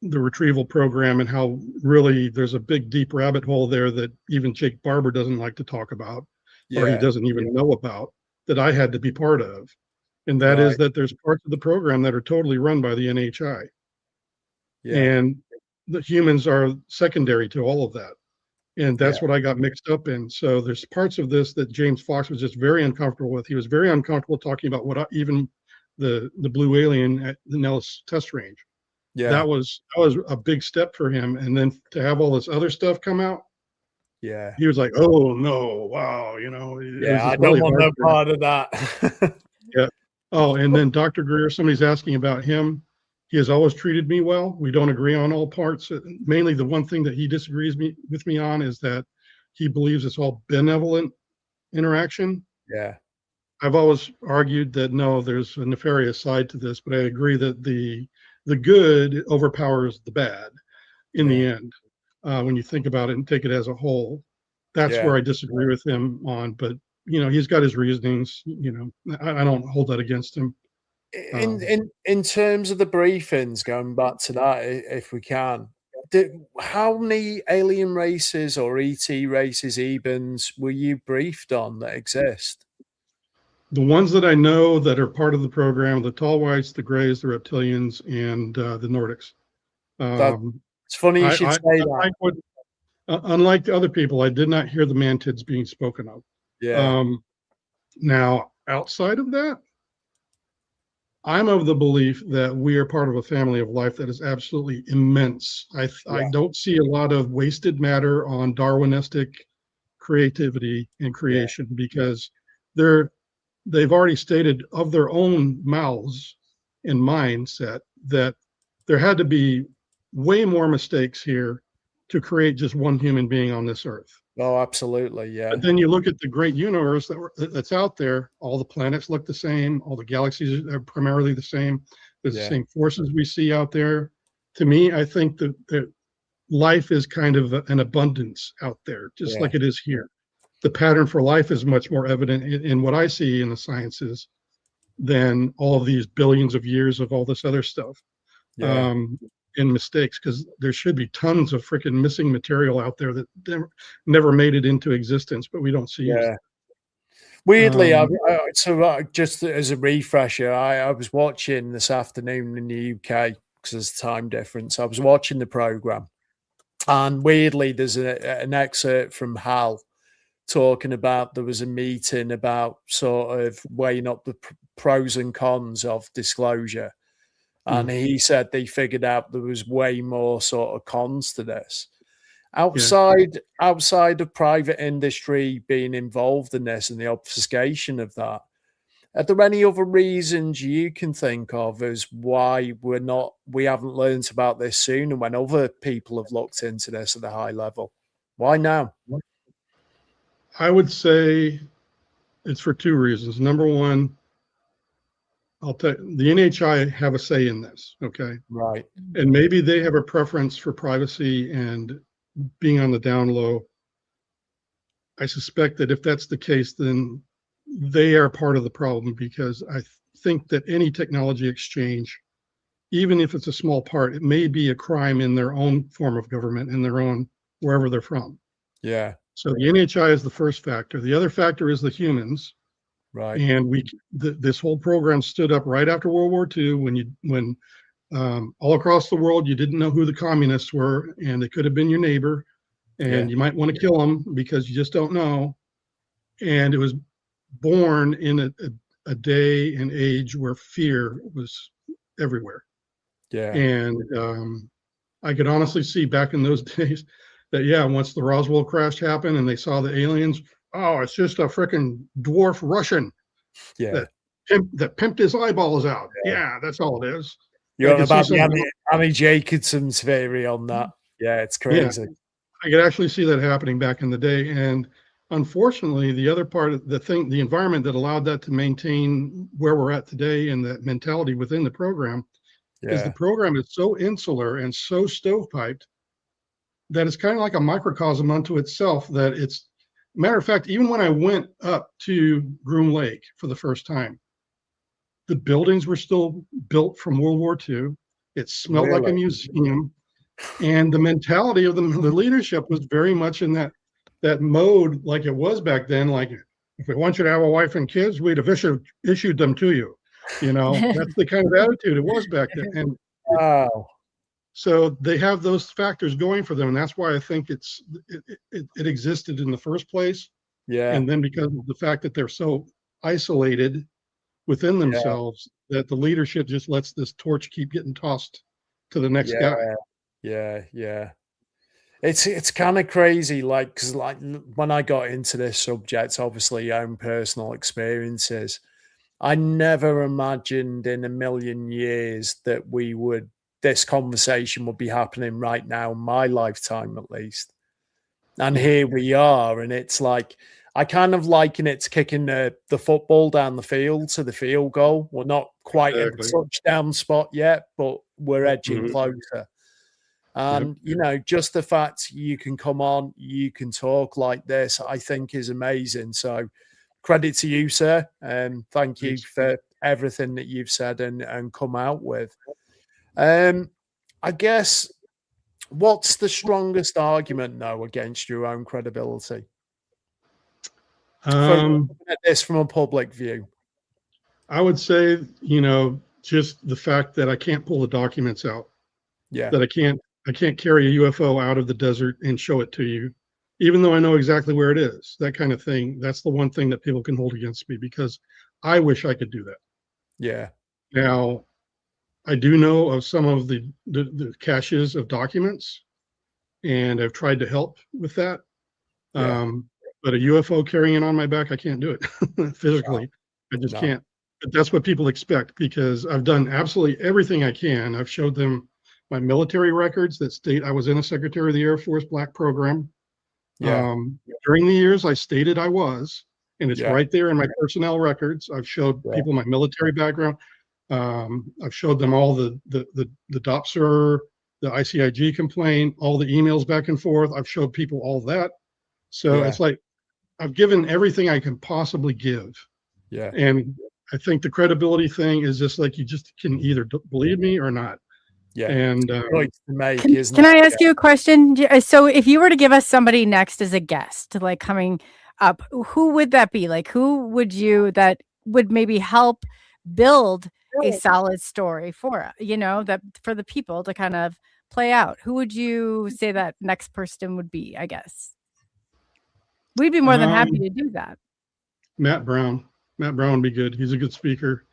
the retrieval program and how really there's a big, deep rabbit hole there that even Jake Barber doesn't like to talk about, or he Yeah, doesn't even know about, that I had to be part of. And that is right. that there's parts of the program that are totally run by the NHI, Yeah, and the humans are secondary to all of that. And yeah, that's what I got mixed up in. So there's parts of this that James Fox was just very uncomfortable with. He was very uncomfortable talking about even the blue alien at the Nellis test range. yeah, That was a big step for him. And then to have all this other stuff come out, yeah, he was like, "Oh no, wow!" It was yeah. I just don't really want hard no for him. part of that. Yeah. Oh, and then Dr. Greer, somebody's asking about him. He has always treated me well. We don't agree on all parts. Mainly the one thing that he disagrees with me on is that he believes it's all benevolent interaction. Yeah, I've always argued that no, there's a nefarious side to this, but I agree that the good overpowers the bad in yeah, the end. When you think about it and take it as a whole, that's yeah. where I disagree with him on. But he's got his reasonings. I don't hold that against him. In terms of the briefings, going back to that, if we can, how many alien races or ET races, Ebens, were you briefed on that exist? The ones that I know that are part of the program: the tall whites, the grays, the reptilians, and the Nordics. That Um, it's funny you I, should I, say that. I would, unlike the other people, I did not hear the mantids being spoken of. Yeah, Um, Now, outside of that, I'm of the belief that we are part of a family of life that is absolutely immense. I yeah, don't see a lot of wasted matter on Darwinistic creativity and yeah, creation, because they've already stated of their own mouths and mindset that there had to be way more mistakes here to create just one human being on this earth. oh, absolutely, But yeah, then you look at the great universe that's out there. All the planets look the same. All the galaxies are primarily the same. There's the yeah, same forces we see out there. To me, I think that life is kind of an abundance out there, just yeah, like it is here. The pattern for life is much more evident in what I see in the sciences than all of these billions of years of all this other stuff. yeah, Um, and mistakes, because there should be tons of freaking missing material out there that never made it into existence, but we don't see it. yeah. Weirdly, Um, just as a refresher, I was watching this afternoon in the UK because there's a time difference. I was watching the program, and weirdly, there's an excerpt from Hal talking about there was a meeting about sort of weighing up the pros and cons of disclosure. And mm, he said they figured out there was way more sort of cons to this. yeah. Outside of private industry being involved in this and the obfuscation of that, are there any other reasons you can think of as why we haven't learned about this sooner when other people have looked into this at a high level? Why now? I would say it's for two reasons. Number one, I'll tell you, the NHI have a say in this, okay? Right. And maybe they have a preference for privacy and being on the down low. I suspect that if that's the case, then they are part of the problem, because I think that any technology exchange, even if it's a small part, it may be a crime in their own form of government, in their own, wherever they're from. Yeah. So the NHI is the first factor. The other factor is the humans. Right. And this whole program stood up right after World War II, when all across the world, you didn't know who the communists were, and they could have been your neighbor, Yeah. and you might want to kill them because you just don't know. And it was born in a day and age where fear was everywhere. Yeah. And I could honestly see back in those days that, yeah, once the Roswell crash happened and they saw the aliens, oh, it's just a freaking dwarf Russian Yeah. that pimped his eyeballs out. Yeah, that's all it is. You're I on could see about the something. Annie Jacobson's theory on that. Yeah, it's Yeah, crazy. I could actually see that happening back in the day. And unfortunately, the other part of the environment that allowed that to maintain where we're at today and that mentality within the program is the program is so insular and so stovepiped that it's kind of like a microcosm unto itself. That it's, matter of fact, even when I went up to Groom Lake for the first time, the buildings were still built from World War II. It smelled like a museum. And the mentality of the leadership was very much in that mode, like it was back then. Like, if we want you to have a wife and kids, we'd have issued them to you. You know, that's the kind of attitude it was back then. And Wow. so they have those factors going for them. And that's why I think it existed in the first place. Yeah. And then because of the fact that they're so isolated within themselves, that the leadership just lets this torch keep getting tossed to the next guy. Yeah. It's kind of crazy, like, because like when I got into this subject, obviously own personal experiences, I never imagined in a million years that this conversation would be happening right now, in my lifetime at least. And here we are, and it's like, I kind of liken it to kicking the football down the field to the field goal. We're not quite at the touchdown spot yet, but we're edging closer. And, you know, just the fact you can come on, you can talk like this, I think is amazing. So credit to you, sir. Thank you for everything that you've said and come out with. I guess, what's the strongest argument, though, against your own credibility? From this from a public view, I would say, you know, just the fact that I can't pull the documents out. Yeah. That I can't carry a UFO out of the desert and show it to you, even though I know exactly where it is. That kind of thing. That's the one thing that people can hold against me, because I wish I could do that. Yeah. Now, I do know of some of the caches of documents, and I've tried to help with that. Yeah. But a UFO carrying it on my back, I can't do it physically. I just can't. But that's what people expect, because I've done absolutely everything I can. I've showed them my military records that state I was in a Secretary of the Air Force black program. During the years I stated I was, and it's right there in my personnel records. I've showed people my military background. I've showed them all the DOPSR, the ICIG complaint, all the emails back and forth. I've showed people all that. So it's like, I've given everything I can possibly give. Yeah. And I think the credibility thing is just like, you just can either believe me or not. Yeah. And can I ask you a question? So if you were to give us somebody next as a guest, like coming up, who would that be? Like, who would you, that would maybe help build a solid story for, you know, that for the people to kind of play out? Who would you say that next person would be, I guess? We'd be more than happy to do that. Matt Brown. Matt Brown would be good. He's a good speaker,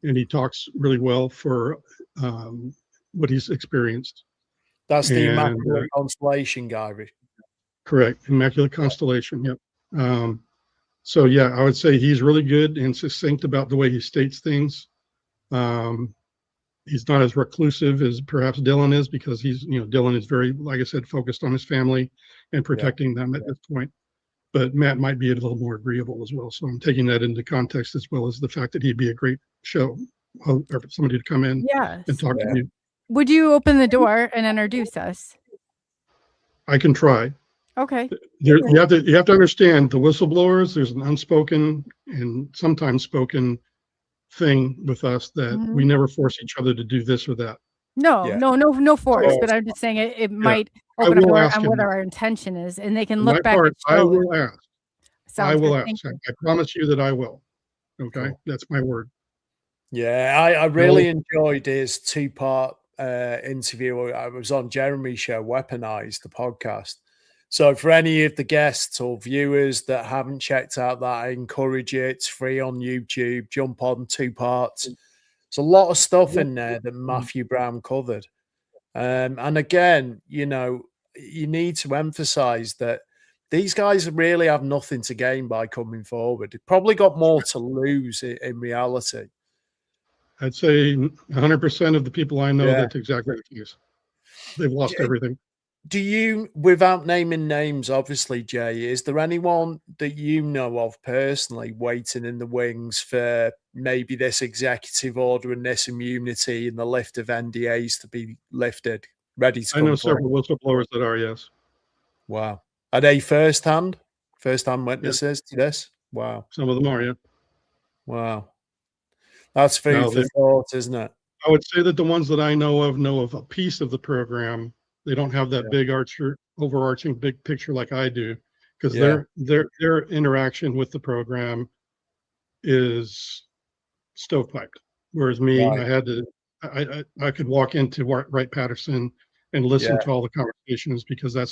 and he talks really well for what he's experienced. That's the Immaculate Constellation guy. Correct. Immaculate Constellation. Yep. So yeah, I would say he's really good and succinct about the way he states things. He's not as reclusive as perhaps Dylan is, because he's, you know, Dylan is very, like I said, focused on his family and protecting them at this point. But Matt might be a little more agreeable as well. So I'm taking that into context, as well as the fact that he'd be a great show, or somebody to come in and talk to you. Would you open the door and introduce us? I can try. Okay. You have to understand, the whistleblowers, there's an unspoken and sometimes spoken thing with us that we never force each other to do this or that. No force. But I'm just saying it might open a door on what our intention is, and they can look back. I will ask. I will ask. I promise you that I will. Okay, that's my word. Yeah, I really enjoyed his two-part interview. I was on Jeremy's show, Weaponized, the podcast. So for any of the guests or viewers that haven't checked out that, I encourage you. It's free on YouTube. Jump on, 2 parts. There's a lot of stuff in there that Matthew Brown covered. And again, you know, you need to emphasize that these guys really have nothing to gain by coming forward. They've probably got more to lose in reality. I'd say 100% of the people I know, that's exactly the case. They've lost everything. Do you, without naming names, obviously, Jay, is there anyone that you know of personally waiting in the wings for maybe this executive order and this immunity and the lift of NDAs to be lifted, ready to I know come forward? several whistleblowers that are, yes. Wow. Are they first-hand Yes, witnesses to this? Wow. some of them are, yeah. Wow. That's food Now, for thought, isn't it? I would say that the ones that I know of a piece of the program. They don't have that big overarching big picture like I do, because Yeah. their interaction with the program is stovepiped. Whereas me, Right. I had to, I could walk into Wright Patterson and listen Yeah. to all the conversations because that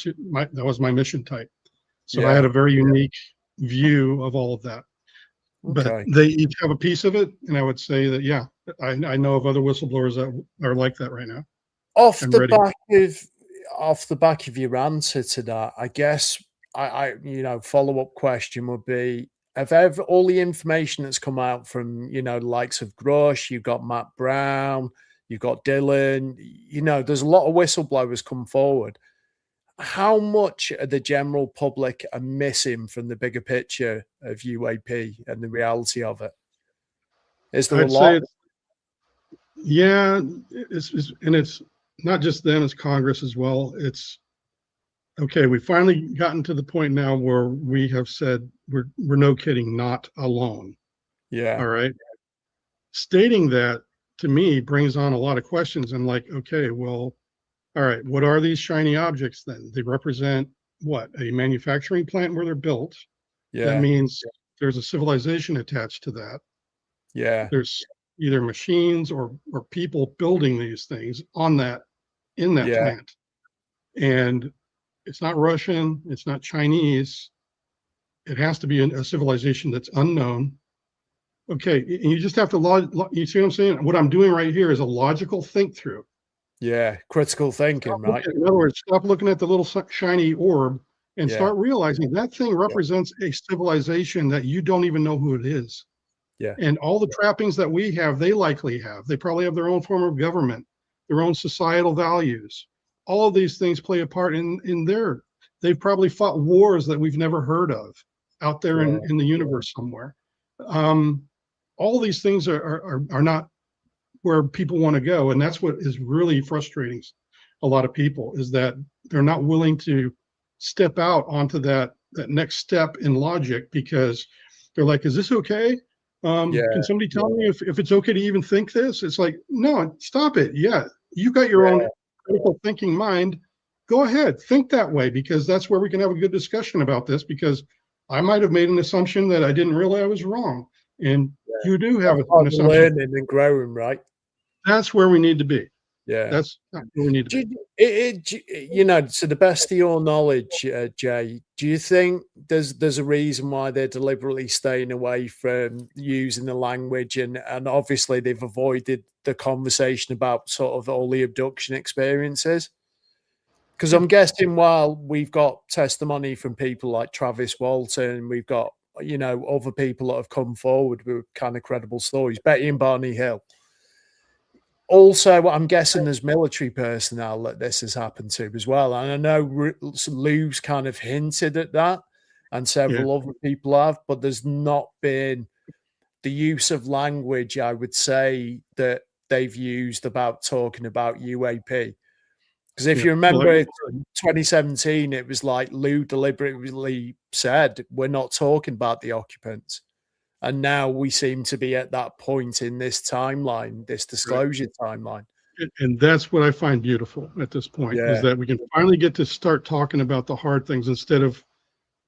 was my mission type. So I Yeah. had a very unique view of all of that. But Okay. they each have a piece of it, and I would say that, yeah, I know of other whistleblowers that are like that right now. Off I'm the ready. back of your answer to that, I guess I follow-up question would be, have all the information that's come out from, the likes of Grush, you've got Matt Brown, you've got Dylan, there's a lot of whistleblowers come forward. How much of the general public are missing from the bigger picture of UAP and the reality of it? Is there a I'd say lot? yeah, and it's not just them, it's Congress as well. It's okay. We've finally gotten to the point now where we have said we're no kidding, not alone. Yeah. All right. Stating that to me brings on a lot of questions. And like, okay, well, all right, what are these shiny objects then? They represent what? A manufacturing plant where they're built. That Yeah. means there's a civilization attached to that. Yeah. There's either machines or people building these things in that Yeah. plant. And it's not Russian, it's not Chinese. It has to be a civilization that's unknown. Okay, and you just have to you see what I'm saying? What I'm doing right here is a logical think through. Yeah. Critical thinking, right? In other words, stop looking at the little shiny orb and Yeah. start realizing that thing represents a civilization that you don't even know who it is. Yeah. And all the trappings that we have, they likely have. They probably have their own form of government, their own societal values. All of these things play a part in their. They've probably fought wars that we've never heard of out there Yeah. in the universe somewhere. All these things are not where people want to go, and that's what is really frustrating a lot of people, is that they're not willing to step out onto that next step in logic, because they're like, is this okay? Yeah. Can somebody tell me if it's okay to even think this? It's like, no, stop it. Yeah, you've got your own critical thinking mind. Go ahead, think that way, because that's where we can have a good discussion about this, because I might have made an assumption that I didn't realize I was wrong. And you do have an assumption. Learning and growing, right? That's where we need to be. Yeah. That's where we need to be. To the best of your knowledge, Jay, do you think there's a reason why they're deliberately staying away from using the language, and obviously they've avoided the conversation about sort of all the abduction experiences? Because I'm guessing while we've got testimony from people like Travis Walton, we've got, other people that have come forward with kind of credible stories, Betty and Barney Hill. Also, I'm guessing there's military personnel that this has happened to as well. And I know Lou's kind of hinted at that, and several other people have, but there's not been the use of language, I would say, that they've used about talking about UAP. Because if you remember, 2017, it was like Lou deliberately said, we're not talking about the occupants. And now we seem to be at that point in this timeline, this disclosure timeline. And that's what I find beautiful at this point, is that we can finally get to start talking about the hard things instead of,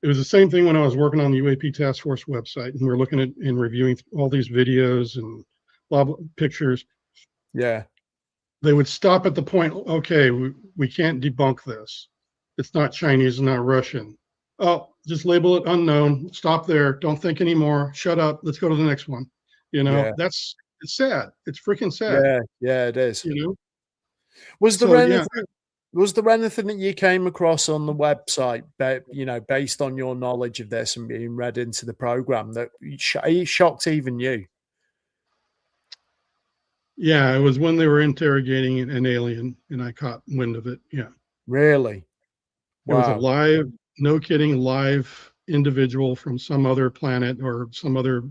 it was the same thing when I was working on the UAP Task Force website, and we were looking at and reviewing all these videos and blah, blah, pictures. Yeah. They would stop at the point, okay, we can't debunk this. It's not Chinese, it's not Russian. Oh, just label it unknown. Stop there. Don't think anymore. Shut up. Let's go to the next one. It's sad. It's freaking sad. Yeah, it is. Was So, there anything that you came across on the website, based on your knowledge of this and being read into the program, that shocked even you? Yeah, it was when they were interrogating an alien, and I caught wind of it. Yeah. Really? It was a Wow. live, no kidding, live individual from some other planet or some other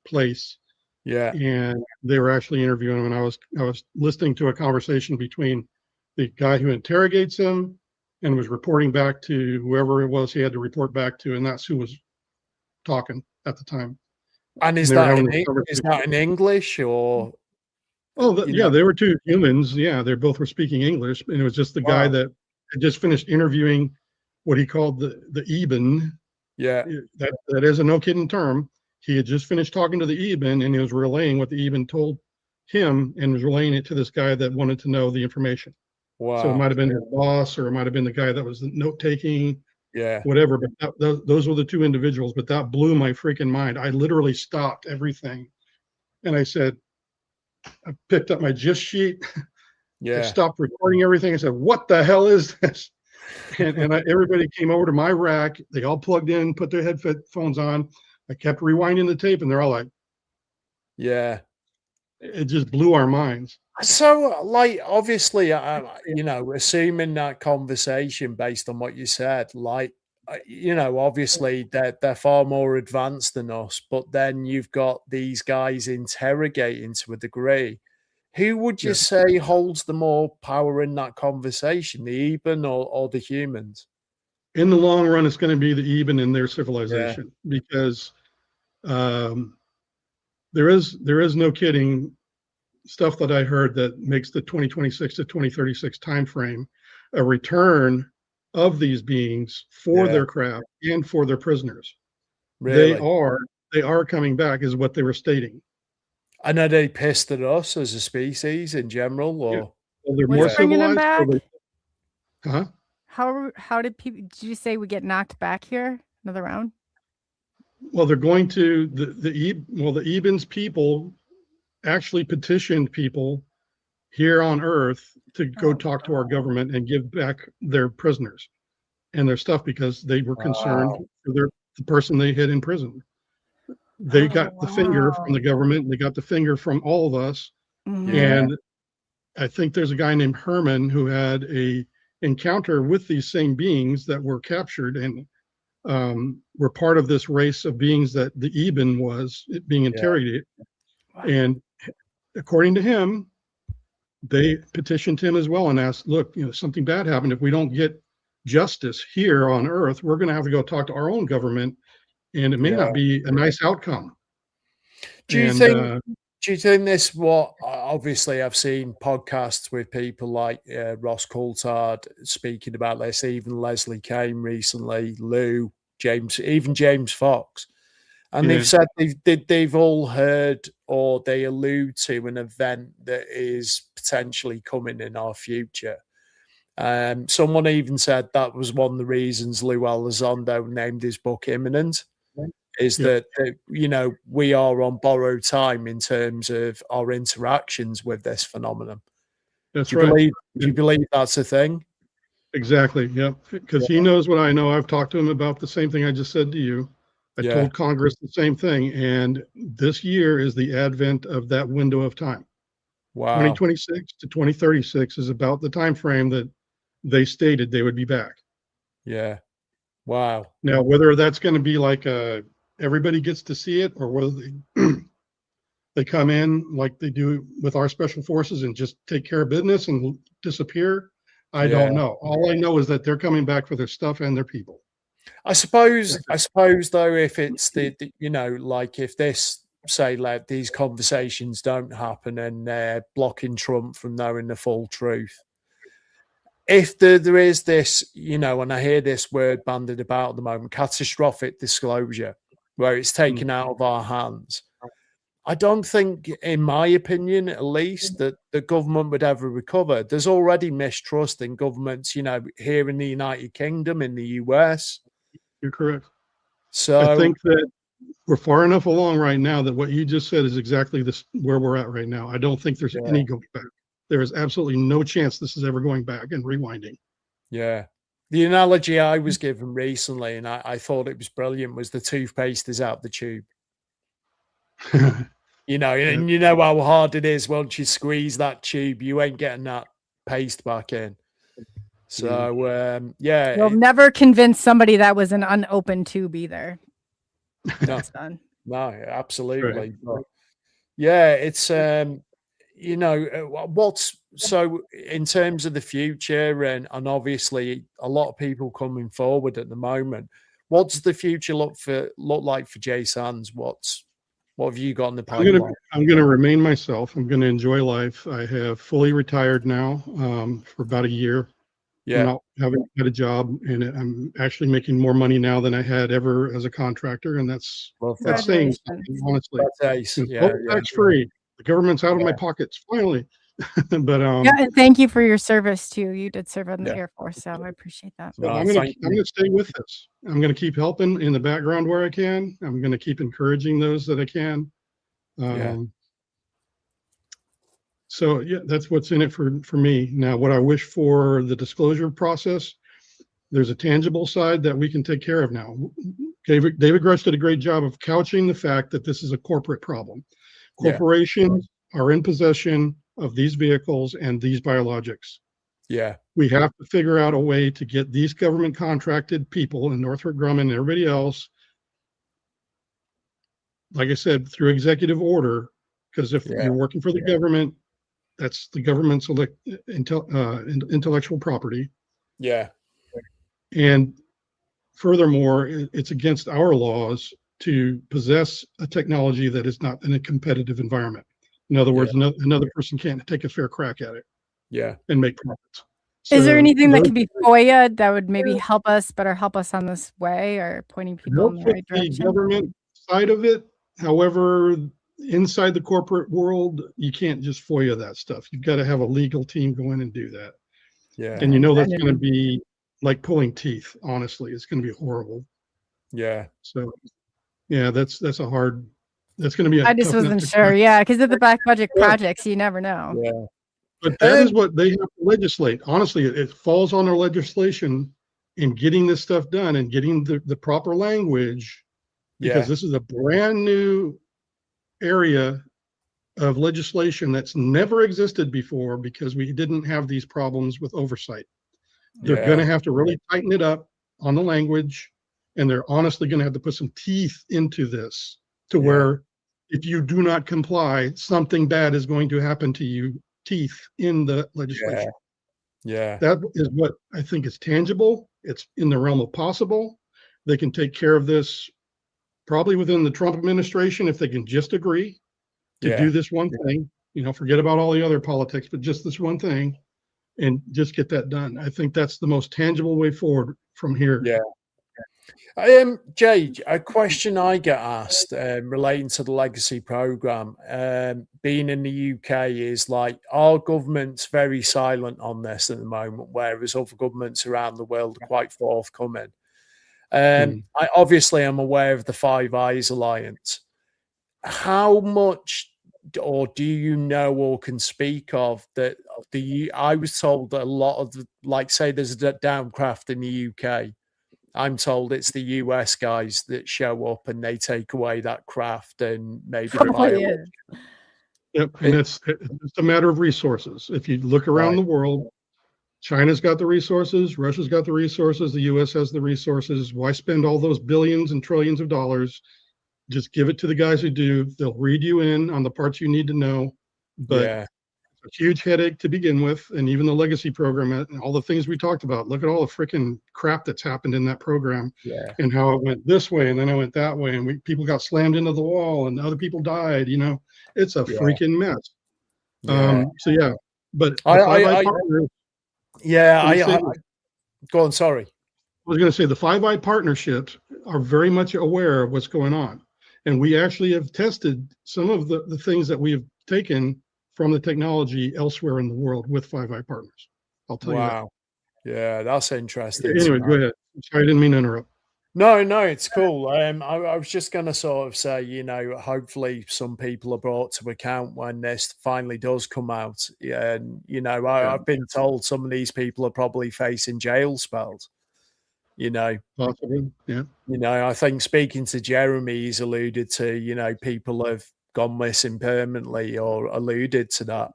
place. Yeah. And they were actually interviewing him. And I was listening to a conversation between the guy who interrogates him and was reporting back to whoever it was he had to report back to, and that's who was talking at the time. And is They were that having in this is conversation. that in English or Oh, you yeah, know? they were two humans. Yeah, they both were speaking English, and it was just the guy Wow. that had just finished interviewing what he called the Eben. Yeah. That is a no kidding term. He had just finished talking to the Eben, and he was relaying what the Eben told him, and was relaying it to this guy that wanted to know the information. So it Wow. might have been his boss, or it might have been the guy that was note taking, Yeah. whatever. But those were the two individuals. But that blew my freaking mind. I literally stopped everything, and I said, I picked up my gist sheet. I Yeah. stopped recording everything. I said, "What the hell is this?" And everybody came over to my rack. They all plugged in, put their headphones on. I kept rewinding the tape, and they're all like, Yeah. it just blew our minds. So, like, obviously, you know, assuming that conversation based on what you said, like, you know, obviously they're far more advanced than us, but then you've got these guys interrogating to a degree. Who would you Yeah. say holds the more power in that conversation, the Eben or the humans? In the long run, it's going to be the Eben in their civilization, because there is no kidding stuff that I heard that makes the 2026 to 2036 timeframe a return of these beings for Yeah. their craft and for their prisoners. Really? They are coming back, is what they were stating. And are they pissed at us as a species in general, Yeah. or Well, they're What's more bringing them civilized. back? Huh? How did people? Did you say we get knocked back here another round? Well, they're going to the Eben's people actually petitioned people here on Earth to go Oh, talk to our government and give back their prisoners and their stuff, because they were concerned Wow. for the person they had in prison. They got the finger from the government. They got the finger from all of us. Mhm. And I think there's a guy named Herman who had a encounter with these same beings that were captured and were part of this race of beings that the Eben was being interrogated. Wow. And according to him, they petitioned him as well and asked, look, you know, something bad happened. If we don't get justice here on Earth, we're going to have to go talk to our own government, and it may Yeah. not be a nice outcome. Do you And think this? What obviously I've seen podcasts with people like Ross Coulthard speaking about this, even Leslie Kane recently, Lou, James, even James Fox, and Yeah. they've said they've all heard or they allude to an event that is potentially coming in our future. Someone even said that was one of the reasons Lou Elizondo named his book Imminent. Is Yeah. that you know, we are on borrowed time in terms of our interactions with this phenomenon. That's Do you right. believe that's a thing? Exactly. Yep. Because he knows what I know. I've talked to him about the same thing I just said to you. I Yeah. told Congress the same thing. And this year is the advent of that window of time. Wow. 2026 to 2036 is about the time frame that they stated they would be back. Yeah. Wow. Now, whether that's going to be like everybody gets to see it, or whether they come in like they do with our special forces and just take care of business and disappear, I don't know. All I know is that they're coming back for their stuff and their people. I suppose though, if it's the you know, like if this say like these conversations don't happen and they're blocking Trump from knowing the full truth. If there is this, you know, and I hear this word bandied about at the moment, catastrophic disclosure, where it's taken out of our hands, I don't think, in my opinion at least, that the government would ever recover. There's already mistrust in governments, you know, here in the United Kingdom, in the US. You're correct. So I think that we're far enough along right now that what you just said is exactly this where we're at right now. I don't think there's any going back. There is absolutely no chance this is ever going back and rewinding. Yeah. The analogy I was given recently, and I thought it was brilliant, was the toothpaste is out the tube. You know, and you know how hard it is once you squeeze that tube, you ain't getting that paste back in. So yeah, You'll never convince somebody that was an unopened tube either. no, It's done. no, absolutely. Right. Yeah, it's what's so in terms of the future and obviously a lot of people coming forward at the moment. What's the future look like for Jay Sands? What have you got in the pipeline? I'm gonna remain myself. I'm gonna enjoy life. I have fully retired now for about a year. Yeah, Not having had a job, and I'm actually making more money now than I had ever as a contractor, and that's love that. that's saying something, Congratulations. honestly. That's ace. It's Yeah, all tax free. The government's out of my Yeah. pockets finally. But Yeah, and thank you for your service too. You did serve in the Yeah. Air Force, so I appreciate that. so No, I'm thank you. gonna stay with this. I'm gonna keep helping in the background where I can. I'm gonna keep encouraging those that I can. Yeah. So yeah, that's what's in it for me. Now, what I wish for the disclosure process, there's a tangible side that we can take care of now. David Grush did a great job of couching the fact that this is a corporate problem. Yeah. Corporations are in possession of these vehicles and these biologics. Yeah. We have to figure out a way to get these government contracted people and Northrop Grumman and everybody else, like I said, through executive order, because if Yeah. you're working for the government, that's the government's intellectual property. Yeah. And furthermore, it's against our laws to possess a technology that is not in a competitive environment. In other words, another person can't take a fair crack at it Yeah. and make profits. Is there So anything that those- could be FOIA that would maybe help us on this way or pointing people in helps the with right the direction? government side of it. However, inside the corporate world, you can't just FOIA that stuff. You've got to have a legal team go in and do that. Yeah. And you know that's going to be like pulling teeth. Honestly, it's going to be horrible. Yeah. So, yeah, that's a hard. That's going to be a I just tough nut wasn't to sure. crack. Yeah, because of the back budget projects, you never know. Yeah. But that is what they have to legislate. Honestly, it falls on their legislation in getting this stuff done and getting the proper language, because this is a brand new area of legislation that's never existed before, because we didn't have these problems with oversight. They're going to have to really tighten it up on the language, and they're honestly going to have to put some teeth into this to where if you do not comply, something bad is going to happen to you. Teeth in the legislation. Yeah. That is what I think is tangible. It's in the realm of possible. They can take care of this probably within the Trump administration if they can just agree to do this one thing. You know, forget about all the other politics, but just this one thing, and just get that done. I think that's the most tangible way forward from here. Yeah. Jay, a question I get asked relating to the legacy program, being in the UK, is like, our government's very silent on this at the moment, whereas other governments around the world are quite forthcoming. I obviously am aware of the Five Eyes Alliance. How much, or do you know or can speak of that? I was told that a lot of the, like, say there's a downcraft in the UK. I'm told it's the US guys that show up and they take away that craft and maybe the pilot. Yep, and it's a matter of resources. If you look around the world, China's got the resources, Russia's got the resources, the US has the resources. Why spend all those billions and trillions of dollars? Just give it to the guys who do. They'll read you in on the parts you need to know. But it's a huge headache to begin with, and even the legacy program and all the things we talked about. Look at all the freaking crap that's happened in that program, and how it went this way and then it went that way, and people got slammed into the wall and other people died. You know, it's a freaking mess. So yeah, but partners, go on. Sorry, I was going to say the Five Eye partnerships are very much aware of what's going on, and we actually have tested some of the things that we have taken from the technology elsewhere in the world with Five Eye partners. I'll tell you that. Yeah, that's interesting. Anyway, go ahead. Sorry, I didn't mean to interrupt. No, it's cool. I was just going to sort of say, you know, hopefully some people are brought to account when this finally does come out. And, you know, I've been told some of these people are probably facing jail spells, you know. Possibly, yeah. You know, I think speaking to Jeremy, he's alluded to, you know, people have gone missing permanently or alluded to that.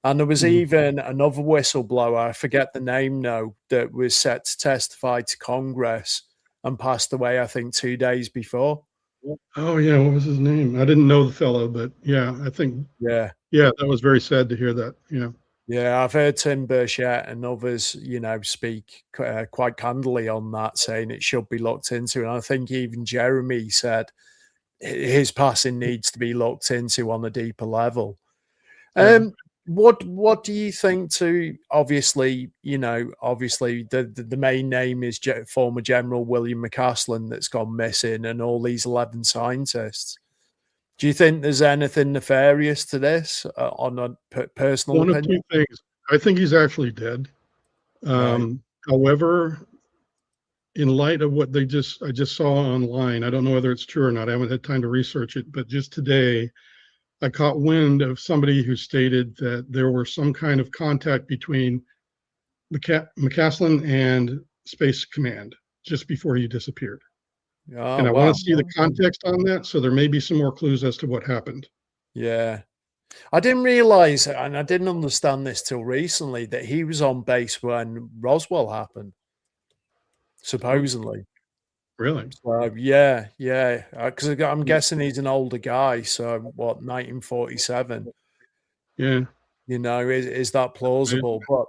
And there was even another whistleblower, I forget the name now, that was set to testify to Congress and passed away, I think, 2 days before. Oh yeah, what was his name? I didn't know the fellow, but yeah, I think Yeah. that was very sad to hear that. Yeah. Yeah, I've heard Tim Burchett and others, speak quite candidly on that, saying it should be looked into. And I think even Jeremy said his passing needs to be looked into on a deeper level. What do you think? To obviously, the main name is former General William McCaslin that's gone missing, and all these 11 scientists. Do you think there's anything nefarious to this on a personal One of opinion? two things. I think he's actually dead. Right. However, in light of what I just saw online, I don't know whether it's true or not. I haven't had time to research it, but just today, I caught wind of somebody who stated that there were some kind of contact between McCaslin and Space Command just before he disappeared. Oh, And I wow. want to see the context on that, so there may be some more clues as to what happened. Yeah. I didn't realize, and I didn't understand this till recently, that he was on base when Roswell happened, supposedly. Really? So, yeah, because I'm guessing he's an older guy. So, what, 1947? Yeah. Is that plausible? But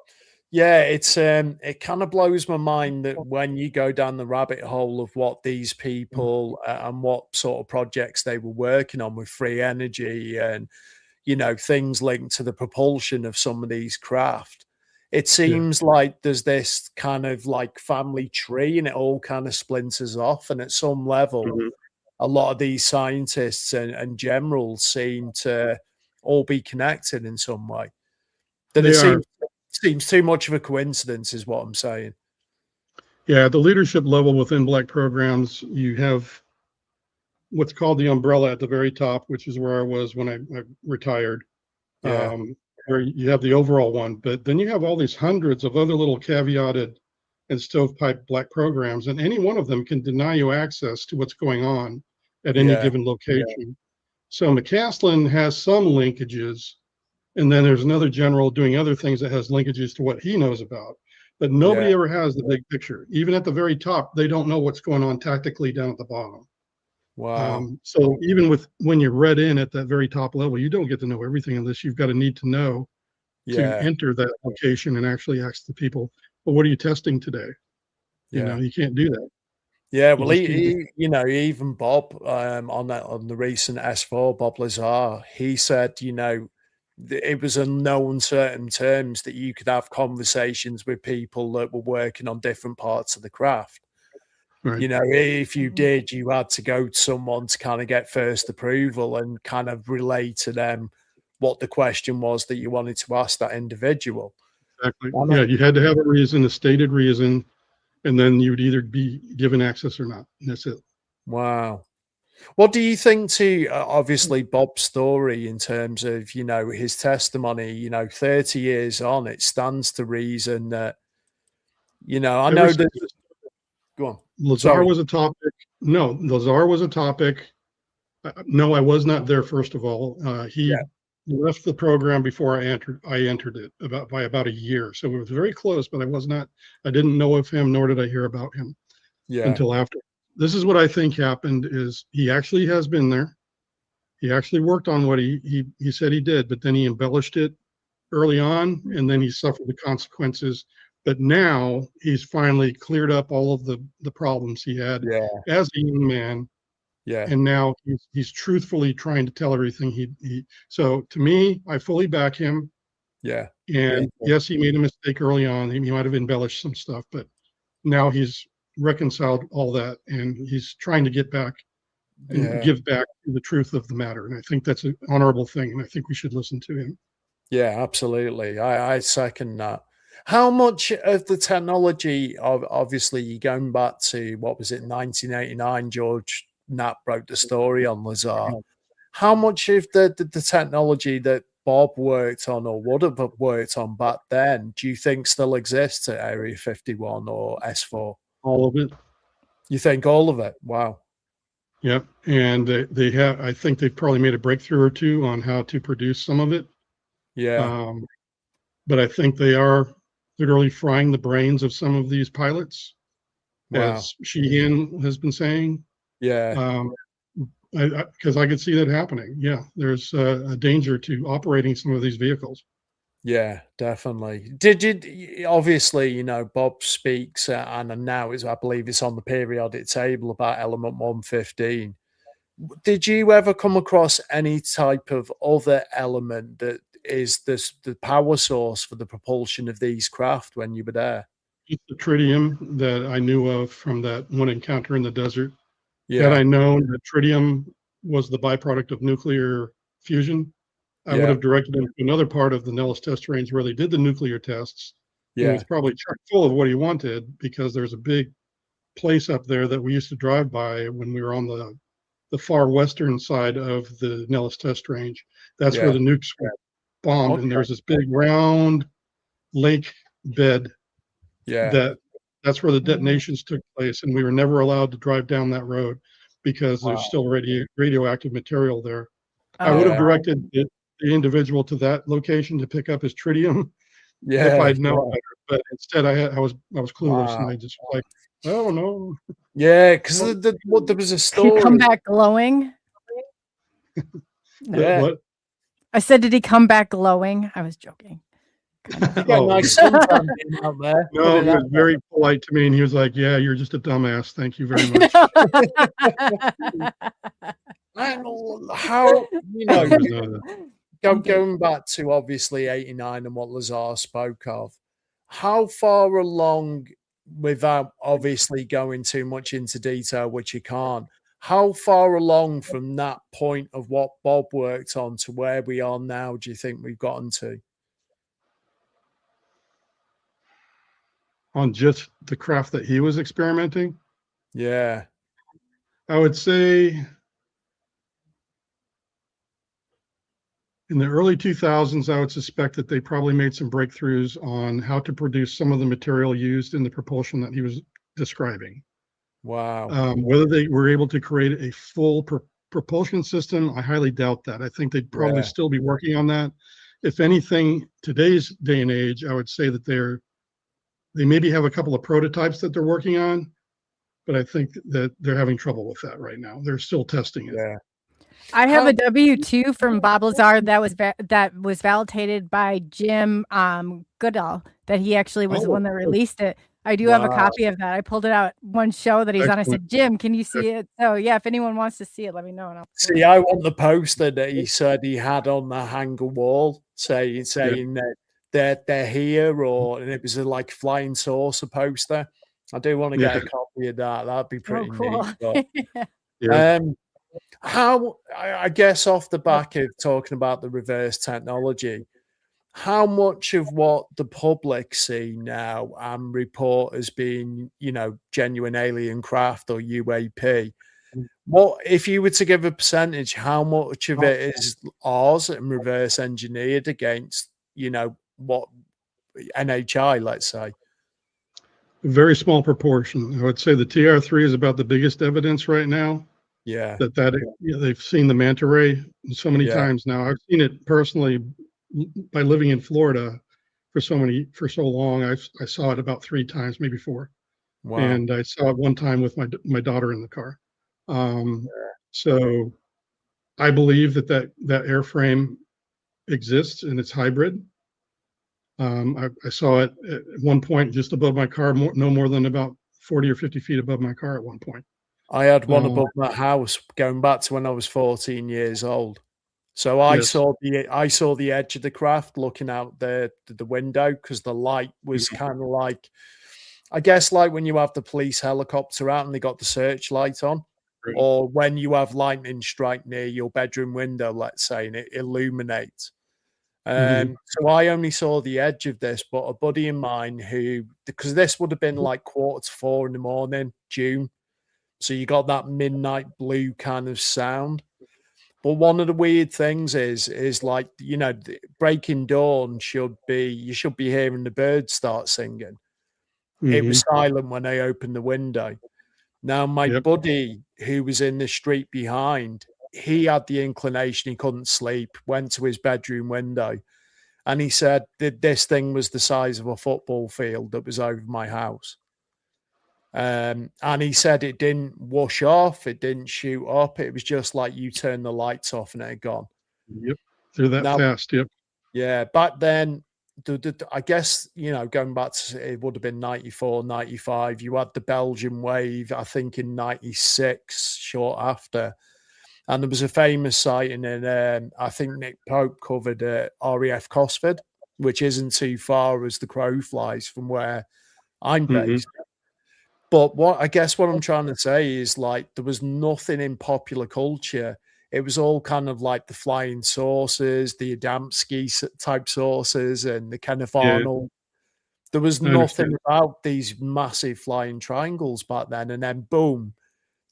yeah, it kind of blows my mind that when you go down the rabbit hole of what these people and what sort of projects they were working on with free energy and things linked to the propulsion of some of these craft, it seems like there's this kind of like family tree and it all kind of splinters off, and at some level a lot of these scientists and generals seem to all be connected in some way. That They it are. seems too much of a coincidence is what I'm saying. Yeah, at the leadership level within Black programs, you have what's called the umbrella at the very top, which is where I was when I retired. Yeah. Where you have the overall one, but then you have all these hundreds of other little caveated and stovepipe Black programs, and any one of them can deny you access to what's going on at any given location. So McCaslin has some linkages, and then there's another general doing other things that has linkages to what he knows about. But nobody ever has the big picture. Even at the very top, they don't know what's going on tactically down at the bottom. Wow. So even when you're read in at that very top level, you don't get to know everything unless you've got a need to know to enter that location and actually ask the people, well, what are you testing today? You can't do that. Yeah, well, even Bob on the recent S4, Bob Lazar, he said, it was in no uncertain terms that you could have conversations with people that were working on different parts of the craft. Right. If you did, you had to go to someone to kind of get first approval and kind of relay to them what the question was that you wanted to ask that individual. Exactly. Yeah, you had to have a reason, a stated reason, and then you'd either be given access or not. And that's it. Wow. What do you think to obviously Bob's story in terms of, his testimony, 30 years on, it stands to reason that, I know that. Go on. Lazar was a topic. No, Lazar was a topic. No, I was not there, first of all. He left the program before I entered it by about a year. So it was very close, but I didn't know of him, nor did I hear about him until after. This is what I think happened is he actually has been there. He actually worked on what he said he did, but then he embellished it early on, and then he suffered the consequences. But now he's finally cleared up all of the problems he had as a young man. Yeah. And now he's truthfully trying to tell everything so to me, I fully back him. Yeah. And yes, he made a mistake early on. He might have embellished some stuff, but now he's reconciled all that and he's trying to get back and give back the truth of the matter. And I think that's an honorable thing. And I think we should listen to him. Yeah, absolutely. I second that. How much of the technology, obviously going back to, what was it, 1989, George Knapp wrote the story on Lazar. How much of the technology that Bob worked on or would have worked on back then, do you think still exists at Area 51 or S4? All of it. You think all of it? Wow. Yep. And they have, I think they've probably made a breakthrough or two on how to produce some of it. Yeah. but I think they are literally frying the brains of some of these pilots, Wow. as Sheehan has been saying. Yeah. Because I could see that happening. Yeah, there's a danger to operating some of these vehicles. Yeah, definitely. Did you obviously, you know, Bob speaks, and now is I believe it's on the periodic table about element 115. Did you ever come across any type of other element that is the power source for the propulsion of these craft when you were there? Just the tritium that I knew of from that one encounter in the desert. Had Yeah, I known that tritium was the byproduct of nuclear fusion, I would yeah, have directed him to another part of the Nellis test range where they did the nuclear tests. And it was yeah, probably chock full of what he wanted, because there's a big place up there that we used to drive by when we were on the far western side of the Nellis test range. That's where yeah. the nukes were bombed. And Okay. there's this big round lake bed Yeah, that's where the detonations took place. And we were never allowed to drive down that road because there's wow. still radioactive material there. I Oh, would have Yeah, directed the individual to that location to pick up his tritium if yeah, I'd known yeah. better. But instead, I was clueless, and Wow. I just was like, oh no. Yeah, because there was a did he come story. back glowing? No. Yeah, What? I said, did he come back glowing? I was joking. you got a Oh, nice suntan in out there. Put no, it he that was very polite to me, and he was like, yeah, you're just a dumbass. Thank you very much. way. And how you know There was none of that. going back to obviously 89 and what Lazar spoke of, how far along, without obviously going too much into detail, which you can't, how far along from that point of what Bob worked on to where we are now do you think we've gotten to? On just the craft that he was experimenting, Yeah, I would say in the early 2000s, I would suspect that they probably made some breakthroughs on how to produce some of the material used in the propulsion that he was describing. wow. Whether they were able to create a full propulsion system, I highly doubt that. I think they'd probably Yeah, still be working on that. If anything, today's day and age, I would say that they maybe have a couple of prototypes that they're working on, but I think that they're having trouble with that right now. They're still testing it. yeah. I have How a W-2 from Bob Lazar that was validated by Jim Goodall, that he actually was the one that released it. I do have a wow. copy of that. I pulled it out one show that he's on. I Excellent. said, Jim, can you see it? So yeah, if anyone wants to see it, let me know. And I'll See, I want the poster that he said he had on the hanger wall, saying that they're here, and it was a like flying saucer poster. I do want to get a copy of that. That'd be pretty cool. neat. But, Yeah. how I guess off the back of talking about the reverse technology, how much of what the public see now and report as being, you know, genuine alien craft or UAP? What if you were to give a percentage? How much of it is ours and reverse engineered against, you know, what NHI, let's say? A very small proportion. I would say the TR3 is about the biggest evidence right now Yeah, that they've seen the manta ray so many yeah, times now. I've seen it personally by living in Florida for so long. I saw it about 3 times, maybe 4, wow, and I saw it one time with my daughter in the car. So I believe that airframe exists and it's hybrid. I saw it at one point just above my car, no more than about 40 or 50 feet above my car at one point. I had one Uh, above my house going back to when I was 14 years old. So I yes. saw the edge of the craft looking out the window because the light was kind of like, I guess, like when you have the police helicopter out and they got the searchlight on, Right. or when you have lightning strike near your bedroom window, let's say, and it illuminates. So I only saw the edge of this, but a buddy of mine because this would have been like 3:45 in the morning, June. So you got that midnight blue kind of sound. But one of the weird things is like, you know, breaking dawn you should be hearing the birds start singing. It was silent when I opened the window. Now, my Yep. buddy who was in the street behind, he had the inclination, he couldn't sleep, went to his bedroom window, And he said that this thing was the size of a football field that was over my house. And he said it didn't wash off, it didn't shoot up. It was just like you turn the lights off and it had gone. Yep. They're that Now, fast. Yep. yeah, back then, I guess, going back to, it would have been 94, 95. You had the Belgian wave, I think in 96, short after. And there was a famous sighting in, I think Nick Pope covered RAF Cosford, which isn't too far as the crow flies from where I'm based. But what I'm trying to say is, like, there was nothing in popular culture. It was all kind of like the flying saucers, the Adamski type saucers, and the Kenneth Arnold. There was nothing about these massive flying triangles back then. And then, boom,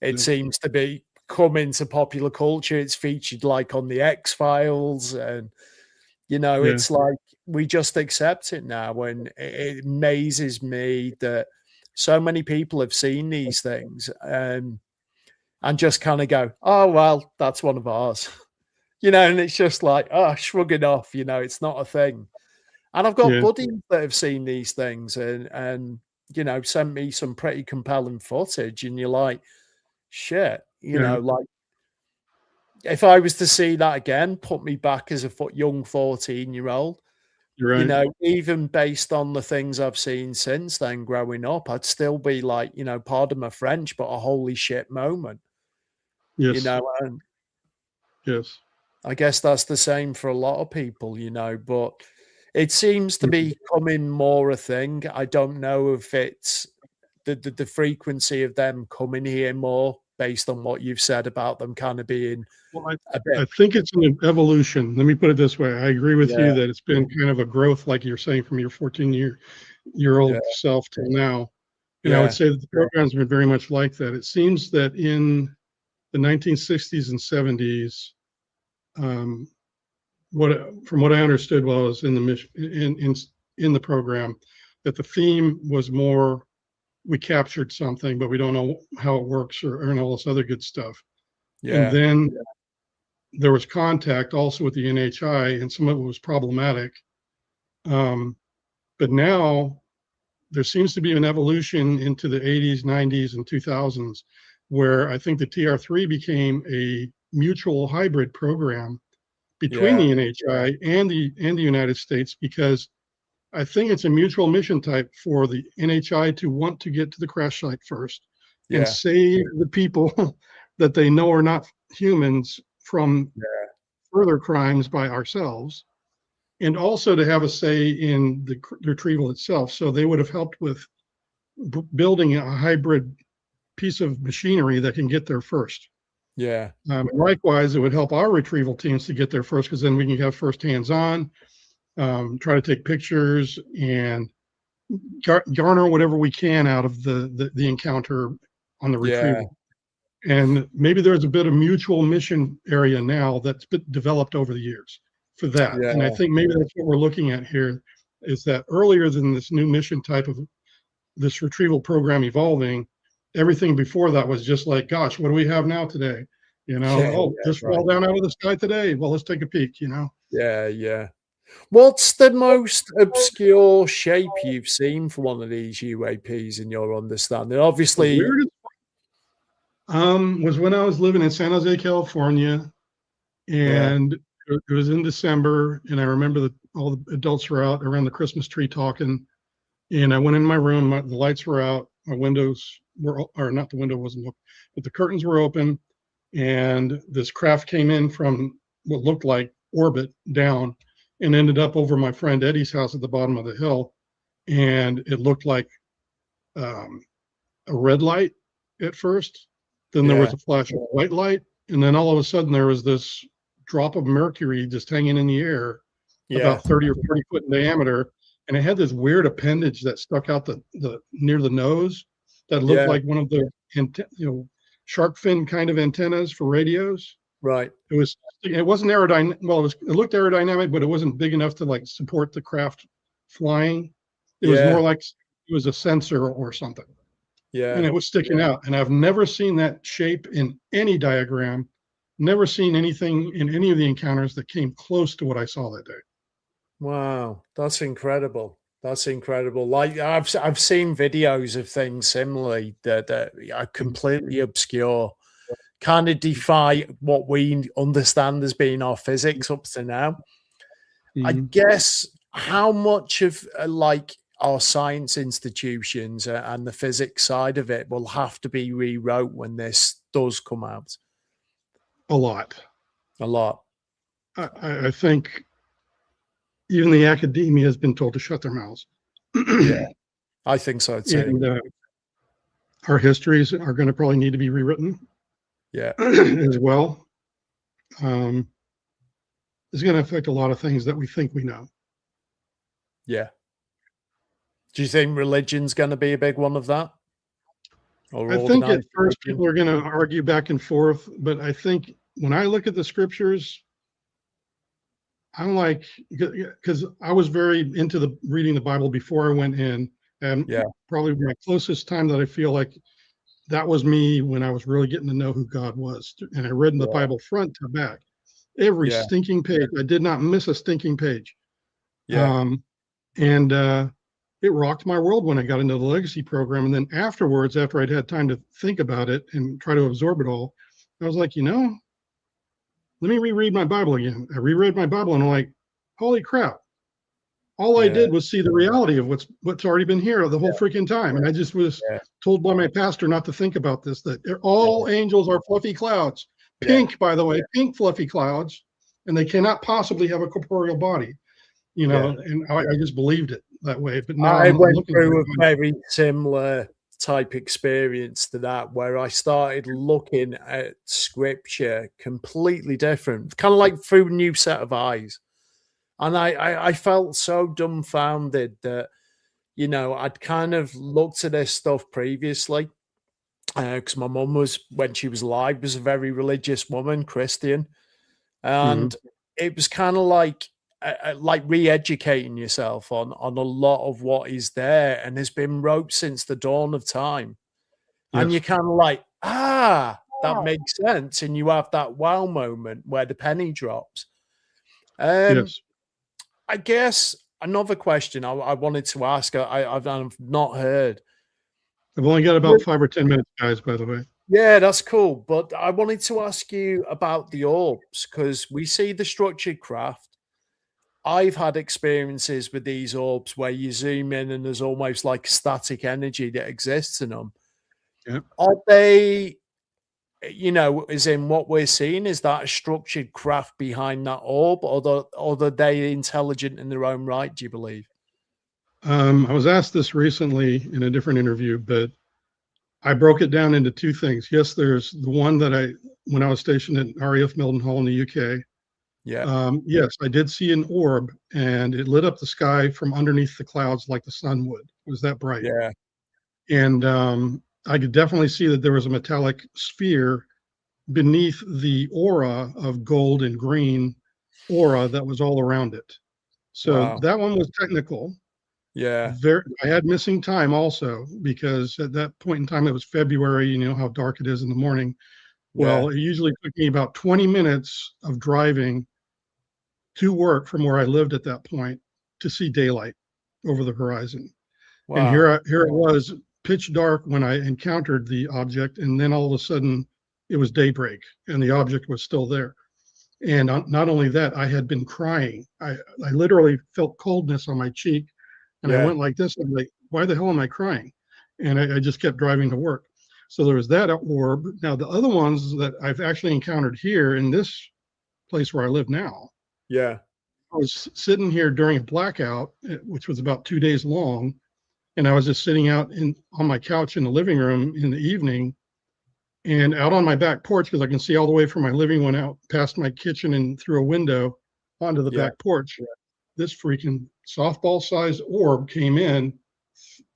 it seems to be come into popular culture. It's featured like on the X-Files, and it's like we just accept it now. And it amazes me that so many people have seen these things and just kind of go, oh, well, that's one of ours, and it's just like, oh, shrug it off, it's not a thing. And I've got buddies that have seen these things and sent me some pretty compelling footage, and you're like, shit, like, if I was to see that again, put me back as a young 14-year-old, Right. Even based on the things I've seen since then growing up, I'd still be like, pardon my French, but a holy shit moment. Yes. And yes. I guess that's the same for a lot of people, but it seems to be becoming more a thing. I don't know if it's the frequency of them coming here more based on what you've said about them kind of being I think it's an evolution. Let me put it this way. I agree with you that it's been kind of a growth, like you're saying, from your 14-year-old self to now. And I would say that the program's been very much like that. It seems that in the 1960s and 70s, from what I understood while I was in the mission, in the program, that the theme was more, we captured something, but we don't know how it works or all this other good stuff. And then there was contact also with the NHI, and some of it was problematic. But now there seems to be an evolution into the 80s, 90s, and 2000s, where I think the TR3 became a mutual hybrid program between the NHI and the United States, because I think it's a mutual mission type for the NHI to want to get to the crash site first and save the people that they know are not humans from further crimes by ourselves, and also to have a say in the retrieval itself. So they would have helped with building a hybrid piece of machinery that can get there first. Likewise, it would help our retrieval teams to get there first, because then we can have first hands-on, try to take pictures and garner whatever we can out of the encounter on the retrieval. And maybe there's a bit of mutual mission area now that's been developed over the years for that. And I think maybe that's what we're looking at here, is that earlier than this new mission type of this retrieval program evolving, everything before that was just like, gosh, what do we have now today? This fell down out of the sky today. Well, let's take a peek, What's the most obscure shape you've seen for one of these UAPs in your understanding? Obviously, was when I was living in San Jose, California, and it was in December, and I remember that all the adults were out around the Christmas tree talking, and I went in my room, the lights were out, my windows were, or not, the window wasn't open, but the curtains were open, and this craft came in from what looked like orbit down and ended up over my friend Eddie's house at the bottom of the hill, and it looked like a red light at first. Then there was a flash of white light, and then all of a sudden there was this drop of mercury just hanging in the air, about 30 or 40 foot in diameter, and it had this weird appendage that stuck out the near the nose that looked like one of the shark fin kind of antennas for radios. It wasn't aerodynamic. Well, it looked aerodynamic, but it wasn't big enough to like support the craft flying. It was more like it was a sensor or something. And it was sticking out. And I've never seen that shape in any diagram, never seen anything in any of the encounters that came close to what I saw that day. Wow, that's incredible. That's incredible. Like I've seen videos of things similarly that are completely obscure, kind of defy what we understand as being our physics up to now. I Mhm. guess how much of like our science institutions and the physics side of it will have to be rewrote when this does come out? A lot. A lot. I think even the academia has been told to shut their mouths. Yeah, I think so too. And our histories are going to probably need to be rewritten Yeah, as well. It's going to affect a lot of things that we think we know. yeah. Do you think religion's going to be a big one of that? Or I think at organized first religion? people are going to argue back and forth, but I think when I look at the scriptures, I'm like, because I was very into the reading the Bible before I went in, and Yeah. probably my closest time that I feel like that was me when I was really getting to know who God was. And I read the Yeah. Bible front to back, every Yeah. stinking page. I did not miss a stinking page. Yeah. And it rocked my world when I got into the legacy program. And then afterwards, after I'd had time to think about it and try to absorb it all, I was like, let me reread my Bible again. I reread my Bible and I'm like, holy crap. All I Yeah. did was see the reality of what's already been here the whole freaking time. And I just was Yeah. told by my pastor not to think about this, that all angels are fluffy clouds. Yeah. Pink, by the way, pink fluffy clouds, and they cannot possibly have a corporeal body. And I just believed it that way. But now I I'm went looking through a at it. very similar type experience to that, where I started looking at scripture completely different, kind of like through a new set of eyes. And I felt so dumbfounded that, I'd kind of looked at this stuff previously because my mum was, when she was alive, was a very religious woman, Christian. And it was kind of like re-educating yourself on a lot of what is there and has been roped since the dawn of time. And Yes. you're kind of like, that makes sense. And you have that wow moment where the penny drops. Yes. I guess another question I wanted to ask, I've not heard. I've only got about 5 or 10 minutes, guys, by the way. Yeah, that's cool. But I wanted to ask you about the orbs, because we see the structured craft. I've had experiences with these orbs where you zoom in and there's almost like static energy that exists in them. Yeah. Are they, as in what we're seeing, is that a structured craft behind that orb, or are they intelligent in their own right, do you believe? I was asked this recently in a different interview, but I broke it down into two things. Yes, there's the one that when I was stationed at RAF Mildenhall in the UK. Yeah. Yes, I did see an orb, and it lit up the sky from underneath the clouds like the sun would. It was that bright. Yeah. And I could definitely see that there was a metallic sphere beneath the aura of gold and green aura that was all around it. So Wow. that one was technical. Yeah. I had missing time also, because at that point in time, it was February, you know how dark it is in the morning. Well, it usually took me about 20 minutes of driving to work from where I lived at that point to see daylight over the horizon. Wow. And here it was, pitch dark when I encountered the object, and then all of a sudden it was daybreak and the object was still there. And not only that, I had been crying. I literally felt coldness on my cheek, and I went like this. I'm like, why the hell am I crying? And I just kept driving to work. So there was that orb. Now the other ones that I've actually encountered here in this place where I live now. Yeah. I was sitting here during a blackout, which was about 2 days long, and I was just sitting out on my couch in the living room in the evening, and out on my back porch, because I can see all the way from my living room out past my kitchen and through a window onto the back porch. This freaking softball-sized orb came in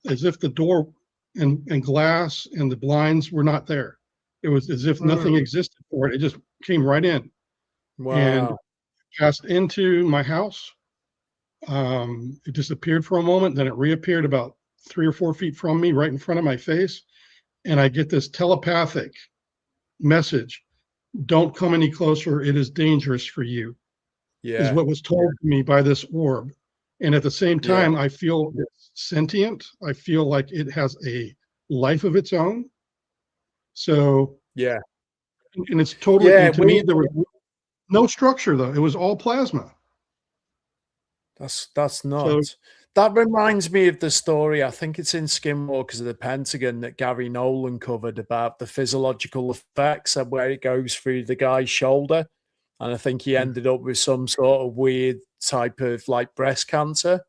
as if the door and glass and the blinds were not there. It was as if nothing existed for it. It just came right in. Wow. And passed into my house. It disappeared for a moment, then it reappeared about 3 or 4 feet from me, right in front of my face. And I get this telepathic message: don't come any closer, it is dangerous for you. Yeah. Is what was told to me by this orb. And at the same time, I feel it's sentient. I feel like it has a life of its own. So, Yeah. and it's totally, Yeah, and to me, there was no structure though. It was all plasma. That's nuts. That reminds me of the story. I think it's in Skinwalkers of the Pentagon that Gary Nolan covered about the physiological effects of where it goes through the guy's shoulder. And I think he ended up with some sort of weird type of like breast cancer.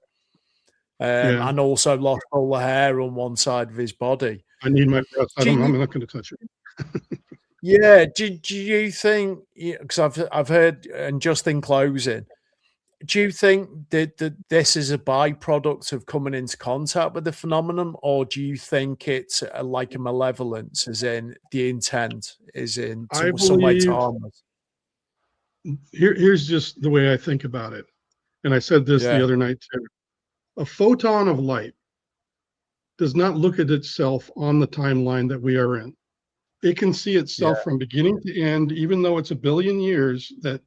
And also lost all the hair on one side of his body. I need my breath. I'm not going to touch it. Yeah. Do you think, because I've heard, and just in closing, do you think that this is a byproduct of coming into contact with the phenomenon, or do you think it's like a malevolence, as in the intent is in some way to harm us? Here's just the way I think about it. And I said this the other night too. A photon of light does not look at itself on the timeline that we are in. It can see itself from beginning to end, even though it's a billion years, that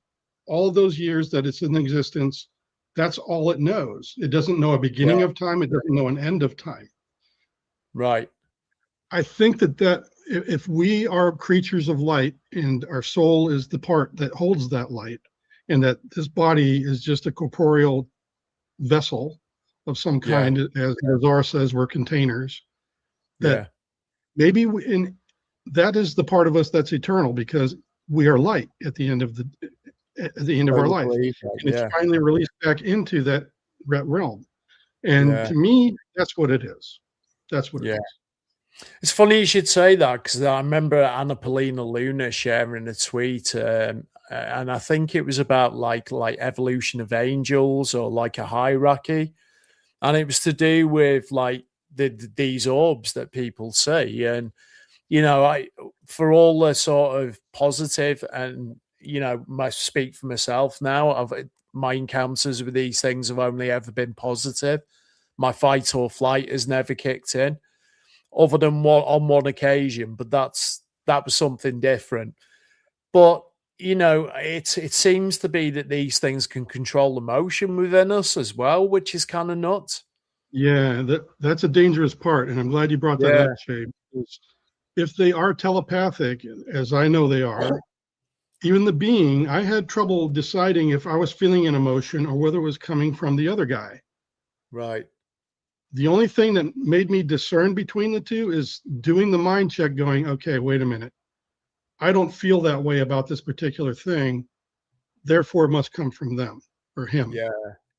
all of those years that it's in existence, that's all it knows. It doesn't know a beginning of time. It doesn't know an end of time. Right. I think that if we are creatures of light and our soul is the part that holds that light, and that this body is just a corporeal vessel of some kind, as Nazar says, we're containers, that maybe that is the part of us that's eternal, because we are light at the end of our life, and it's finally released back into that realm. And to me, that's what it is. That's what it is. It's funny you should say that, because I remember Anna Paulina Luna sharing a tweet, and I think it was about like evolution of angels, or like a hierarchy, and it was to do with like these orbs that people see. And for all the sort of positive, and I speak for myself now, my encounters with these things have only ever been positive. My fight or flight has never kicked in, other than on one occasion, but that was something different. But it seems to be that these things can control emotion within us as well, which is kind of nuts. Yeah, that's a dangerous part, and I'm glad you brought that up, Shay. Because if they are telepathic, as I know they are, even the being, I had trouble deciding if I was feeling an emotion or whether it was coming from the other guy. Right. The only thing that made me discern between the two is doing the mind check, going, okay, wait a minute. I don't feel that way about this particular thing. Therefore, it must come from them or him.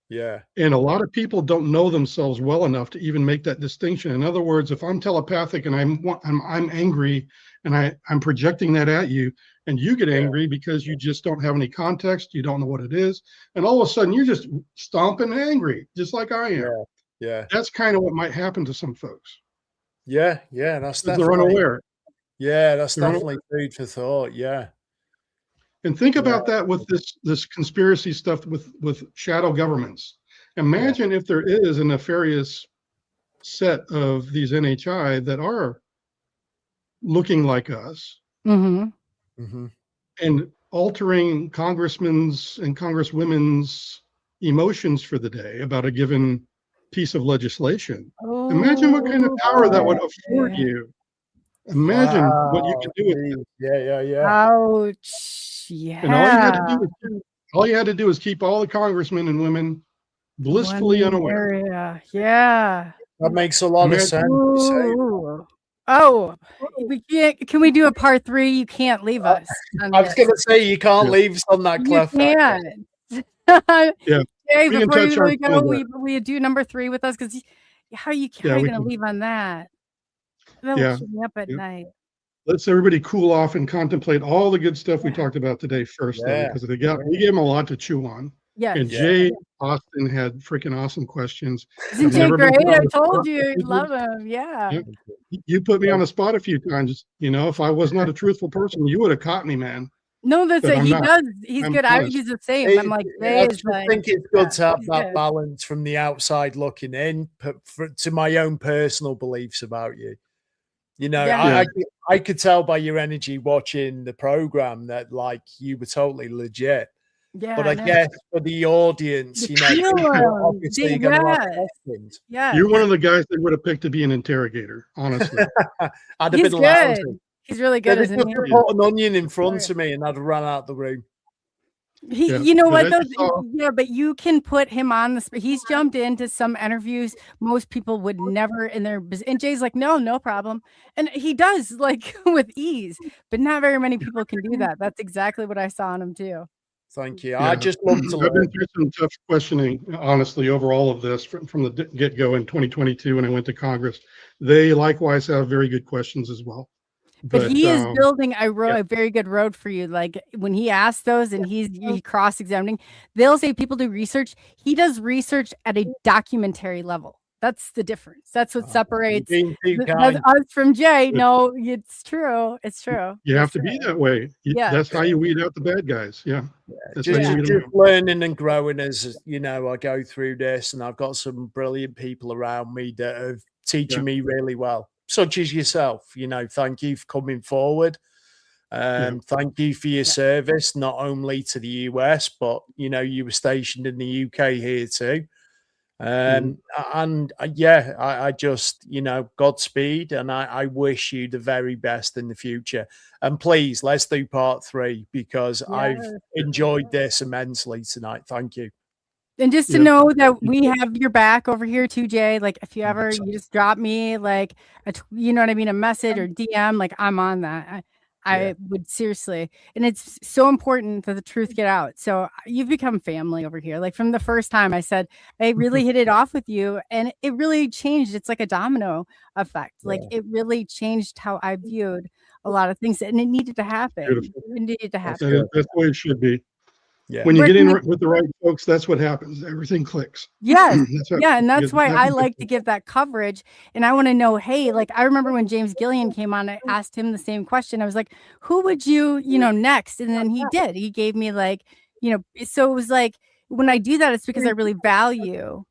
Yeah. And a lot of people don't know themselves well enough to even make that distinction. In other words, if I'm telepathic and I'm angry and I'm projecting that at you, and you get angry because you just don't have any context, you don't know what it is, and all of a sudden you're just stomping angry, just like I am. Yeah. That's kind of what might happen to some folks. Yeah. That's definitely, they're unaware. Yeah, that's definitely food for thought. Yeah. And think about that with this conspiracy stuff with shadow governments. Imagine if there is a nefarious set of these NHI that are looking like us and altering congressmen's and congresswomen's emotions for the day about a given piece of legislation. Imagine what kind of power that would afford you. Imagine what you could do with it. Yeah. Ouch. Yeah. And all you had to do is keep all the congressmen and women blissfully unaware. Yeah. That makes a lot of sense. Oh, we can't. Can we do a part 3? You can't leave us. I was going to say, you can't leave us on that cliffhanger. Jay, before you really go, will you do number 3 with us? Because how are you going to leave on that? That will keep me up at night. Let's everybody cool off and contemplate all the good stuff we talked about today first, though, because we gave them a lot to chew on. Yeah. And Jay Austin had freaking awesome questions. Isn't Jay great? I told you, you'd love him. Yeah. You put me on the spot a few times. If I was not a truthful person, you would have caught me, man. No, that's it. He does. He's good. He's the same. I'm like, I think it's good to have that balance from the outside looking in, to my own personal beliefs about you. I could tell by your energy watching the program that like you were totally legit. Yeah, But I know. guess for the audience, You you know, feel people are 'em. obviously going to have Yes. questions. Yeah, You're one of the guys that would have picked to be an interrogator, honestly. I'd have he's been lousy. good. He's really They'd good, have isn't just he? put an onion in front of me and I'd have run out the room. He, Yeah, you know but what as though? you saw- Yeah, but you can put him on the spot. He's jumped into some interviews most people would never in their business. And Jay's like, no problem. And he does like with ease, but not very many people can do that. That's exactly what I saw in him too. Thank you. Yeah. I just love to I've been learn. through some tough questioning, honestly, over all of this from the get-go in 2022 when I went to Congress. They likewise have very good questions as well. But he is yeah. building a very good road for you. Like when he asks those and he cross-examining, they'll say people do research. He does research at a documentary level. That's the difference. That's what separates Being too us kind. from Jay. No, it's true. It's true. You have It's to be true. that way. Yeah. That's how you weed out the bad guys. Yeah. That's how Just, you weed them just out. learning and growing as you know, I go through this, and I've got some brilliant people around me that are teaching me really well, such as yourself. You know, thank you for coming forward. Thank you for your service, not only to the US, but you know, you were stationed in the UK here too. And I just, you know, Godspeed, and I wish you the very best in the future. And please, let's do part 3 because I've enjoyed this immensely tonight. Thank you. And just to know that we have your back over here too, Jay. Like if you ever you just drop me like you know what I mean, a message or DM, like I'm on that. I would seriously, and it's so important that the truth get out. So you've become family over here. Like from the first time I said, I really hit it off with you and it really changed. It's like a domino effect. Like it really changed how I viewed a lot of things and it needed to happen. Beautiful. It needed to happen. That's the way it should be. Yeah. When you get in with the right folks, that's what happens. Everything clicks. Yes. That's And that's why I like to give that coverage. And I want to know, hey, like I remember when James Gillian came on, I asked him the same question. I was like, who would you know, next? And then he did. He gave me like, you know, so it was like when I do that, it's because I really value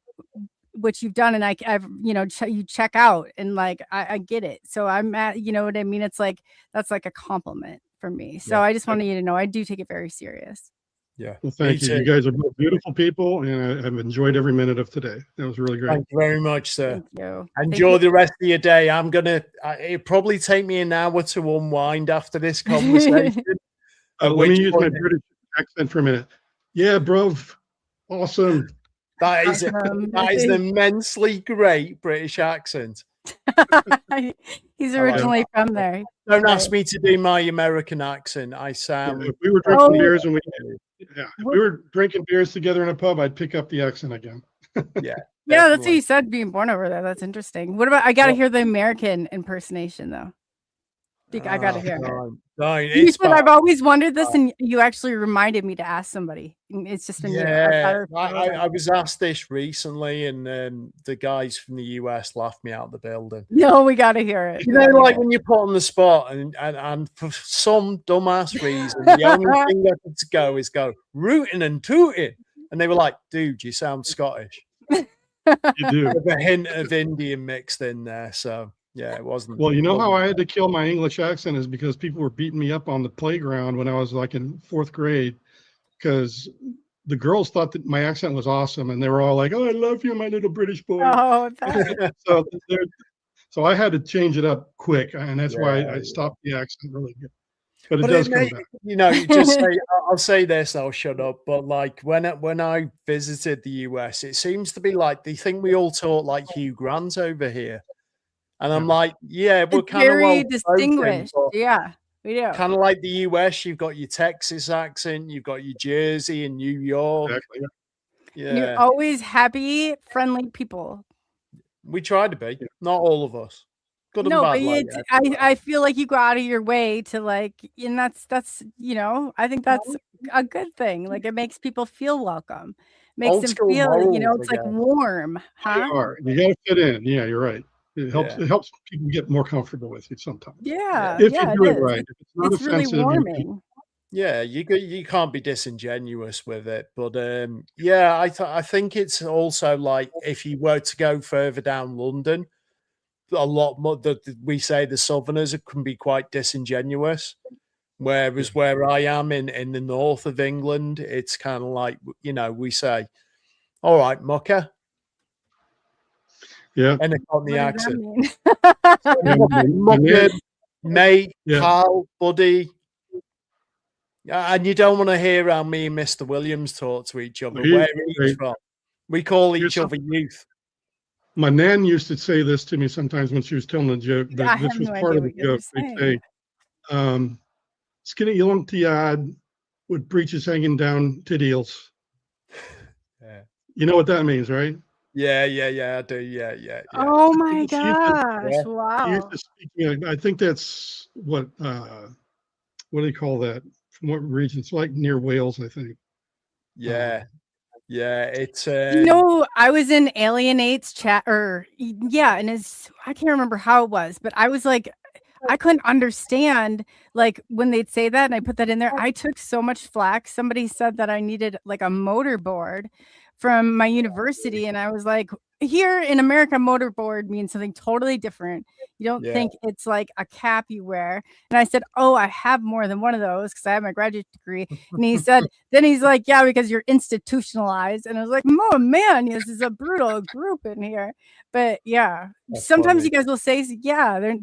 what you've done. And I've, you know, you check out and like, I get it. So I'm at, you know what I mean? It's like, that's like a compliment for me. So I just wanted you to know, I do take it very serious. Yeah. Well, thank you. You guys are both beautiful people, and I've enjoyed every minute of today. That was really great. Thank you very much, sir. Thank you. Enjoy the rest of your day. I'm gonna. It'll probably take me an hour to unwind after this conversation. Let me use my British accent for a minute. Yeah, bro. Awesome. That is an immensely great British accent. He's originally from there. Don't ask me to do my American accent. I sound. If we were drinking beers and if we were drinking beers together in a pub, I'd pick up the accent again. Yeah. Yeah, that's what you said, being born over there. That's interesting. What about, I got to hear the American impersonation, though. I got to hear it. You said I've always wondered this, and you actually reminded me to ask somebody. It's just been I was asked this recently, and the guys from the US laughed me out of the building. No, we got to hear it. You know, like when you're put on the spot, and for some dumbass reason, the only thing I could go is go rooting and tooting, and they were like, "Dude, you sound Scottish." You do. With a hint of Indian mixed in there, so. Yeah, it wasn't. Well, you know how I had to kill my English accent is because people were beating me up on the playground when I was like in 4th grade because the girls thought that my accent was awesome and they were all like, "Oh, I love you, my little British boy." Oh, so I had to change it up quick, and that's why I stopped the accent really good. But it does come back. You know, you just say, I'll say this, I'll shut up. But like when I visited the US, it seems to be like they think we all talk like Hugh Grant over here. And I'm like, yeah, we're kind of very distinguished. Yeah, we do. Kind of like the US, you've got your Texas accent, you've got your Jersey and New York. Exactly. Yeah, you're always happy, friendly people. We try to be, not all of us. Good no, and bad. but I feel like you go out of your way to like, and that's you know, I think that's a good thing. Like it makes people feel welcome, makes them feel, you know, it's like warm, huh? You gotta fit in. Yeah, you're right. It helps. It helps people get more comfortable with you sometimes. Yeah, if you do it right. If it's not it's really offensive, warming. Yeah, you can't be disingenuous with it, but yeah, I think it's also like if you were to go further down London, a lot more. We say the Southerners can be quite disingenuous, Whereas where I am in the north of England, it's kind of like, we say, all right, mucker. Yeah. And it's on the What does accent. that mean? Mucker, mate, Yeah. pal, buddy. And you don't want to hear how me and Mr. Williams talk to each other. He- Where are each right. from? We call Here's each other youth. My nan used to say this to me sometimes when she was telling a joke, but I this have was no part idea of the what you're joke. They'd saying. say, skinny young tiad with breeches hanging down to heels. Yeah. You know what that means, right? Yeah, I do. Yeah. Oh my She used to- gosh! yeah. He used Wow. to speak, I think that's what do they call that? From what region? It's like near Wales, I think. Yeah. It's I was in Alienate's chat, and I can't remember how it was, but I was like, I couldn't understand like when they'd say that, and I put that in there. I took so much flack. Somebody said that I needed like a motorboard from my university, and I was like, here in America, motorboard means something totally different. You don't Yeah. think it's like a cap you wear. And I said, oh, I have more than one of those because I have my graduate degree. And he said, then he's like, yeah, because you're institutionalized. And I was like, oh man, this is a brutal group in here. But yeah, That's sometimes funny. you guys will say, yeah,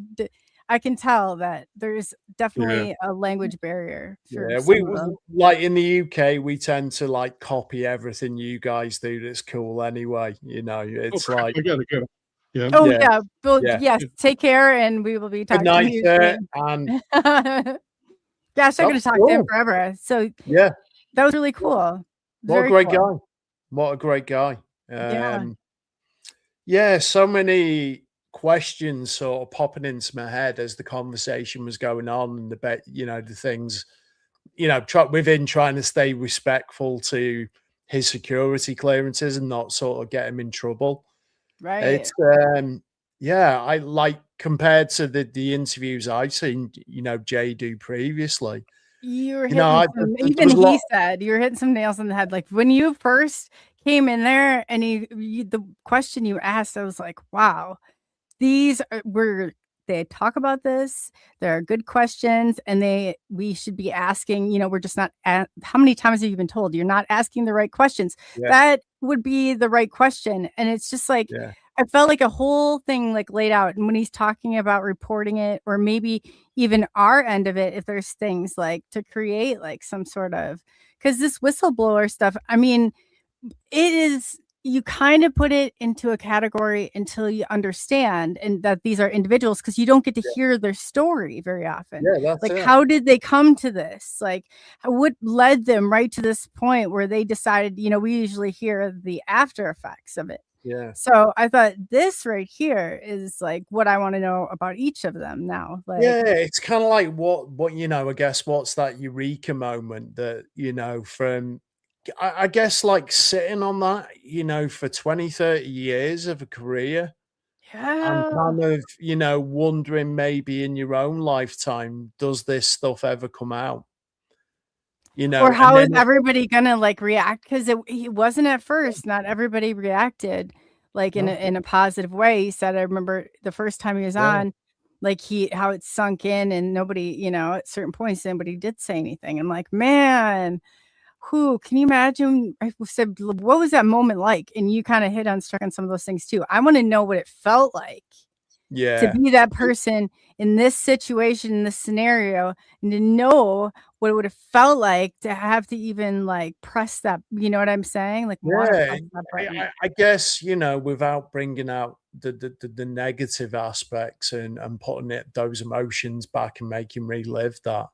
I can tell that there's definitely a language barrier. For Yeah, some we of them. like in the UK, we tend to like copy everything you guys do that's cool anyway. It's crap, like I gotta go. Yeah. Oh Yeah. yeah. Well, Yeah. yes. Take care, and we will be good talking to night, you sir. soon. And Gosh, I'm gonna That's talk to him cool. forever. So yeah, that was really cool. what a Very great cool. guy. What a great guy. Yeah. Yeah, so many questions sort of popping into my head as the conversation was going on, and the things, within trying to stay respectful to his security clearances and not sort of get him in trouble. Right. It's I like compared to the interviews I've seen, Jay do previously. You were You hitting know, some, there even was a lot. he said you were hitting some nails on the head. Like when you first came in there and the question you asked, I was like, wow, these they talk about this. There are good questions, and we should be asking, we're just not how many times have you been told you're not asking the right questions? Yeah. That would be the right question. And it's just like, Yeah. I felt like a whole thing like laid out. And when he's talking about reporting it, or maybe even our end of it, if there's things like to create like some sort of, because this whistleblower stuff, I mean, it is, you kind of put it into a category until you understand and that these are individuals, because you don't get to hear their story very often. Yeah, that's Like, it. how did they come to this? Like, what led them right to this point where they decided, we usually hear the after effects of it. Yeah. So I thought this right here is like what I want to know about each of them now. Like, Yeah, it's kind of like what I guess what's that eureka moment that, from I guess like sitting on that, for 20, 30 years of a career and yeah. kind of, wondering maybe in your own lifetime, does this stuff ever come out? Or how is and then everybody gonna like react? Because it wasn't at first. Not everybody reacted like in No. a positive way. He said, I remember the first time he was Yeah. on, like how it sunk in, and nobody, at certain points, nobody did say anything. I'm like, man, can you imagine? I said, what was that moment like? And you kind of struck on some of those things too. I want to know what it felt like to Yeah. be that person in this situation, in this scenario, and to know what it would have felt like to have to even like press that, you know what I'm saying? Like, want to Yeah, press that button. I guess, without bringing out the negative aspects and putting those emotions back and making relive that.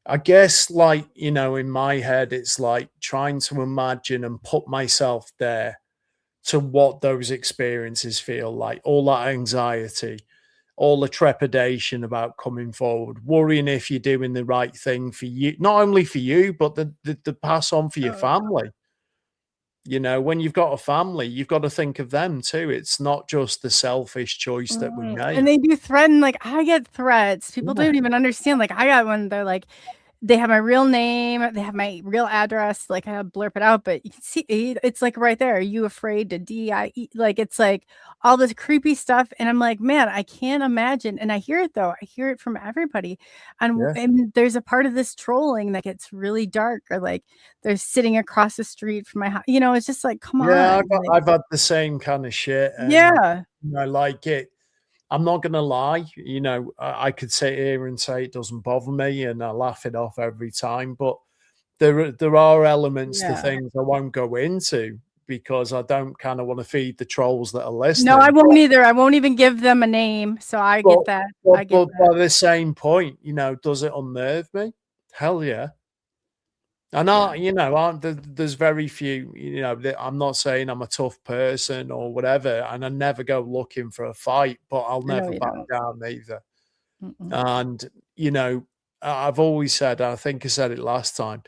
I guess, like, in my head, it's like trying to imagine and put myself there to what those experiences feel like, all that anxiety, all the trepidation about coming forward, worrying if you're doing the right thing for you, not only for you, but the pass on for your family. When you've got a family, you've got to think of them too. It's not just the selfish choice that we make. And they do threaten, like I get threats. People don't even understand. Like I got one, they're like, they have my real name, they have my real address, like I blurb it out, but you can see it's like right there. Are you afraid to DIE? Like it's like all this creepy stuff. And I'm like, man, I can't imagine. And I hear it though. I hear it from everybody. Yeah. And there's a part of this trolling that gets really dark, or like they're sitting across the street from my house. You know, it's just like, come Yeah, on. I've had the same kind of shit. And, Yeah. I like it. I'm not going to lie. You know, I could sit here and say it doesn't bother me and I laugh it off every time. But there are elements to Yeah. things I won't go into because I don't kind of want to feed the trolls that are listening. No, I won't either. I won't even give them a name. So I get that. I get But that. by the same point, you know, does it unnerve me? Hell yeah. And there's very few, you know, I'm not saying I'm a tough person or whatever, and I never go looking for a fight, but I'll I know never you back don't. down either. Mm-mm. And, you know, I've always said, I think I said it last time,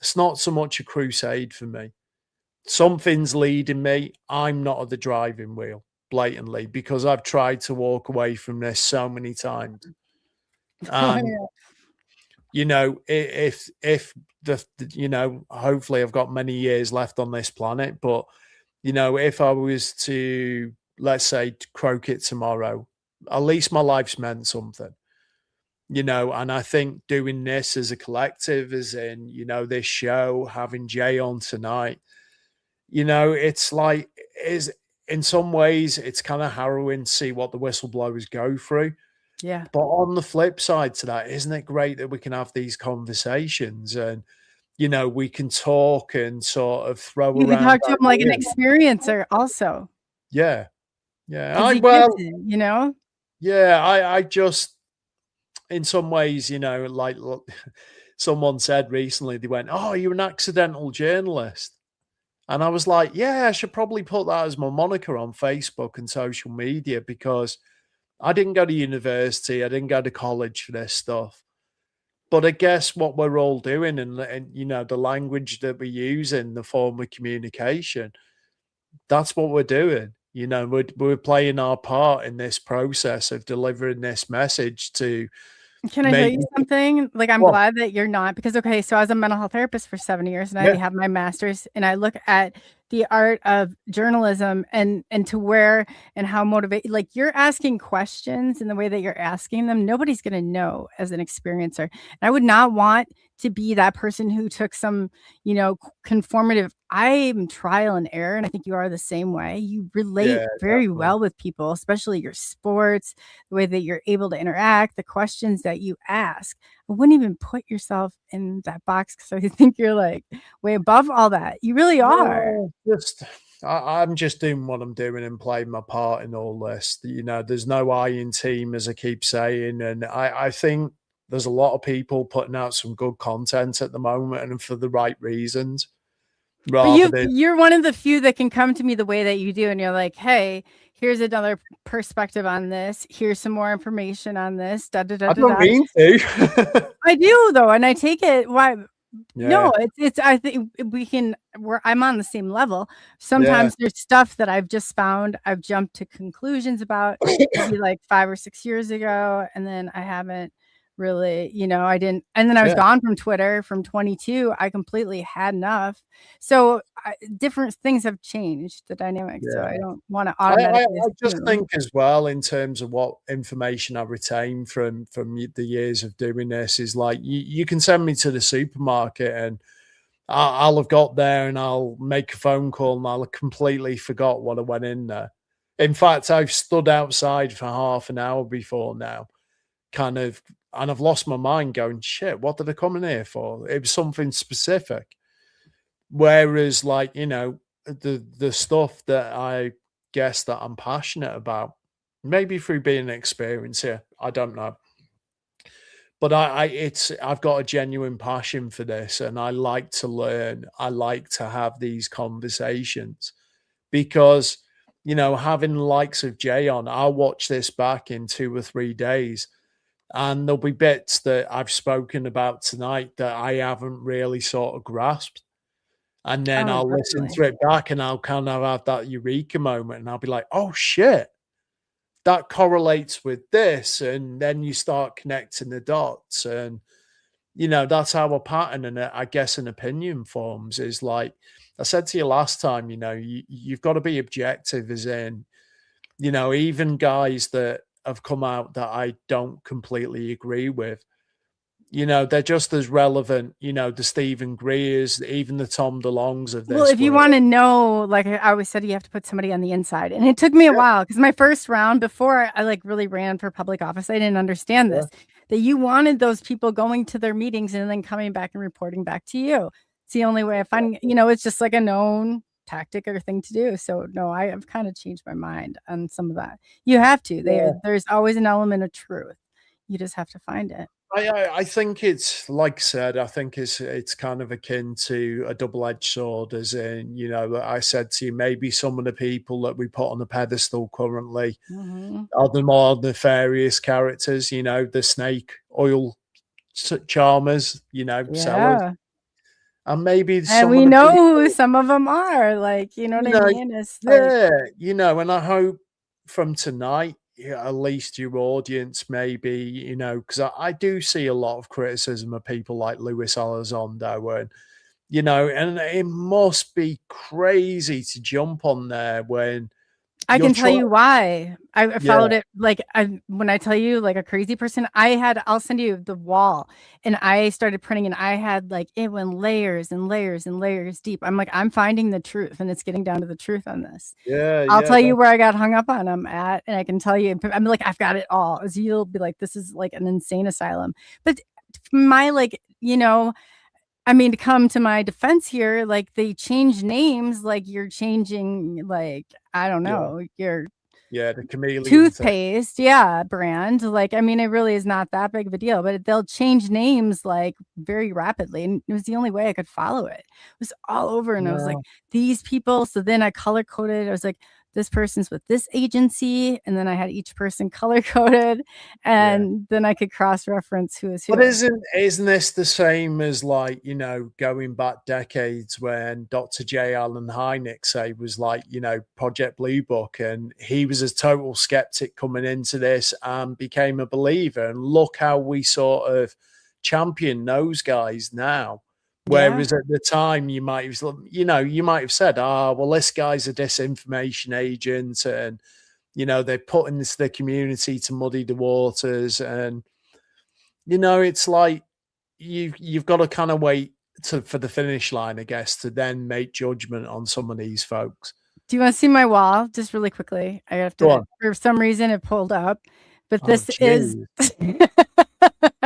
it's not so much a crusade for me. Something's leading me. I'm not at the driving wheel, blatantly, because I've tried to walk away from this so many times. And Yeah. you know, if the you know, hopefully I've got many years left on this planet, but you know, if I was to, let's say, croak it tomorrow, at least my life's meant something, you know. And I think doing this as a collective, as in, you know, this show, having Jay on tonight, you know, it's like, is in some ways it's kind of harrowing to see what the whistleblowers go through. Yeah. But on the flip side to that, isn't it great that we can have these conversations and, you know, we can talk and sort of throw You can around talk to them like an ideas. experiencer also. Yeah. Yeah. 'Cause you get Well, to, you know? yeah, I just, in some ways, you know, like look, someone said recently, they went, "Oh, you're an accidental journalist." And I was like, yeah, I should probably put that as my moniker on Facebook and social media because I didn't go to university. I didn't go to college for this stuff. But I guess what we're all doing and you know, the language that we use in the form of communication, that's what we're doing. You know, we're playing our part in this process of delivering this message to Can I tell maybe you something? Like, I'm well, glad that you're not, because okay, so I was a mental health therapist for 7 years and I yeah, have my master's, and I look at the art of journalism and to where and how motivate, like you're asking questions in the way that you're asking them, nobody's going to know as an experiencer. And I would not want to be that person who took some, you know, conformative. I'm trial and error, and I think you are the same way. You relate yeah, very definitely. well with people, especially your sports, the way that you're able to interact, the questions that you ask. I wouldn't even put yourself in that box because I think you're like way above all that. You really are. No, just I'm just doing what I'm doing and playing my part in all this. You know, there's no I in team, as I keep saying, and I think there's a lot of people putting out some good content at the moment, and for the right reasons. But Rather than you're one of the few that can come to me the way that you do, and you're like, "Hey, here's another perspective on this. Here's some more information on this." Da da da I da don't da. mean to. I do though, and I take it. Why? Yeah, No, it's. I think we can. I'm on the same level. yeah, Sometimes there's stuff that I've just found. I've jumped to conclusions about maybe like 5 or 6 years ago, and then I haven't really, you know, I didn't. And then I was yeah. gone from Twitter from 22. I completely had enough. So different things have changed the dynamic. So I Yeah. don't want to I automatically just assume. think as well in terms of what information I retain from the years of doing this is like you can send me to the supermarket and I'll have got there and I'll make a phone call and I'll have completely forgot what I went in there. In fact, I've stood outside for half an hour before now, kind of, and I've lost my mind going, shit, what did I come in here for? It was something specific. Whereas, like, you know, the stuff that I guess that I'm passionate about, maybe through being an experiencer, I don't know. But I've got a genuine passion for this and I like to learn. I like to have these conversations because, you know, having the likes of Jay on, I'll watch this back in 2 or 3 days and there'll be bits that I've spoken about tonight that I haven't really sort of grasped. And then Oh, I'll listen definitely. to it back and I'll kind of have that eureka moment and I'll be like, oh shit, that correlates with this. And then you start connecting the dots. And, that's how a pattern and I guess an opinion forms. Is like I said to you last time, you've got to be objective, as in, even guys that have come out that I don't completely agree with, they're just as relevant, the Stephen Greers, even the Tom DeLongs of this. Well, if you want to know, like I always said, you have to put somebody on the inside. And it took me a while because my first round before I like really ran for public office, I didn't understand this, that you wanted those people going to their meetings and then coming back and reporting back to you. It's the only way I find, it's just like a known tactic or thing to do. So no, I have kind of changed my mind on some of that. You have to. There's always an element of truth. You just have to find it. I think it's, like I said, I think it's kind of akin to a double-edged sword, as in, I said to you, maybe some of the people that we put on the pedestal currently are the more nefarious characters, the snake oil charmers, sellers. And maybe and we know who some of them are, like, what I mean? It's and I hope from tonight, at least your audience, maybe, because I do see a lot of criticism of people like Luis Elizondo, and it must be crazy to jump on there when I can tell you why. I followed it. Like when I tell you like a crazy person, I'll send you the wall, and I started printing, and I had like, it went layers and layers and layers deep. I'm like, I'm finding the truth, and it's getting down to the truth on this. I'll tell you where I got hung up on them at, and I can tell you, I'm like, I've got it all. As you'll be like, this is like an insane asylum. But my I mean, to come to my defense here, like they change names, like you're changing, like, I don't know, your the chameleon toothpaste, brand. Like, I mean, it really is not that big of a deal, but they'll change names like very rapidly. And it was the only way I could follow it. It was all over. And I was like, these people. So then I color coded. I was like, this person's with this agency, and then I had each person color coded, and then I could cross reference who is who. But isn't this the same as like, going back decades when Dr. J. Allen Hynek, say, was like, Project Blue Book, and he was a total skeptic coming into this and became a believer, and look how we sort of champion those guys now. Whereas at the time you might have said, well, this guy's a disinformation agent, and they're putting this to the community to muddy the waters, and it's like you've got to kind of wait for the finish line, I guess, to then make judgment on some of these folks. Do you want to see my wall just really quickly? I have to, for some reason it pulled up, but this is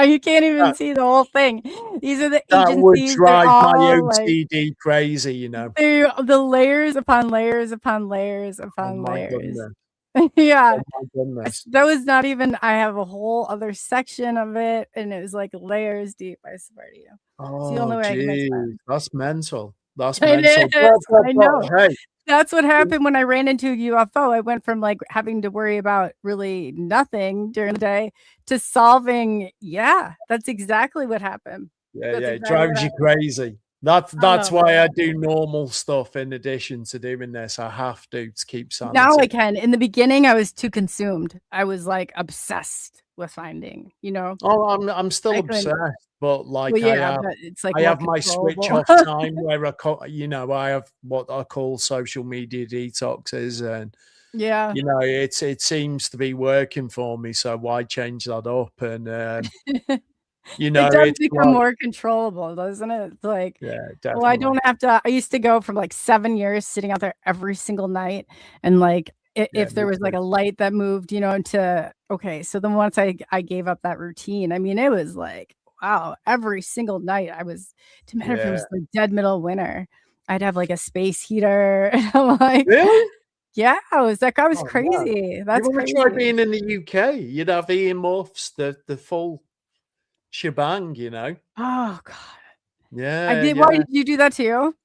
you can't even see the whole thing. These are the agencies. That would drive my OCD crazy, They're the layers upon layers upon layers upon layers. Yeah. Oh my goodness. That was not even, I have a whole other section of it, and it was like layers deep, I swear to you. Oh, geez. That's mental. That's mental. I know. Hey. That's what happened when I ran into a UFO. I went from like having to worry about really nothing during the day to solving. Yeah, that's exactly what happened. Yeah, it drives you crazy. That's why I do normal stuff in addition to doing this. I have to keep sanity. Now I can. In the beginning, I was too consumed. I was like obsessed with finding, Oh, I'm still obsessed, but like it's like I have my switch off time where I have what I call social media detoxes, and it seems to be working for me. So why change that up? And it does become more controllable, doesn't it? It's like, definitely. Well, I don't have to. I used to go from like 7 years sitting out there every single night, and like if there was like a light that moved, so then once I gave up that routine, I mean, it was like, wow, every single night it was like dead middle of winter, I'd have like a space heater, and I'm like, really? Yeah, I was crazy. Wow. That's crazy. Try being in the UK. You'd have Ian Muffs, the full shebang, Oh God. Yeah. I did. Why did you do that too?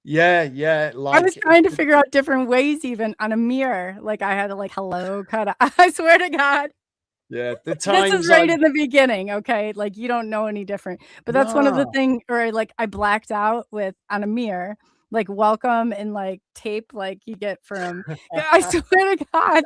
Yeah. Like, I was trying to figure out different ways, even on a mirror. Like I had to like hello cut out. I swear to God. Yeah, the times this is right in the beginning. Okay, like you don't know any different, but that's one of the things. Or like I blacked out with on a mirror, like welcome and like tape, like you get from. I swear to God.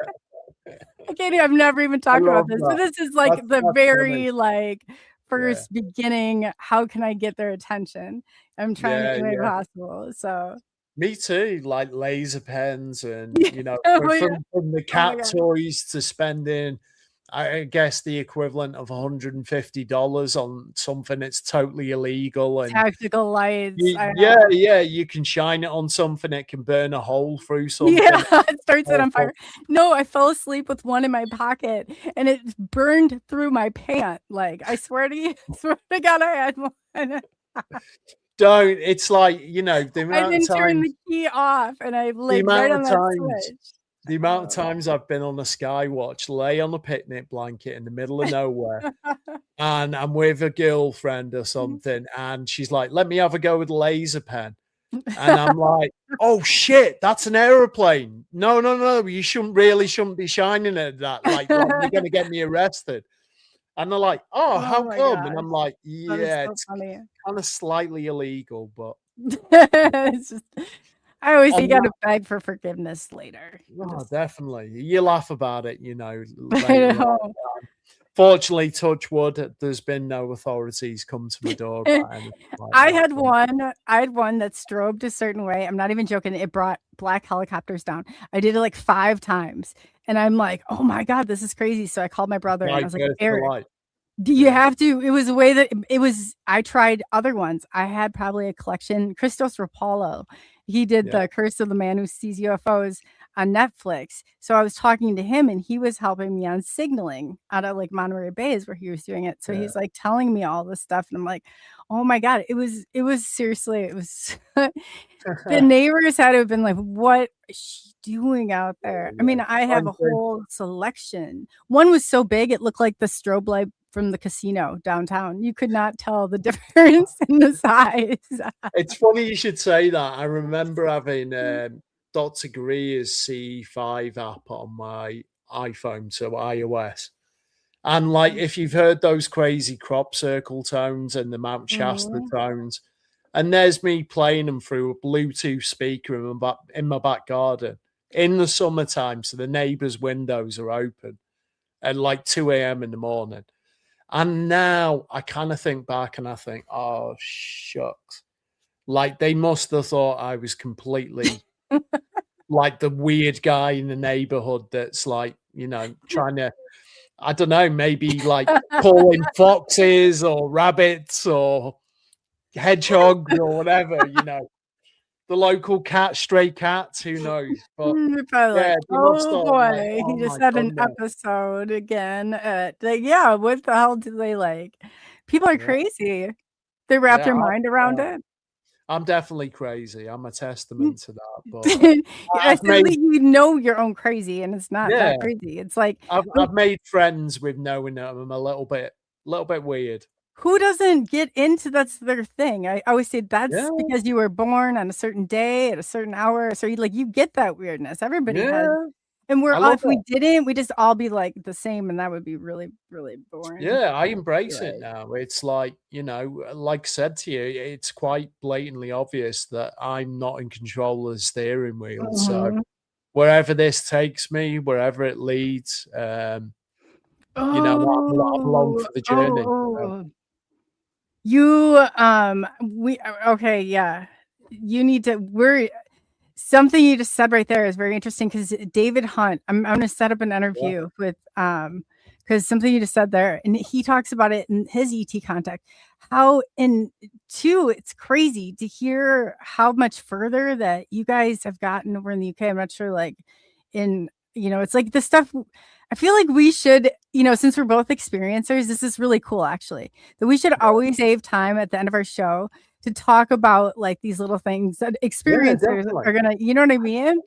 I can't. I've never even talked about this, but this is like the very funny. Like first beginning, how can I get their attention? I'm trying Yeah, any way yeah. possible. So Me too, like laser pens and, yeah. you know, Oh yeah. from the Oh my cat god. toys to spending, I guess, the equivalent of $150 on something that's totally illegal. And Tactical lights. I yeah, know. yeah, you can shine it on something that can burn a hole through Yeah, something. it starts it on fire. No, I fell asleep with one in my pocket and it burned through my pant. Like I swear to you, swear to God, I had one. Don't. It's like, you know, the I amount of didn't turn times, the key off and I the like right amount on of that times, switch. the amount of times I've been on a Skywatch, lay on a picnic blanket in the middle of nowhere, and I'm with a girlfriend or something, and she's like, "Let me have a go with a laser pen," and I'm like, "Oh shit, that's an aeroplane! No, no, no, you shouldn't be shining at that. Like you're gonna get me arrested." And they're like, "Oh, Oh how my come?" And gosh, I'm like, that is "Yeah, so it's funny. kind of slightly illegal, but It's just, I always say you on got that, to beg for forgiveness later. oh, Just, definitely, you laugh about it, you know, I later on. know. Fortunately, touch wood, there's been no authorities come to my door about anything like I that. had one. I had one that strobed a certain way. I'm not even joking. It brought black helicopters down. I did it like 5 times, and I'm like, "Oh my god, this is crazy!" So I called my brother, and I Like was like, burst of "Eric, light. do you Yeah, have to?" It was a way that it was. I tried other ones. I had probably a collection. Christos Rapallo, he did yeah, the Curse of the Man Who Sees UFOs on Netflix. So I was talking to him, and he was helping me on signaling out of like Monterey Bay is where he was doing it. So yeah. he's like telling me all this stuff, and I'm like, "Oh my god!" It was seriously. It was the neighbors had to have been like, "What is she doing out there?" I mean, Yeah. I have Fine a print. whole selection. One was so big, it looked like the strobe light from the casino downtown. You could not tell the difference in the size. It's funny you should say that. I remember having Dr. Greer's C5 app on my iPhone, so iOS. And like, if you've heard those crazy crop circle tones and the Mount Shasta Mhm. tones, and there's me playing them through a Bluetooth speaker in my back garden in the summertime, so the neighbors' windows are open at like 2 a.m. in the morning. And now I kind of think back and I think, oh shucks. Like they must have thought I was completely like the weird guy in the neighborhood that's like, you know, trying to, I don't know, maybe like calling foxes or rabbits or hedgehogs or whatever, you know, the local cat, stray cats, who knows? But You're probably yeah, like, they must "Oh have like, boy, he oh just my had an goodness. episode again." Like, yeah, what the hell do they like? People are Yeah, crazy. They wrap yeah, their mind around it. I'm definitely crazy. I'm a Mm. testament to that. But I I've said made, that you know your own crazy, and it's not yeah, that crazy. It's like, I've made friends with knowing that I'm a little bit weird. who doesn't get into that's their thing? I always say that's Yeah, because you were born on a certain day at a certain hour. So you like you get that weirdness. Everybody has. yeah, And we're I all love if we it. didn't, we just all be like the same, and that would be really, really boring. Yeah, I embrace it Right. now. It's like, you know, like I said to you, it's quite blatantly obvious that I'm not in control of the steering wheel. So Mhm. wherever this takes me, wherever it leads, you know, I'm along Oh, for the journey. oh. You, okay, yeah. You need to we're something you just said right there is very interesting because David Hunt, I'm gonna set up an Yeah, interview with because something you just said there, and he talks about it in his ET contact. How in two, it's crazy to hear how much further that you guys have gotten over in the UK. I'm not sure, like in it's like the stuff. I feel like we should, since we're both experiencers, this is really cool actually. That we should always save time at the end of our show to talk about like these little things that yeah, experiencers definitely. are gonna, you know what I mean?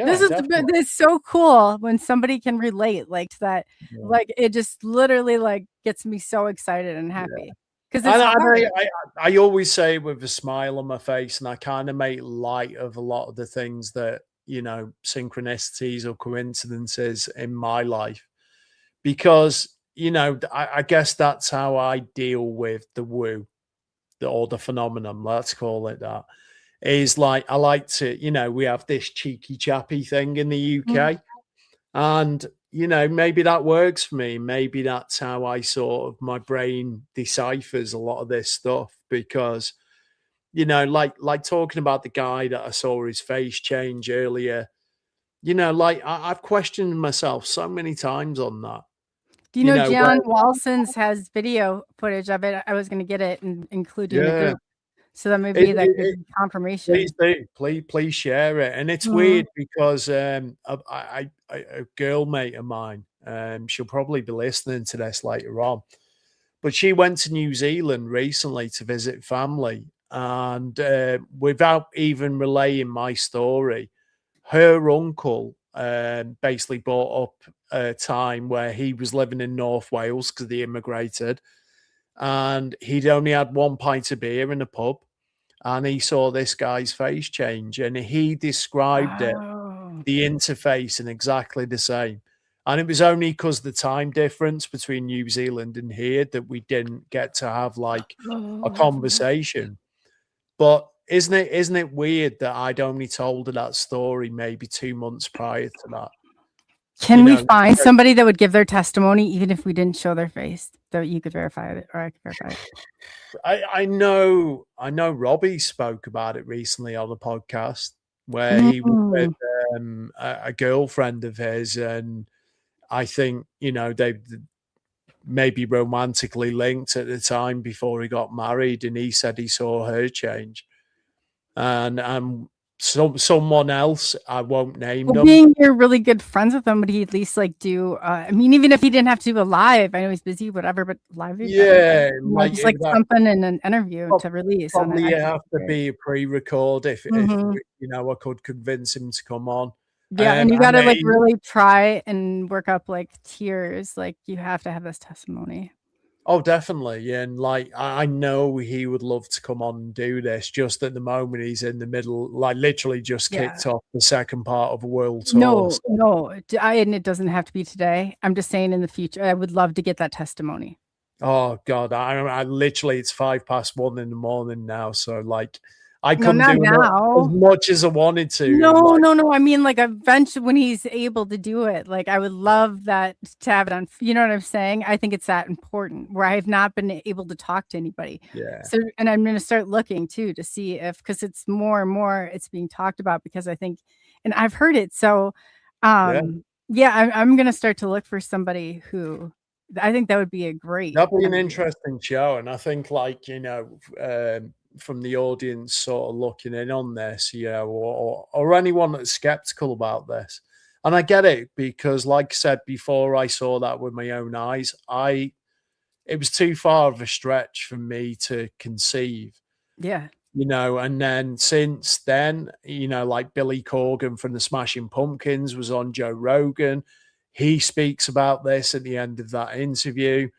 This Yeah, is definitely. this is so cool when somebody can relate like to that. Yeah. Like it just literally like gets me so excited and happy because it's And hard. I always say it with a smile on my face, and I kind of make light of a lot of the things that, you know, synchronicities or coincidences in my life, because, you know, I guess that's how I deal with the woo, or the phenomenon, let's call it that. Is like, I like to, you know, we have this cheeky chappy thing in the Mhm. UK, and you know, maybe that works for me. Maybe that's how I sort of, my brain deciphers a lot of this stuff, because, you know, like talking about the guy that I saw his face change earlier, you know, like I've questioned myself so many times on that. Do you You know know, where, John Walson's has video footage of it? I was going to get it and include you in the yeah, group. So that may it, be that it, good it, confirmation. please do, please share it. And it's Mhm. weird because a girl mate of mine, she'll probably be listening to this later on, but she went to New Zealand recently to visit family, and without even relaying my story, her uncle basically brought up a time where he was living in North Wales because they immigrated, and he'd only had one pint of beer in a pub, and he saw this guy's face change, and he described it, Oh. the interface, in exactly the same. And it was only because the time difference between New Zealand and here that we didn't get to have like a conversation. But isn't it weird that I'd only told her that story maybe 2 months prior to that? Can You we know, find somebody that would give their testimony, even if we didn't show their face, that you could verify it, or I could verify it? I know Robbie spoke about it recently on the podcast where he was with a girlfriend of his, and I think, you know, they maybe romantically linked at the time before he got married, and he said he saw her change. And someone else, I won't name Well, them. being you're really good friends with him, would he at least like do? I mean, even if he didn't have to do a live, I know he's busy, whatever, but live would be better. Yeah, You know, like just like that. something in an interview to release on it. Probably I you think have it's to great. be a pre-record if Mhm. you know, I could convince him to come on. Yeah, and you I gotta like mean, really try and work up like tears. Like you have to have this testimony. oh, definitely. And like, I know he would love to come on and do this. Just at the moment, he's in the middle, like literally just Yeah. kicked off the second part of a world tour. No, So, no, and it doesn't have to be today. I'm just saying in the future, I would love to get that testimony. oh God, I literally, it's 1:05 in the morning now. So like, I No, couldn't not do now. as much as I wanted to. No, Like, no. I mean, like eventually when he's able to do it, like I would love that to have it on. You know what I'm saying? I think it's that important where I have not been able to talk to anybody. yeah, So, and I'm going to start looking too to see if, because it's more and more it's being talked about, because I think, and I've heard it. So, yeah. yeah, I'm going to start to look for somebody who I think that would be a great. That'd be an interesting show. And I think, like, you know, from the audience sort of looking in on this, you know, or anyone that's skeptical about this. And I get it, because like I said before, I saw that with my own eyes. It was too far of a stretch for me to conceive, Yeah. you know. And then since then, you know, like Billy Corgan from the Smashing Pumpkins was on Joe Rogan. He speaks about this at the end of that interview.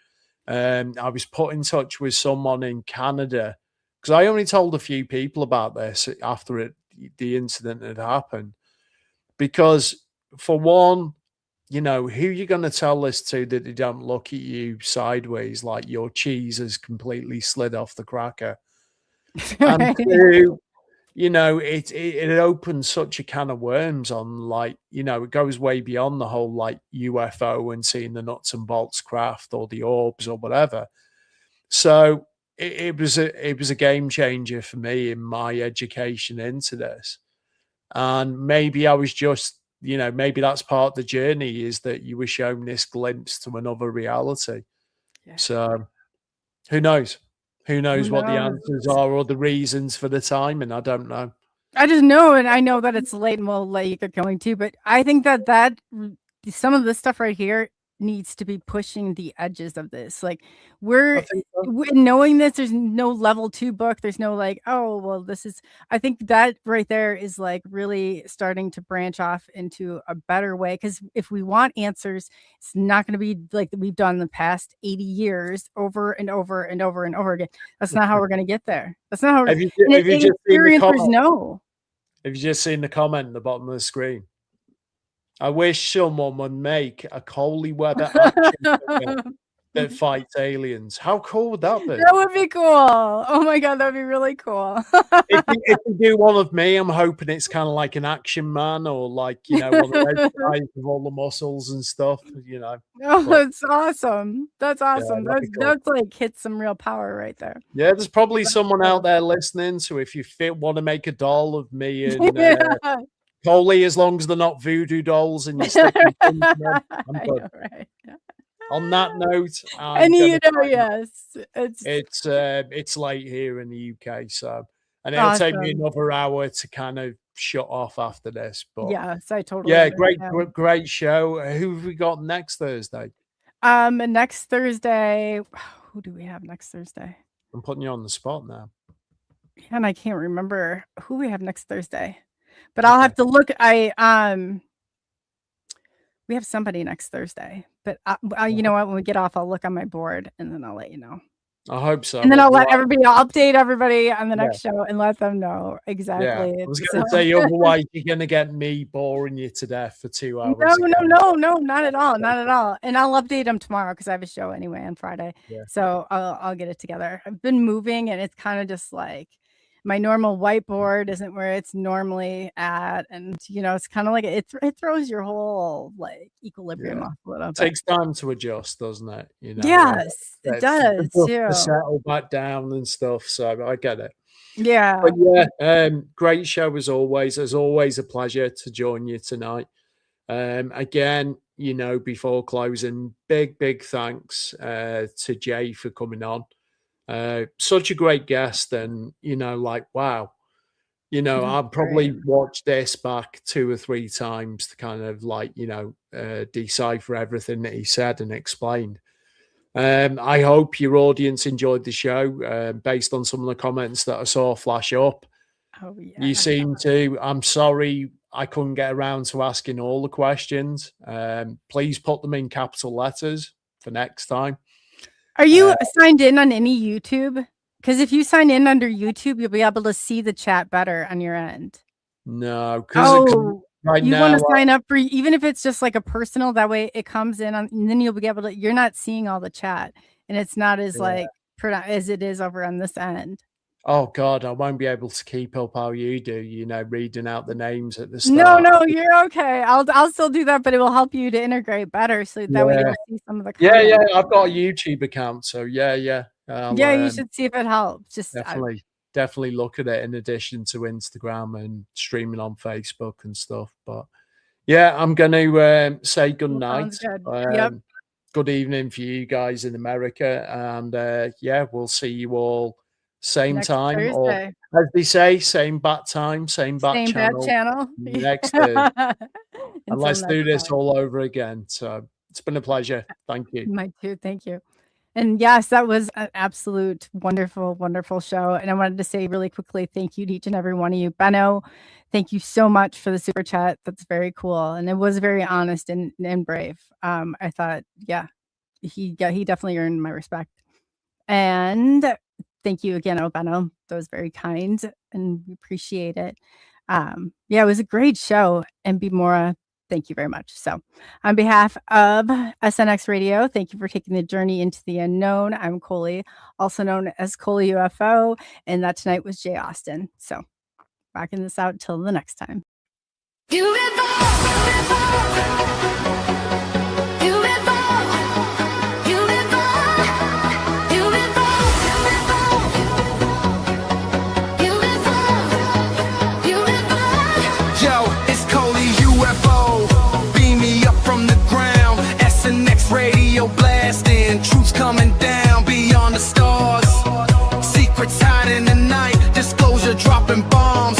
I was put in touch with someone in Canada, because I only told a few people about this after the incident had happened. Because for one, you know, who you going to tell this to that they don't look at you sideways like your cheese has completely slid off the cracker? And two, you know, it opens such a can of worms on, like, you know, it goes way beyond the whole like UFO and seeing the nuts and bolts craft or the orbs or whatever. So it was a game changer for me in my education into this. And maybe I was just, you know, maybe that's part of the journey, is that you were shown this glimpse to another reality. Yeah. So who knows? Who knows Who what the knows? answers are or the reasons for the timing? I don't know. I just know, and I know that it's late, and we'll let you get going too. But I think that some of this stuff right here needs to be pushing the edges of this. Like I think so. knowing this, there's no level 2 book. There's no like, oh well, this is. I think that right there is like really starting to branch off into a better way. Because if we want answers, it's not going to be like we've done the past 80 years over and over and over and over again. That's not how we're going to get there. That's not how. Have you And just seen the experiencers comment? know. Have you just seen the comment at the bottom of the screen? I wish someone would make a Coley Weather action figure that fights aliens. How cool would that be? That would be cool. Oh my god, that would be really cool. If you do one of me, I'm hoping it's kind of like an action man or like, one of those guys with all the muscles and stuff, Oh, But, that's awesome. That's awesome. that'd be cool. That's like hit some real power right there. Yeah, there's probably someone out there listening. So if you want to make a doll of me and Yeah. Coley, as long as they're not voodoo dolls and you stick your pins in them, I'm I good. know, right? On that note, I'm And gonna try- yes, it's late here in the UK, so and it'll take me Awesome. another hour to kind of shut off after this. But yes, I totally yeah, understand. great show. Who have we got next Thursday? Next Thursday, who do we have next Thursday? I'm putting you on the spot now. And I can't remember who we have next Thursday, but I'll have to look. We have somebody next Thursday, but you know what? When we get off, I'll look on my board and then I'll let you know. I hope so. And then I'll let Otherwise- everybody, I'll update everybody on the next show and let them know Yeah, exactly. I was going to say otherwise you're going to get me boring you to death for 2 hours. No, again. not at all, not at all. And I'll update them tomorrow because I have a show anyway on Friday. Yeah. So I'll get it together. I've been moving and it's kind of just like my normal whiteboard isn't where it's normally at, and it's kind of like it throws your whole like equilibrium Yeah. off a little It bit. takes time to adjust, doesn't it? Yes, it does To too. settle back down and stuff. So I get it. Yeah. But yeah, great show as always. As always, a pleasure to join you tonight. Again, before closing, big thanks to Jay for coming on. Such a great guest, and wow. I'll probably watch this back 2 or 3 times to kind of decipher everything that he said and explained. I hope your audience enjoyed the show based on some of the comments that I saw flash up. Oh yeah. You seem to. I'm sorry I couldn't get around to asking all the questions. Please put them in capital letters for next time. Are you signed in on any YouTube? Because if you sign in under YouTube, you'll be able to see the chat better on your end. No, because right you now want to sign up for, even if it's just like a personal, that way it comes in on, and then you'll be able to, you're not seeing all the chat and it's not as as it is over on this end. Oh God, I won't be able to keep up how you do, reading out the names at the start. No, you're okay. I'll still do that, but it will help you to integrate better, so that way you'll see some of the comments. Yeah, I've got a YouTube account, so yeah. You should see if it helps. Just definitely look at it in addition to Instagram and streaming on Facebook and stuff. But yeah, I'm going to say good night. Good. Good evening for you guys in America, and we'll see you all same Next time, Thursday. or as they say, same bat time, same bat channel. Next Thursday. And let's do this all over again. So it's been a pleasure. Thank you. Mine too. Thank you. And yes, that was an absolute wonderful, wonderful show. And I wanted to say really quickly, thank you to each and every one of you. Benno, thank you so much for the super chat. That's very cool. And it was very honest and brave. I thought, he definitely earned my respect. And thank you again, Benno. That was very kind and we appreciate it. It was a great show. And Bimora, thank you very much. So on behalf of SNX Radio, thank you for taking the journey into the unknown. I'm Coley, also known as ColeyUFO, and that tonight was Jay Austin. So rocking this out till the next time. Radio blasting, truths coming down beyond the stars. Secrets hiding in the night, disclosure dropping bombs.